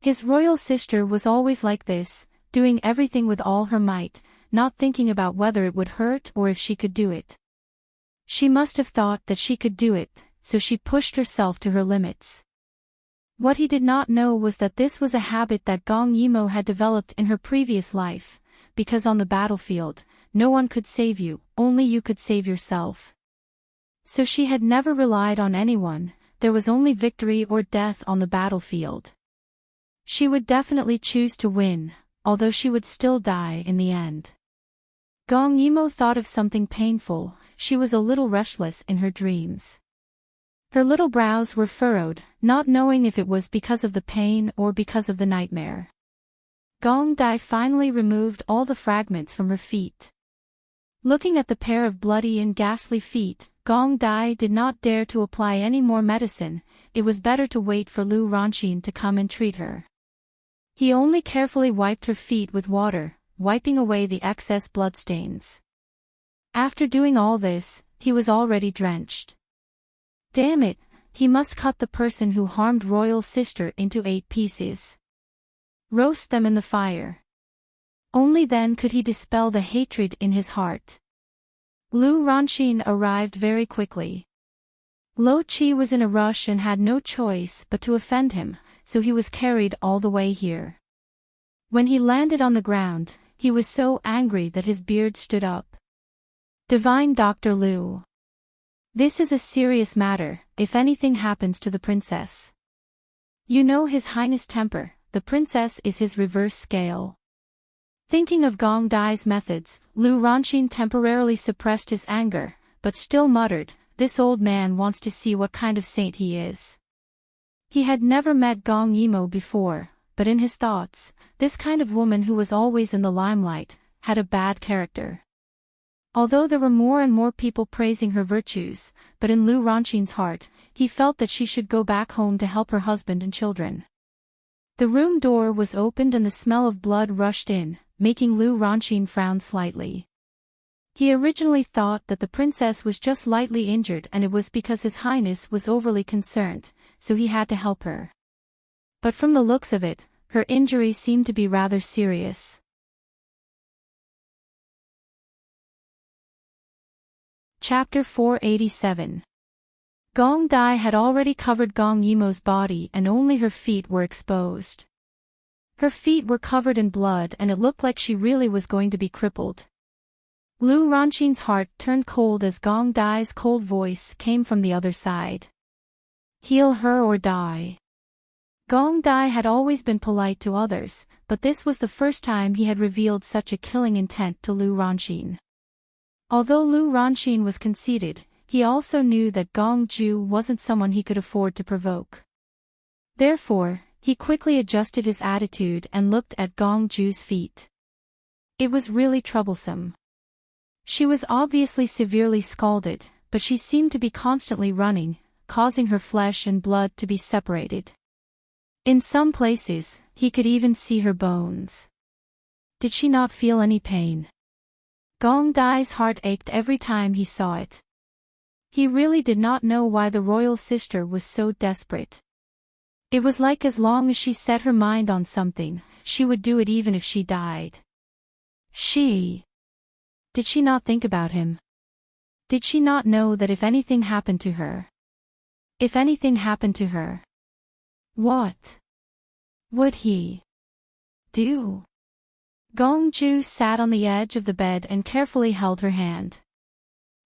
His royal sister was always like this, doing everything with all her might, not thinking about whether it would hurt or if she could do it. She must have thought that she could do it, so she pushed herself to her limits. What he did not know was that this was a habit that Gong Yimo had developed in her previous life, because on the battlefield, no one could save you, only you could save yourself. So she had never relied on anyone, there was only victory or death on the battlefield. She would definitely choose to win, although she would still die in the end. Gong Yimo thought of something painful, she was a little restless in her dreams. Her little brows were furrowed, not knowing if it was because of the pain or because of the nightmare. Gong Dai finally removed all the fragments from her feet. Looking at the pair of bloody and ghastly feet, Gong Dai did not dare to apply any more medicine, it was better to wait for Lu Ranxin to come and treat her. He only carefully wiped her feet with water, wiping away the excess bloodstains. After doing all this, he was already drenched. Damn it, he must cut the person who harmed Royal Sister into 8 pieces. Roast them in the fire. Only then could he dispel the hatred in his heart. Lu Ranxin arrived very quickly. Lo Qi was in a rush and had no choice but to offend him, so he was carried all the way here. When he landed on the ground, he was so angry that his beard stood up. Divine Dr. Lu. This is a serious matter, if anything happens to the princess. You know His Highness' temper, the princess is his reverse scale. Thinking of Gong Dai's methods, Lu Ranxin temporarily suppressed his anger, but still muttered, "This old man wants to see what kind of saint he is." He had never met Gong Yimo before, but in his thoughts, this kind of woman who was always in the limelight, had a bad character. Although there were more and more people praising her virtues, but in Lu Ranxin's heart, he felt that she should go back home to help her husband and children. The room door was opened and the smell of blood rushed in, making Lu Ranxin frown slightly. He originally thought that the princess was just lightly injured and it was because His Highness was overly concerned, so he had to help her. But from the looks of it, her injury seemed to be rather serious. Chapter 487. Gong Dai had already covered Gong Yimo's body and only her feet were exposed. Her feet were covered in blood and it looked like she really was going to be crippled. Lu Ranxin's heart turned cold as Gong Dai's cold voice came from the other side. Heal her or die. Gong Dai had always been polite to others, but this was the first time he had revealed such a killing intent to Lu Ranxin. Although Lu Ranxin was conceited, he also knew that Gong Ju wasn't someone he could afford to provoke. Therefore, he quickly adjusted his attitude and looked at Gong Ju's feet. It was really troublesome. She was obviously severely scalded, but she seemed to be constantly running, causing her flesh and blood to be separated. In some places, he could even see her bones. Did she not feel any pain? Gong Dai's heart ached every time he saw it. He really did not know why the royal sister was so desperate. It was like as long as she set her mind on something, she would do it even if she died. Did she not think about him? Did she not know that if anything happened to her? If anything happened to her, what would he do? Gong Ju sat on the edge of the bed and carefully held her hand.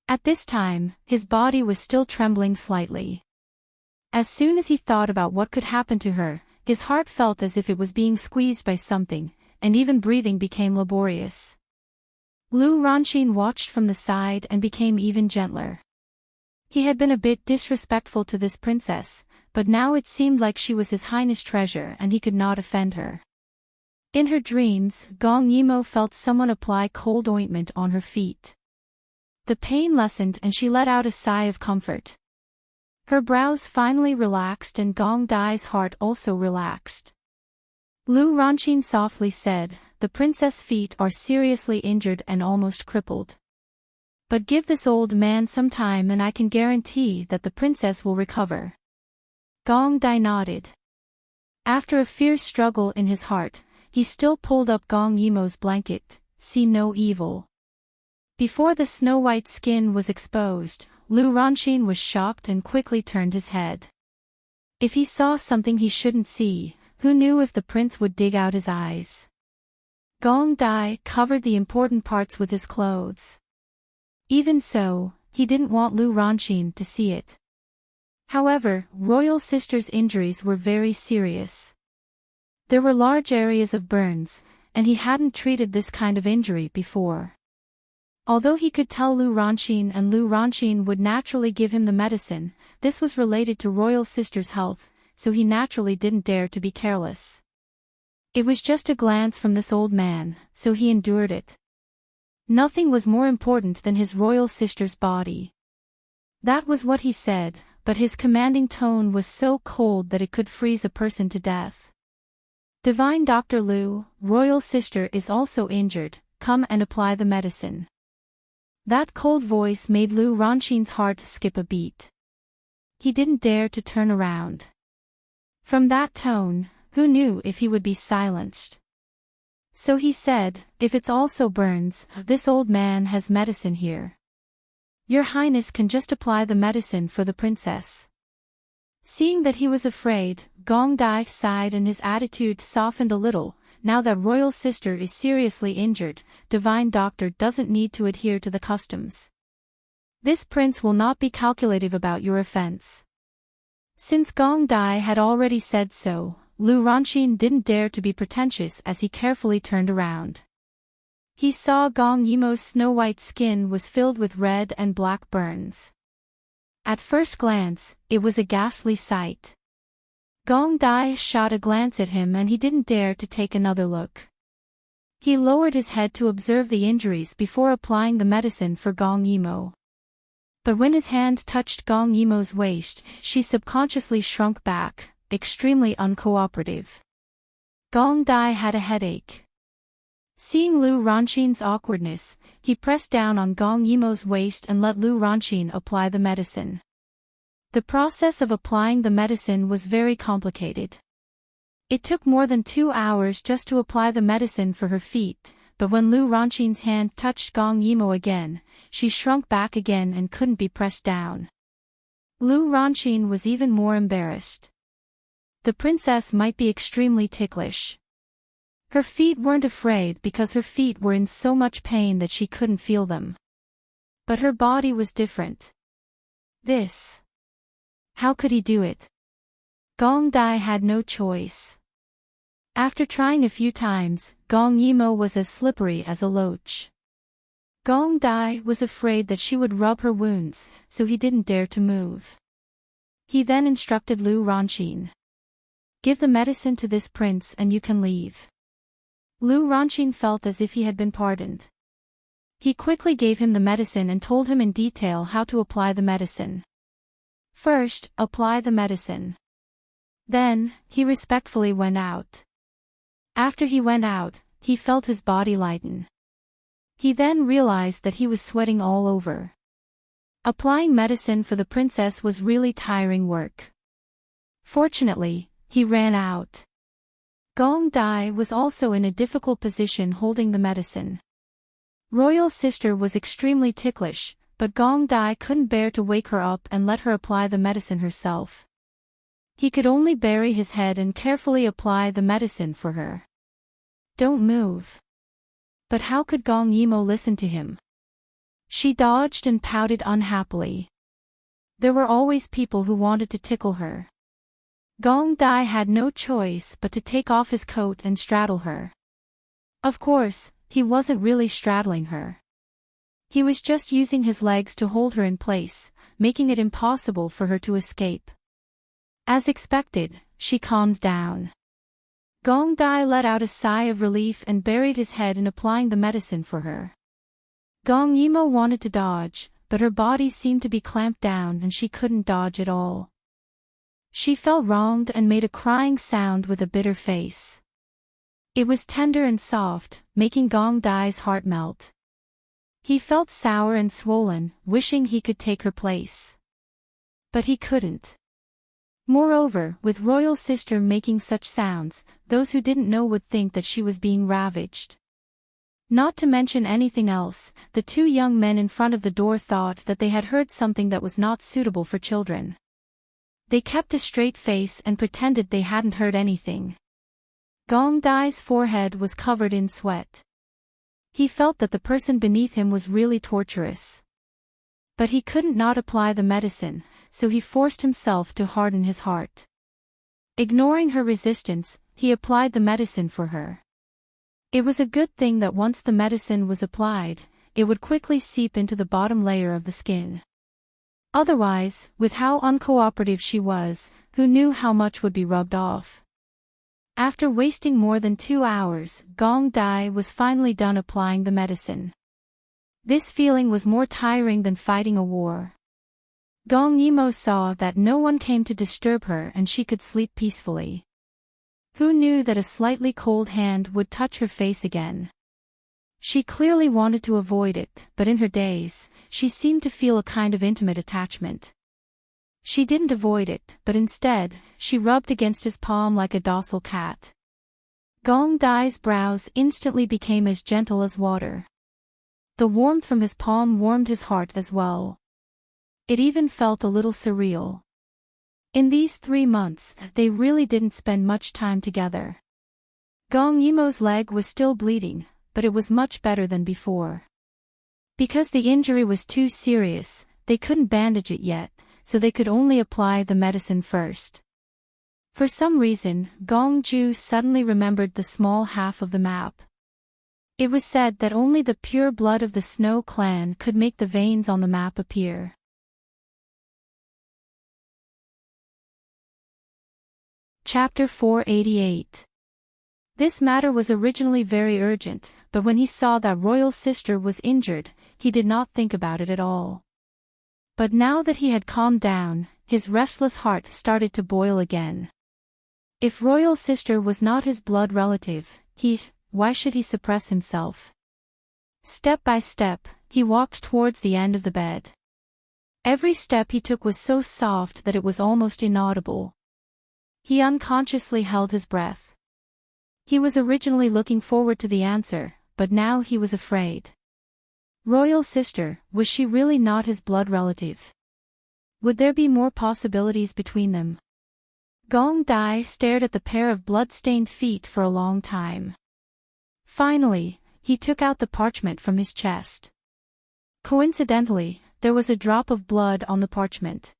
At this time, his body was still trembling slightly. As soon as he thought about what could happen to her, his heart felt as if it was being squeezed by something, and even breathing became laborious. Lu Ranxin watched from the side and became even gentler. He had been a bit disrespectful to this princess, but now it seemed like she was His Highness' treasure and he could not offend her. In her dreams, Gong Yimo felt someone apply cold ointment on her feet. The pain lessened and she let out a sigh of comfort. Her brows finally relaxed and Gong Dai's heart also relaxed. Lu Ranxin softly said, "The princess' feet are seriously injured and almost crippled. But give this old man some time and I can guarantee that the princess will recover." Gong Dai nodded. After a fierce struggle in his heart, he still pulled up Gong Yimo's blanket, "See no evil." Before the snow-white skin was exposed, Lu Ranxin was shocked and quickly turned his head. If he saw something he shouldn't see, who knew if the prince would dig out his eyes? Gong Dai covered the important parts with his clothes. Even so, he didn't want Lu Ranxin to see it. However, royal sister's injuries were very serious. There were large areas of burns, and he hadn't treated this kind of injury before. Although he could tell Lu Ranxin and Lu Ranxin would naturally give him the medicine, this was related to royal sister's health, so he naturally didn't dare to be careless. It was just a glance from this old man, so he endured it. Nothing was more important than his royal sister's body. That was what he said, but his commanding tone was so cold that it could freeze a person to death. "Divine Dr. Lu, royal sister is also injured, come and apply the medicine." That cold voice made Lu Ronxin's heart skip a beat. He didn't dare to turn around. From that tone, who knew if he would be silenced? So he said, "If it's also burns, this old man has medicine here. Your Highness can just apply the medicine for the princess." Seeing that he was afraid, Gong Dai sighed and his attitude softened a little. Now that royal sister is seriously injured, divine doctor doesn't need to adhere to the customs. This prince will not be calculative about your offense. Since Gong Dai had already said so, Lu Ronxin didn't dare to be pretentious as he carefully turned around. He saw Gong Yimo's snow-white skin was filled with red and black burns. At first glance, it was a ghastly sight. Gong Dai shot a glance at him and he didn't dare to take another look. He lowered his head to observe the injuries before applying the medicine for Gong Yimo. But when his hand touched Gong Yimo's waist, she subconsciously shrunk back, extremely uncooperative. Gong Dai had a headache. Seeing Lu Ronxin's awkwardness, he pressed down on Gong Yimo's waist and let Lu Ronxin apply the medicine. The process of applying the medicine was very complicated. It took more than 2 hours just to apply the medicine for her feet, but when Lu Ronxin's hand touched Gong Yimo again, she shrunk back again and couldn't be pressed down. Lu Ronxin was even more embarrassed. The princess might be extremely ticklish. Her feet weren't afraid because her feet were in so much pain that she couldn't feel them. But her body was different. How could he do it? Gong Dai had no choice. After trying a few times, Gong Yimo was as slippery as a loach. Gong Dai was afraid that she would rub her wounds, so he didn't dare to move. He then instructed Lu Ronxin. "Give the medicine to this prince and you can leave." Lu Ronxin felt as if he had been pardoned. He quickly gave him the medicine and told him in detail how to apply the medicine. First, apply the medicine. Then, he respectfully went out. After he went out, he felt his body lighten. He then realized that he was sweating all over. Applying medicine for the princess was really tiring work. Fortunately, he ran out. Gong Dai was also in a difficult position holding the medicine. Royal sister was extremely ticklish, but Gong Dai couldn't bear to wake her up and let her apply the medicine herself. He could only bury his head and carefully apply the medicine for her. "Don't move." But how could Gong Yimo listen to him? She dodged and pouted unhappily. There were always people who wanted to tickle her. Gong Dai had no choice but to take off his coat and straddle her. Of course, he wasn't really straddling her. He was just using his legs to hold her in place, making it impossible for her to escape. As expected, she calmed down. Gong Dai let out a sigh of relief and buried his head in applying the medicine for her. Gong Yimo wanted to dodge, but her body seemed to be clamped down and she couldn't dodge at all. She felt wronged and made a crying sound with a bitter face. It was tender and soft, making Gong Dai's heart melt. He felt sour and swollen, wishing he could take her place. But he couldn't. Moreover, with royal sister making such sounds, those who didn't know would think that she was being ravaged. Not to mention anything else, the 2 young men in front of the door thought that they had heard something that was not suitable for children. They kept a straight face and pretended they hadn't heard anything. Gong Dai's forehead was covered in sweat. He felt that the person beneath him was really torturous. But he couldn't not apply the medicine, so he forced himself to harden his heart. Ignoring her resistance, he applied the medicine for her. It was a good thing that once the medicine was applied, it would quickly seep into the bottom layer of the skin. Otherwise, with how uncooperative she was, who knew how much would be rubbed off? After wasting more than 2 hours, Gong Dai was finally done applying the medicine. This feeling was more tiring than fighting a war. Gong Yimo saw that no one came to disturb her and she could sleep peacefully. Who knew that a slightly cold hand would touch her face again? She clearly wanted to avoid it, but in her daze, she seemed to feel a kind of intimate attachment. She didn't avoid it, but instead, she rubbed against his palm like a docile cat. Gong Dai's brows instantly became as gentle as water. The warmth from his palm warmed his heart as well. It even felt a little surreal. In these 3 months, they really didn't spend much time together. Gong Yimou's leg was still bleeding, but it was much better than before. Because the injury was too serious, they couldn't bandage it yet, so they could only apply the medicine first. For some reason, Gong Ju suddenly remembered the small half of the map. It was said that only the pure blood of the Snow clan could make the veins on the map appear. Chapter 488. This matter was originally very urgent, but when he saw that Royal's sister was injured, he did not think about it at all. But now that he had calmed down, his restless heart started to boil again. If Royal's sister was not his blood relative, why should he suppress himself? Step by step, he walked towards the end of the bed. Every step he took was so soft that it was almost inaudible. He unconsciously held his breath. He was originally looking forward to the answer, but now he was afraid. Royal's sister, was she really not his blood relative? Would there be more possibilities between them? Gong Dai stared at the pair of blood-stained feet for a long time. Finally, he took out the parchment from his chest. Coincidentally, there was a drop of blood on the parchment.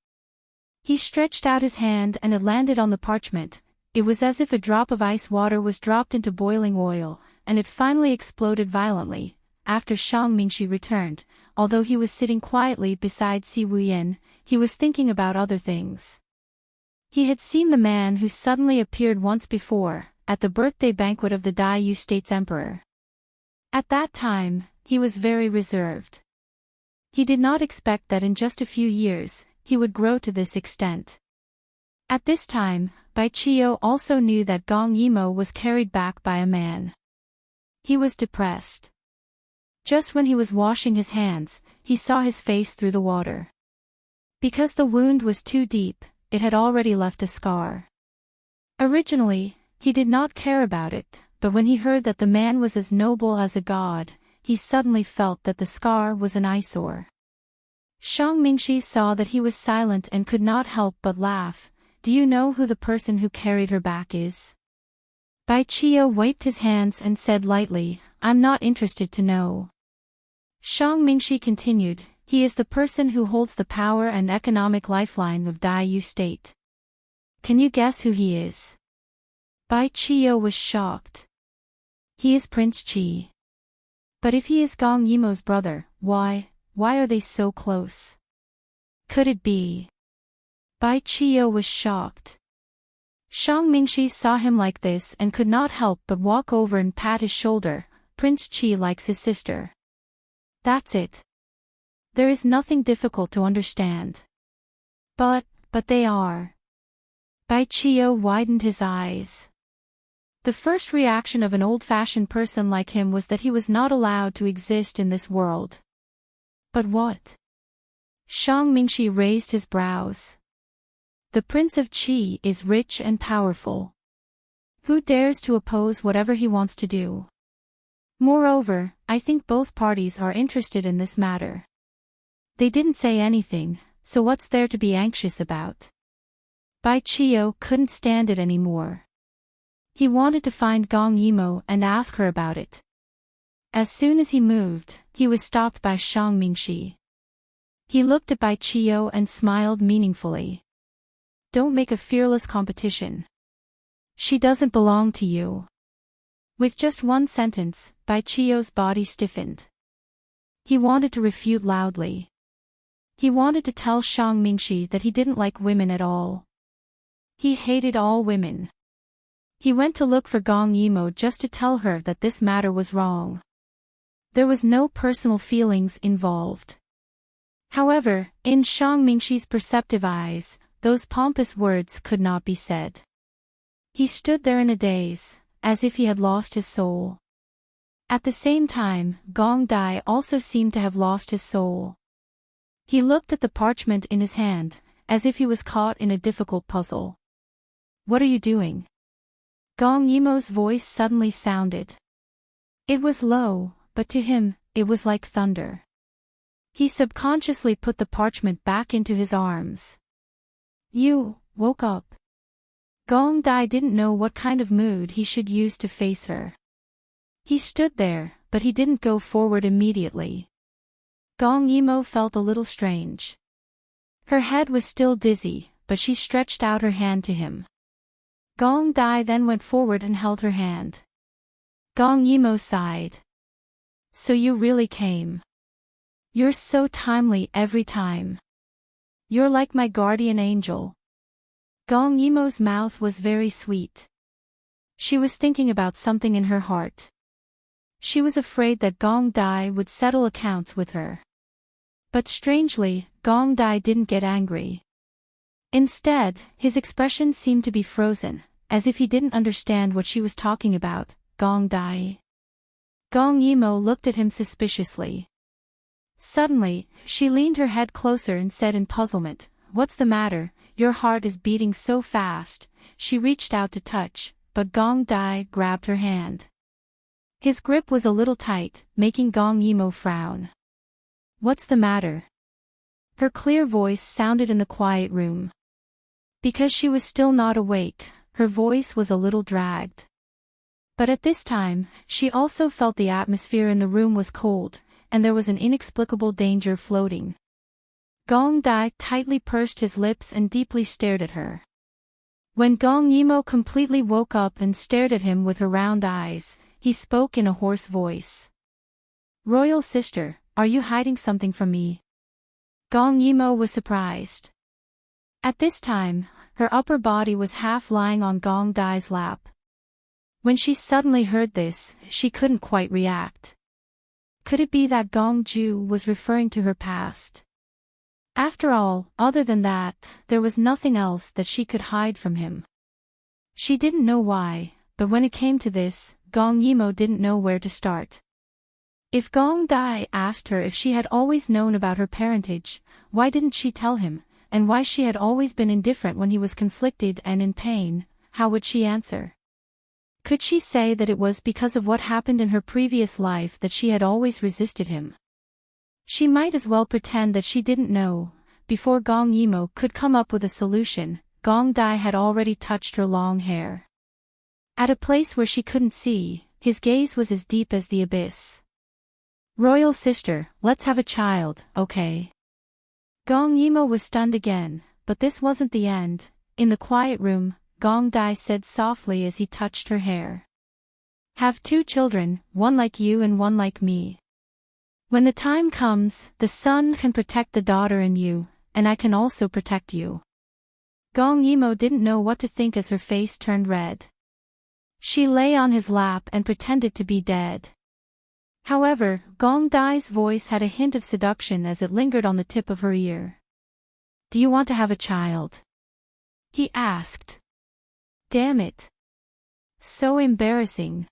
He stretched out his hand and it landed on the parchment. It was as if a drop of ice water was dropped into boiling oil, and it finally exploded violently. After Shang Mingxi returned, although he was sitting quietly beside Si Wuyan, he was thinking about other things. He had seen the man who suddenly appeared once before, at the birthday banquet of the Daiyu State's emperor. At that time, he was very reserved. He did not expect that in just a few years, he would grow to this extent. At this time, Bai Qiu also knew that Gong Yimou was carried back by a man. He was depressed. Just when he was washing his hands, he saw his face through the water. Because the wound was too deep, it had already left a scar. Originally, he did not care about it, but when he heard that the man was as noble as a god, he suddenly felt that the scar was an eyesore. Shang Mingxi saw that he was silent and could not help but laugh. Do you know who the person who carried her back is? Bai Qiu wiped his hands and said lightly, I'm not interested to know. Shang Mingxi continued, he is the person who holds the power and economic lifeline of Daiyu State. Can you guess who he is? Bai Qiu was shocked. He is Prince Qi. But if he is Gong Yimou's brother, why are they so close? Could it be? Bai Qiu was shocked. Shang Mingxi saw him like this and could not help but walk over and pat his shoulder. Prince Qi likes his sister. That's it. There is nothing difficult to understand. But they are. Bai Qiu widened his eyes. The first reaction of an old-fashioned person like him was that he was not allowed to exist in this world. But what? Shang Mingxi raised his brows. The Prince of Qi is rich and powerful. Who dares to oppose whatever he wants to do? Moreover, I think both parties are interested in this matter. They didn't say anything, so what's there to be anxious about? Bai Qiu couldn't stand it anymore. He wanted to find Gong Yimou and ask her about it. As soon as he moved, he was stopped by Shang Mingxi. He looked at Bai Qiu and smiled meaningfully. Don't make a fearless competition. She doesn't belong to you. With just one sentence, Bai Qiu's body stiffened. He wanted to refute loudly. He wanted to tell Shang Mingxi that he didn't like women at all. He hated all women. He went to look for Gong Yimou just to tell her that this matter was wrong. There was no personal feelings involved. However, in Shang Mingxi's perceptive eyes, those pompous words could not be said. He stood there in a daze, as if he had lost his soul. At the same time, Gong Dai also seemed to have lost his soul. He looked at the parchment in his hand, as if he was caught in a difficult puzzle. "What are you doing?" Gong Yimo's voice suddenly sounded. It was low, but to him, it was like thunder. He subconsciously put the parchment back into his arms. "You woke up." Gong Dai didn't know what kind of mood he should use to face her. He stood there, but he didn't go forward immediately. Gong Yimo felt a little strange. Her head was still dizzy, but she stretched out her hand to him. Gong Dai then went forward and held her hand. Gong Yimo sighed. "So you really came. You're so timely every time. You're like my guardian angel." Gong Yimo's mouth was very sweet. She was thinking about something in her heart. She was afraid that Gong Dai would settle accounts with her. But strangely, Gong Dai didn't get angry. Instead, his expression seemed to be frozen, as if he didn't understand what she was talking about. "Gong Dai?" Gong Yimo looked at him suspiciously. Suddenly, she leaned her head closer and said in puzzlement, "What's the matter? Your heart is beating so fast." She reached out to touch, but Gong Dai grabbed her hand. His grip was a little tight, making Gong Yimo frown. "What's the matter?" Her clear voice sounded in the quiet room. Because she was still not awake, her voice was a little dragged. But at this time, she also felt the atmosphere in the room was cold, and there was an inexplicable danger floating. Gong Dai tightly pursed his lips and deeply stared at her. When Gong Yimo completely woke up and stared at him with her round eyes, he spoke in a hoarse voice. "Royal sister, are you hiding something from me?" Gong Yimo was surprised. At this time, her upper body was half lying on Gong Dai's lap. When she suddenly heard this, she couldn't quite react. Could it be that Gong Ju was referring to her past? After all, other than that, there was nothing else that she could hide from him. She didn't know why, but when it came to this, Gong Yimo didn't know where to start. If Gong Dai asked her if she had always known about her parentage, why didn't she tell him, and why she had always been indifferent when he was conflicted and in pain, how would she answer? Could she say that it was because of what happened in her previous life that she had always resisted him? She might as well pretend that she didn't know. Before Gong Yimo could come up with a solution, Gong Dai had already touched her long hair. At a place where she couldn't see, his gaze was as deep as the abyss. "Royal sister, let's have a child, okay?" Gong Yimo was stunned again, but this wasn't the end. In the quiet room, Gong Dai said softly as he touched her hair. "Have 2 children, one like you and one like me. When the time comes, the son can protect the daughter in you, and I can also protect you." Gong Yimo didn't know what to think as her face turned red. She lay on his lap and pretended to be dead. However, Gong Dai's voice had a hint of seduction as it lingered on the tip of her ear. "Do you want to have a child?" he asked. Damn it. So embarrassing.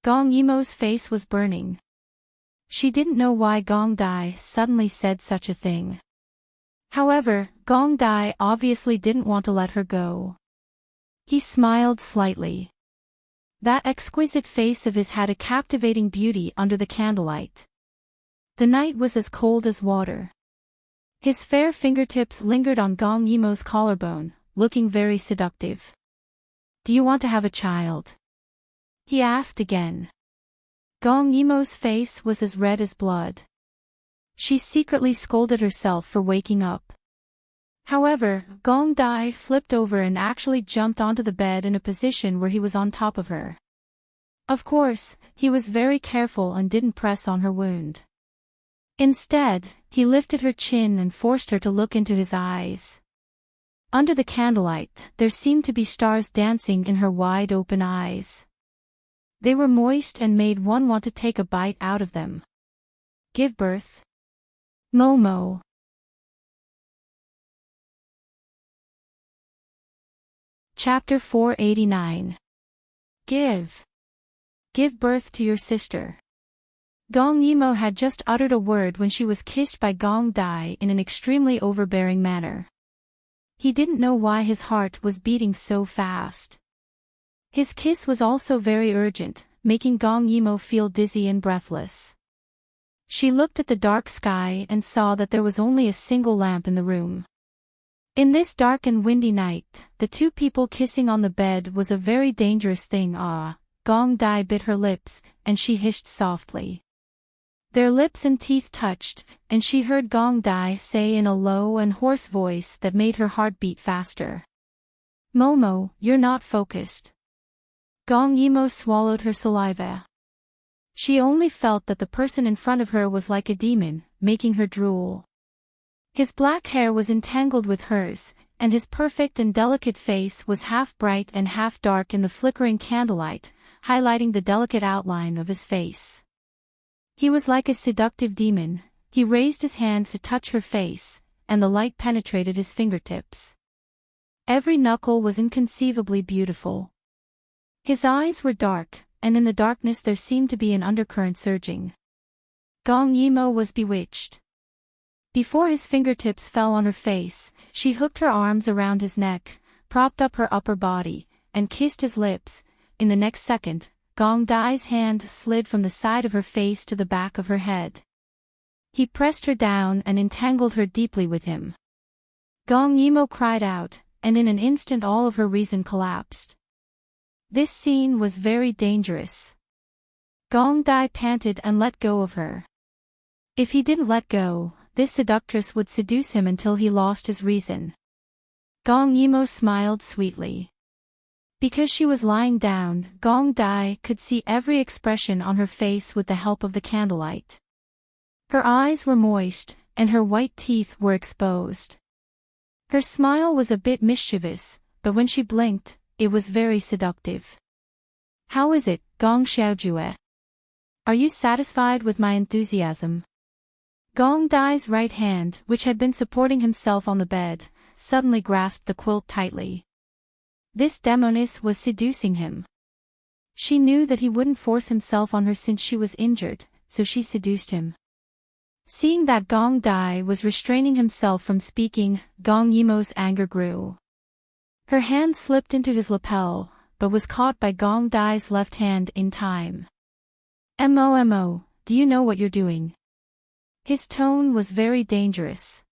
Gong Yimo's face was burning. She didn't know why Gong Dai suddenly said such a thing. However, Gong Dai obviously didn't want to let her go. He smiled slightly. That exquisite face of his had a captivating beauty under the candlelight. The night was as cold as water. His fair fingertips lingered on Gong Yimo's collarbone, looking very seductive. "Do you want to have a child?" he asked again. Gong Yimo's face was as red as blood. She secretly scolded herself for waking up. However, Gong Dai flipped over and actually jumped onto the bed in a position where he was on top of her. Of course, he was very careful and didn't press on her wound. Instead, he lifted her chin and forced her to look into his eyes. Under the candlelight, there seemed to be stars dancing in her wide-open eyes. They were moist and made one want to take a bite out of them. Give birth. Momo. Chapter 489. Give. give birth to your sister. Gong Yimo had just uttered a word when she was kissed by Gong Dai in an extremely overbearing manner. He didn't know why his heart was beating so fast. His kiss was also very urgent, making Gong Yimo feel dizzy and breathless. She looked at the dark sky and saw that there was only a single lamp in the room. In this dark and windy night, the two people kissing on the bed was a very dangerous thing. Gong Dai bit her lips, and she hissed softly. Their lips and teeth touched, and she heard Gong Dai say in a low and hoarse voice that made her heart beat faster. Momo, you're not focused. Gong Yimo swallowed her saliva. She only felt that the person in front of her was like a demon, making her drool. His black hair was entangled with hers, and his perfect and delicate face was half bright and half dark in the flickering candlelight, highlighting the delicate outline of his face. He was like a seductive demon. He raised his hand to touch her face, and the light penetrated his fingertips. Every knuckle was inconceivably beautiful. His eyes were dark, and in the darkness there seemed to be an undercurrent surging. Gong Yimo was bewitched. Before his fingertips fell on her face, she hooked her arms around his neck, propped up her upper body, and kissed his lips. In the next second, Gong Dai's hand slid from the side of her face to the back of her head. He pressed her down and entangled her deeply with him. Gong Yimo cried out, and in an instant all of her reason collapsed. This scene was very dangerous. Gong Dai panted and let go of her. If he didn't let go, this seductress would seduce him until he lost his reason. Gong Yimo smiled sweetly. Because she was lying down, Gong Dai could see every expression on her face with the help of the candlelight. Her eyes were moist, and her white teeth were exposed. Her smile was a bit mischievous, but when she blinked, it was very seductive. How is it, Gong Xiaojue? Are you satisfied with my enthusiasm? Gong Dai's right hand, which had been supporting himself on the bed, suddenly grasped the quilt tightly. This demoness was seducing him. She knew that he wouldn't force himself on her since she was injured, so she seduced him. Seeing that Gong Dai was restraining himself from speaking, Gong Yimo's anger grew. Her hand slipped into his lapel, but was caught by Gong Dai's left hand in time. Mo, do you know what you're doing? His tone was very dangerous.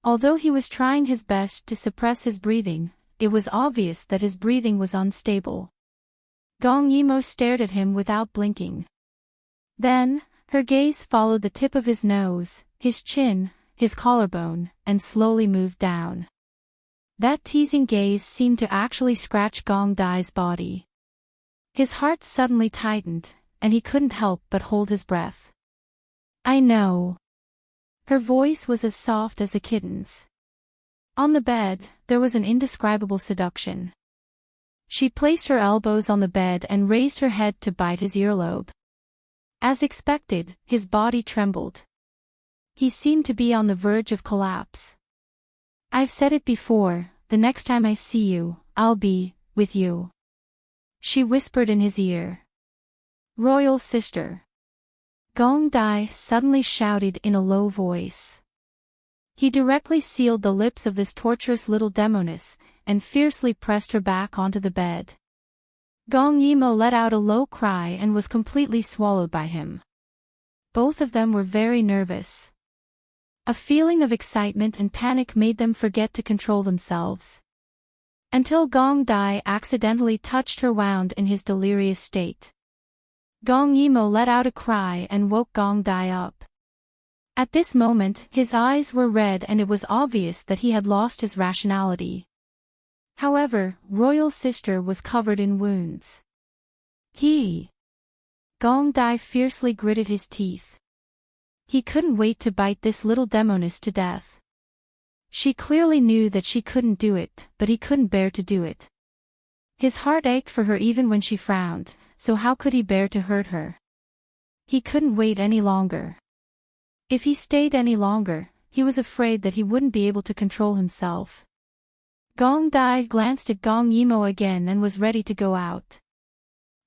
Although he was trying his best to suppress his breathing, it was obvious that his breathing was unstable. Gong Yimo stared at him without blinking. Then, her gaze followed the tip of his nose, his chin, his collarbone, and slowly moved down. That teasing gaze seemed to actually scratch Gong Dai's body. His heart suddenly tightened, and he couldn't help but hold his breath. I know. Her voice was as soft as a kitten's. On the bed, there was an indescribable seduction. She placed her elbows on the bed and raised her head to bite his earlobe. As expected, his body trembled. He seemed to be on the verge of collapse. I've said it before, the next time I see you, I'll be with you. She whispered in his ear. Royal sister. Gong Dai suddenly shouted in a low voice. He directly sealed the lips of this torturous little demoness, and fiercely pressed her back onto the bed. Gong Yimo let out a low cry and was completely swallowed by him. Both of them were very nervous. A feeling of excitement and panic made them forget to control themselves. Until Gong Dai accidentally touched her wound in his delirious state. Gong Yimo let out a cry and woke Gong Dai up. At this moment, his eyes were red and it was obvious that he had lost his rationality. However, Royal Sister was covered in wounds. Gong Dai fiercely gritted his teeth. He couldn't wait to bite this little demoness to death. She clearly knew that she couldn't do it, but he couldn't bear to do it. His heart ached for her even when she frowned, so how could he bear to hurt her? He couldn't wait any longer. If he stayed any longer, he was afraid that he wouldn't be able to control himself. Gong Dai glanced at Gong Yimo again and was ready to go out.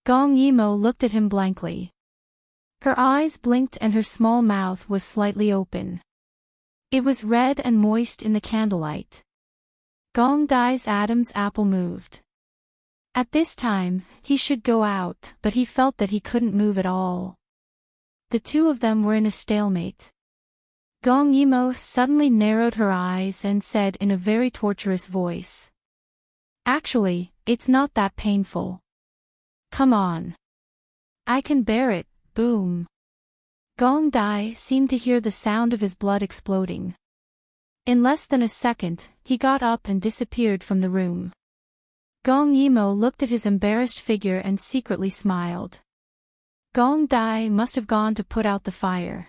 Gong Yimo looked at him blankly. Her eyes blinked and her small mouth was slightly open. It was red and moist in the candlelight. Gong Dai's Adam's apple moved. At this time, he should go out, but he felt that he couldn't move at all. The two of them were in a stalemate. Gong Yimo suddenly narrowed her eyes and said in a very torturous voice. Actually, it's not that painful. Come on. I can bear it, boom. Gong Dai seemed to hear the sound of his blood exploding. In less than a second, he got up and disappeared from the room. Gong Yimo looked at his embarrassed figure and secretly smiled. Gong Dai must have gone to put out the fire.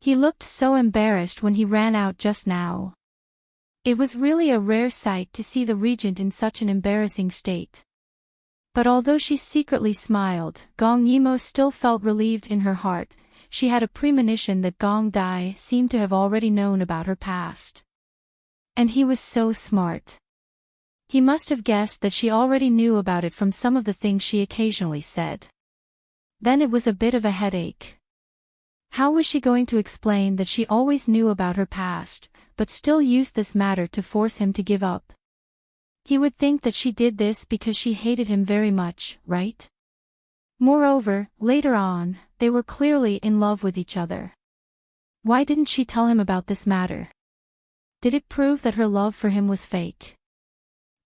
He looked so embarrassed when he ran out just now. It was really a rare sight to see the regent in such an embarrassing state. But although she secretly smiled, Gong Yimo still felt relieved in her heart. She had a premonition that Gong Dai seemed to have already known about her past. And he was so smart. He must have guessed that she already knew about it from some of the things she occasionally said. Then it was a bit of a headache. How was she going to explain that she always knew about her past, but still used this matter to force him to give up? He would think that she did this because she hated him very much, right? Moreover, later on, they were clearly in love with each other. Why didn't she tell him about this matter? Did it prove that her love for him was fake?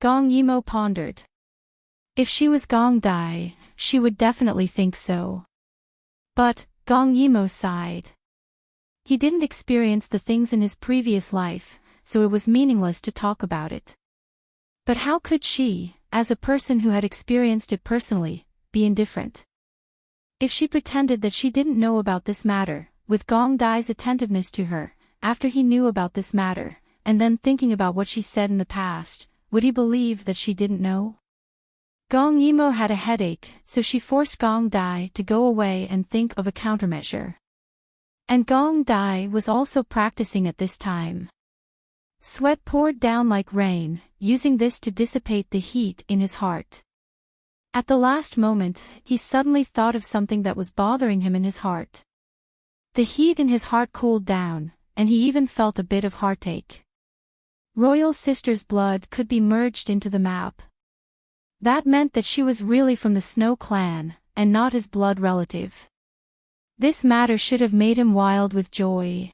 Gong Yimo pondered. If she was Gong Dai, she would definitely think so. But, Gong Yimo sighed. He didn't experience the things in his previous life, so it was meaningless to talk about it. But how could she, as a person who had experienced it personally, be indifferent? If she pretended that she didn't know about this matter, with Gong Dai's attentiveness to her, after he knew about this matter, and then thinking about what she said in the past, would he believe that she didn't know? Gong Yimo had a headache, so she forced Gong Dai to go away and think of a countermeasure. And Gong Dai was also practicing at this time. Sweat poured down like rain, using this to dissipate the heat in his heart. At the last moment, he suddenly thought of something that was bothering him in his heart. The heat in his heart cooled down, and he even felt a bit of heartache. Royal sister's blood could be merged into the map. That meant that she was really from the Snow clan, and not his blood relative. This matter should have made him wild with joy.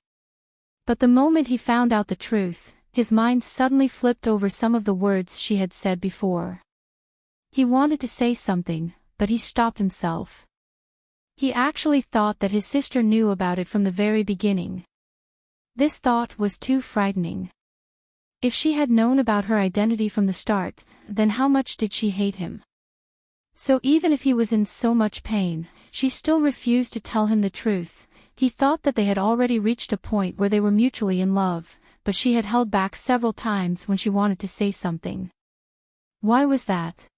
But the moment he found out the truth, his mind suddenly flipped over some of the words she had said before. He wanted to say something, but he stopped himself. He actually thought that his sister knew about it from the very beginning. This thought was too frightening. If she had known about her identity from the start, then how much did she hate him? So even if he was in so much pain, she still refused to tell him the truth. He thought that they had already reached a point where they were mutually in love, but she had held back several times when she wanted to say something. Why was that?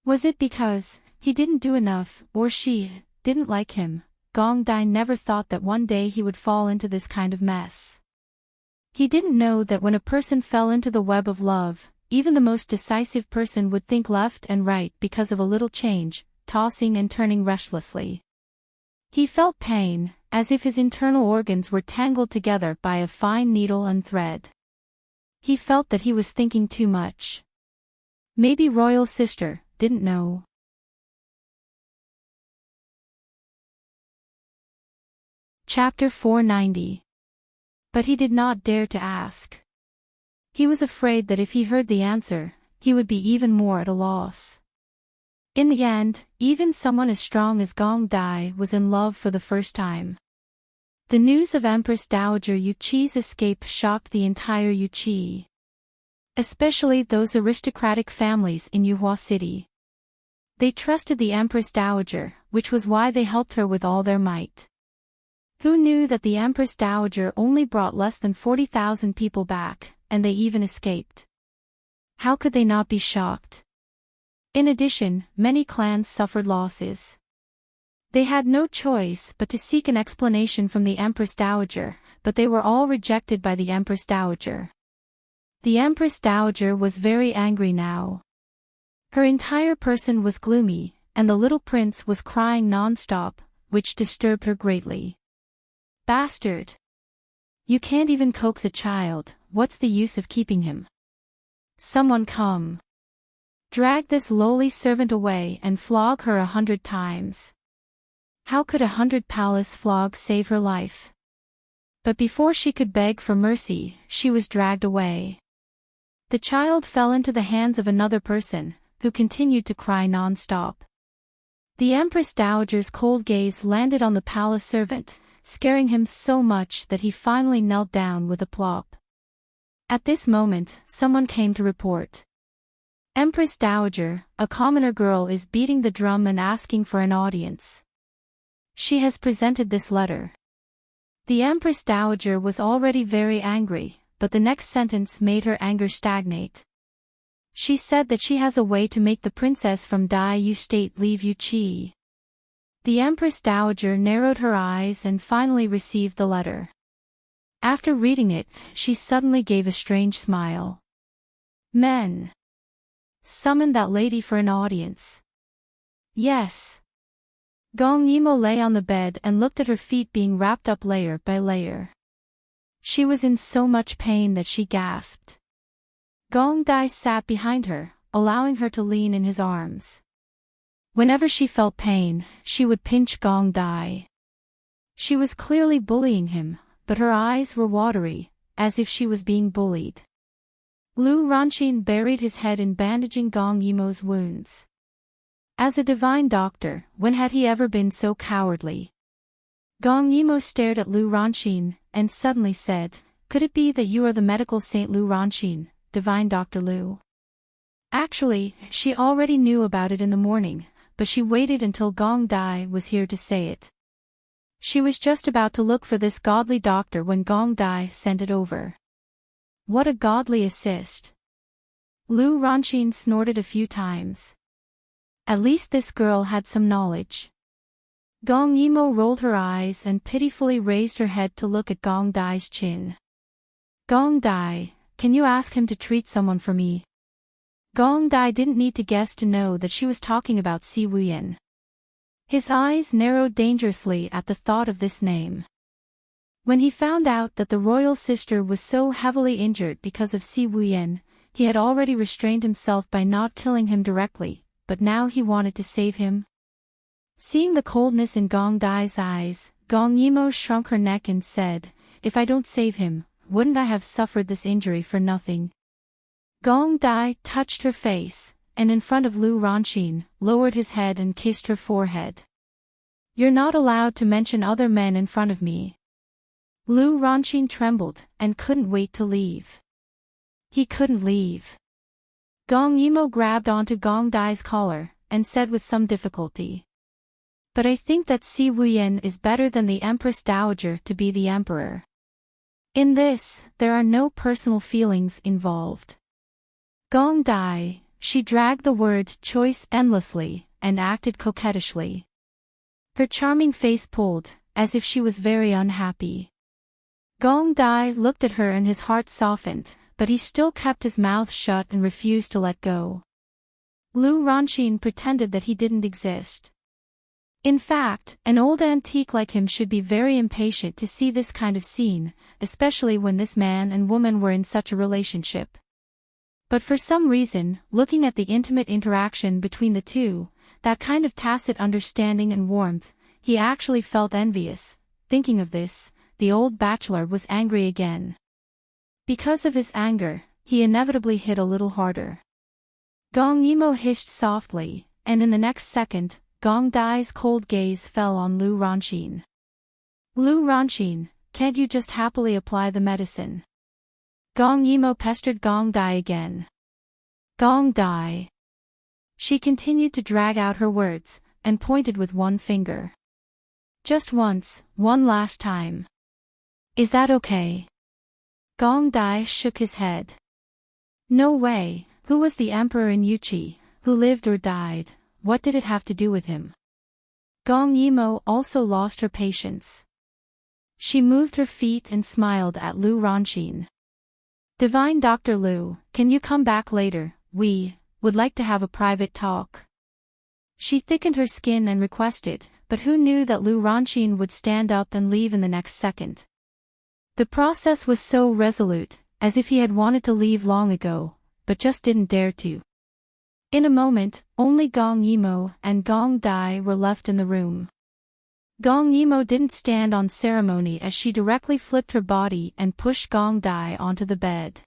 Was it because he didn't do enough, or she didn't like him? Gong Dai never thought that one day he would fall into this kind of mess. He didn't know that when a person fell into the web of love, even the most decisive person would think left and right because of a little change, tossing and turning restlessly. He felt pain, as if his internal organs were tangled together by a fine needle and thread. He felt that he was thinking too much. Maybe Royal Sister didn't know. Chapter 490. But he did not dare to ask. He was afraid that if he heard the answer, he would be even more at a loss. In the end, even someone as strong as Gong Dai was in love for the first time. The news of Empress Dowager Yuqi's escape shocked the entire Yuqi. Especially those aristocratic families in Yuhua City. They trusted the Empress Dowager, which was why they helped her with all their might. Who knew that the Empress Dowager only brought less than 40,000 people back, and they even escaped? How could they not be shocked? In addition, many clans suffered losses. They had no choice but to seek an explanation from the Empress Dowager, but they were all rejected by the Empress Dowager. The Empress Dowager was very angry now. Her entire person was gloomy, and the little prince was crying non-stop, which disturbed her greatly. Bastard! You can't even coax a child, what's the use of keeping him? Someone come. Drag this lowly servant away and flog her 100 times. How could 100 palace flogs save her life? But before she could beg for mercy, she was dragged away. The child fell into the hands of another person, who continued to cry non-stop. The Empress Dowager's cold gaze landed on the palace servant, scaring him so much that he finally knelt down with a plop. At this moment, someone came to report. Empress Dowager, a commoner girl is beating the drum and asking for an audience. She has presented this letter. The Empress Dowager was already very angry, but the next sentence made her anger stagnate. She said that she has a way to make the princess from Dai Yu state leave Yu Qi. The Empress Dowager narrowed her eyes and finally received the letter. After reading it, she suddenly gave a strange smile. Men! Summon that lady for an audience. Yes. Gong Yimo lay on the bed and looked at her feet being wrapped up layer by layer. She was in so much pain that she gasped. Gong Dai sat behind her, allowing her to lean in his arms. Whenever she felt pain, she would pinch Gong Dai. She was clearly bullying him, but her eyes were watery, as if she was being bullied. Lu Ranxin buried his head in bandaging Gong Yimo's wounds. As a divine doctor, when had he ever been so cowardly? Gong Yimo stared at Lu Ranxin, and suddenly said, "Could it be that you are the medical saint Lu Ranxin, divine Dr. Lu?" Actually, she already knew about it in the morning, but she waited until Gong Dai was here to say it. She was just about to look for this godly doctor when Gong Dai sent it over. What a godly assist! Lu Ranxin snorted a few times. At least this girl had some knowledge. Gong Yimo rolled her eyes and pitifully raised her head to look at Gong Dai's chin. Gong Dai, can you ask him to treat someone for me? Gong Dai didn't need to guess to know that she was talking about Si Wuyan. His eyes narrowed dangerously at the thought of this name. When he found out that the royal sister was so heavily injured because of Si Wuyan, he had already restrained himself by not killing him directly, but now he wanted to save him. Seeing the coldness in Gong Dai's eyes, Gong Yimo shrunk her neck and said, "If I don't save him, wouldn't I have suffered this injury for nothing?" Gong Dai touched her face, and in front of Lu Ranxin, lowered his head and kissed her forehead. "You're not allowed to mention other men in front of me." Lu Ranxin trembled, and couldn't wait to leave. He couldn't leave. Gong Yimo grabbed onto Gong Dai's collar, and said with some difficulty, "But I think that Si Wuyan is better than the Empress Dowager to be the emperor. In this, there are no personal feelings involved." Gong Dai, she dragged the word choice endlessly, and acted coquettishly. Her charming face pulled, as if she was very unhappy. Gong Dai looked at her and his heart softened, but he still kept his mouth shut and refused to let go. Lu Ranxin pretended that he didn't exist. In fact, an old antique like him should be very impatient to see this kind of scene, especially when this man and woman were in such a relationship. But for some reason, looking at the intimate interaction between the two, that kind of tacit understanding and warmth, he actually felt envious. Thinking of this, the old bachelor was angry again. Because of his anger, he inevitably hit a little harder. Gong Yimo hissed softly, and in the next second, Gong Dai's cold gaze fell on Lu Ranxin. "Lu Ranxin, can't you just happily apply the medicine?" Gong Yimo pestered Gong Dai again. "Gong Dai." She continued to drag out her words, and pointed with one finger. "Just once, one last time. Is that okay?" Gong Dai shook his head. "No way, who was the emperor in Yuqi, who lived or died, what did it have to do with him?" Gong Yimo also lost her patience. She moved her feet and smiled at Lu Ranxin. "Divine Dr. Lu, can you come back later? We would like to have a private talk." She thickened her skin and requested, but who knew that Lu Ranqin would stand up and leave in the next second. The process was so resolute, as if he had wanted to leave long ago, but just didn't dare to. In a moment, only Gong Yimo and Gong Dai were left in the room. Gong Yimo didn't stand on ceremony as she directly flipped her body and pushed Gong Dai onto the bed.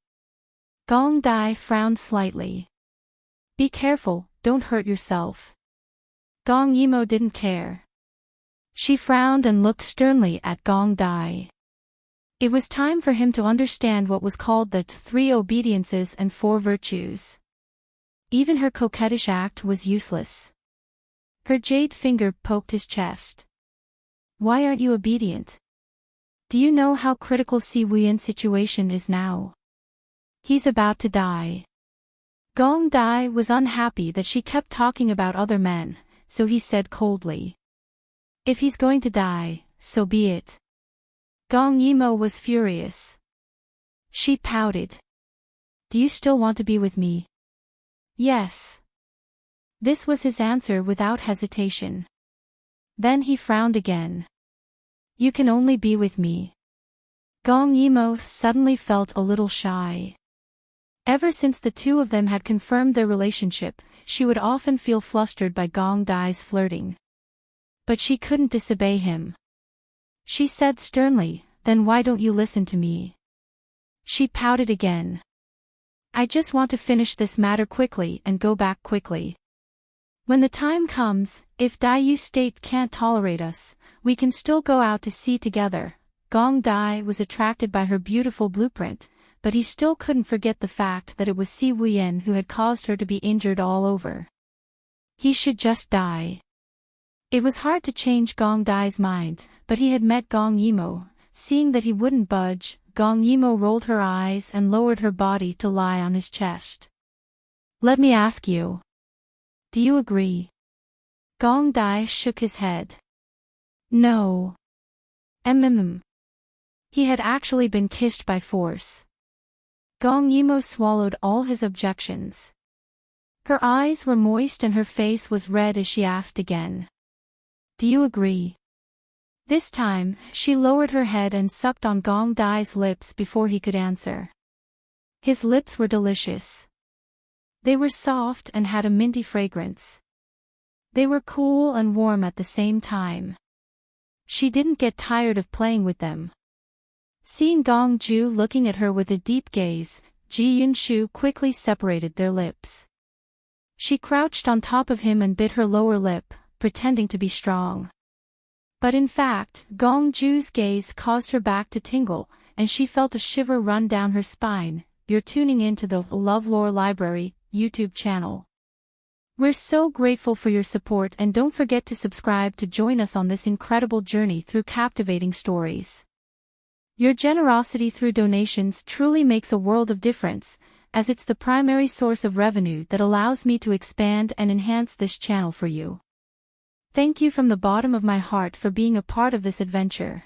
Gong Dai frowned slightly. "Be careful, don't hurt yourself." Gong Yimo didn't care. She frowned and looked sternly at Gong Dai. It was time for him to understand what was called the 3 obediences and 4 virtues. Even her coquettish act was useless. Her jade finger poked his chest. "Why aren't you obedient? Do you know how critical Si Wuyan's situation is now? He's about to die." Gong Dai was unhappy that she kept talking about other men, so he said coldly, "If he's going to die, so be it." Gong Yimo was furious. She pouted. "Do you still want to be with me?" "Yes." This was his answer without hesitation. Then he frowned again. "You can only be with me." Gong Yimo suddenly felt a little shy. Ever since the two of them had confirmed their relationship, she would often feel flustered by Gong Dai's flirting. But she couldn't disobey him. She said sternly, "Then why don't you listen to me?" She pouted again. "I just want to finish this matter quickly and go back quickly. When the time comes, if Daiyu State can't tolerate us, we can still go out to sea together." Gong Dai was attracted by her beautiful blueprint, but he still couldn't forget the fact that it was Si Wuyan who had caused her to be injured all over. He should just die. It was hard to change Gong Dai's mind, but he had met Gong Yimo. Seeing that he wouldn't budge, Gong Yimo rolled her eyes and lowered her body to lie on his chest. "Let me ask you. Do you agree?" Gong Dai shook his head. "No." He had actually been kissed by force. Gong Yimo swallowed all his objections. Her eyes were moist and her face was red as she asked again. "Do you agree?" This time, she lowered her head and sucked on Gong Dai's lips before he could answer. His lips were delicious. They were soft and had a minty fragrance. They were cool and warm at the same time. She didn't get tired of playing with them. Seeing Gong Ju looking at her with a deep gaze, Ji Yunshu quickly separated their lips. She crouched on top of him and bit her lower lip, pretending to be strong. But in fact, Gong Ju's gaze caused her back to tingle, and she felt a shiver run down her spine. You're tuning into the LoveLore Library YouTube channel. We're so grateful for your support, and don't forget to subscribe to join us on this incredible journey through captivating stories. Your generosity through donations truly makes a world of difference, as it's the primary source of revenue that allows me to expand and enhance this channel for you. Thank you from the bottom of my heart for being a part of this adventure.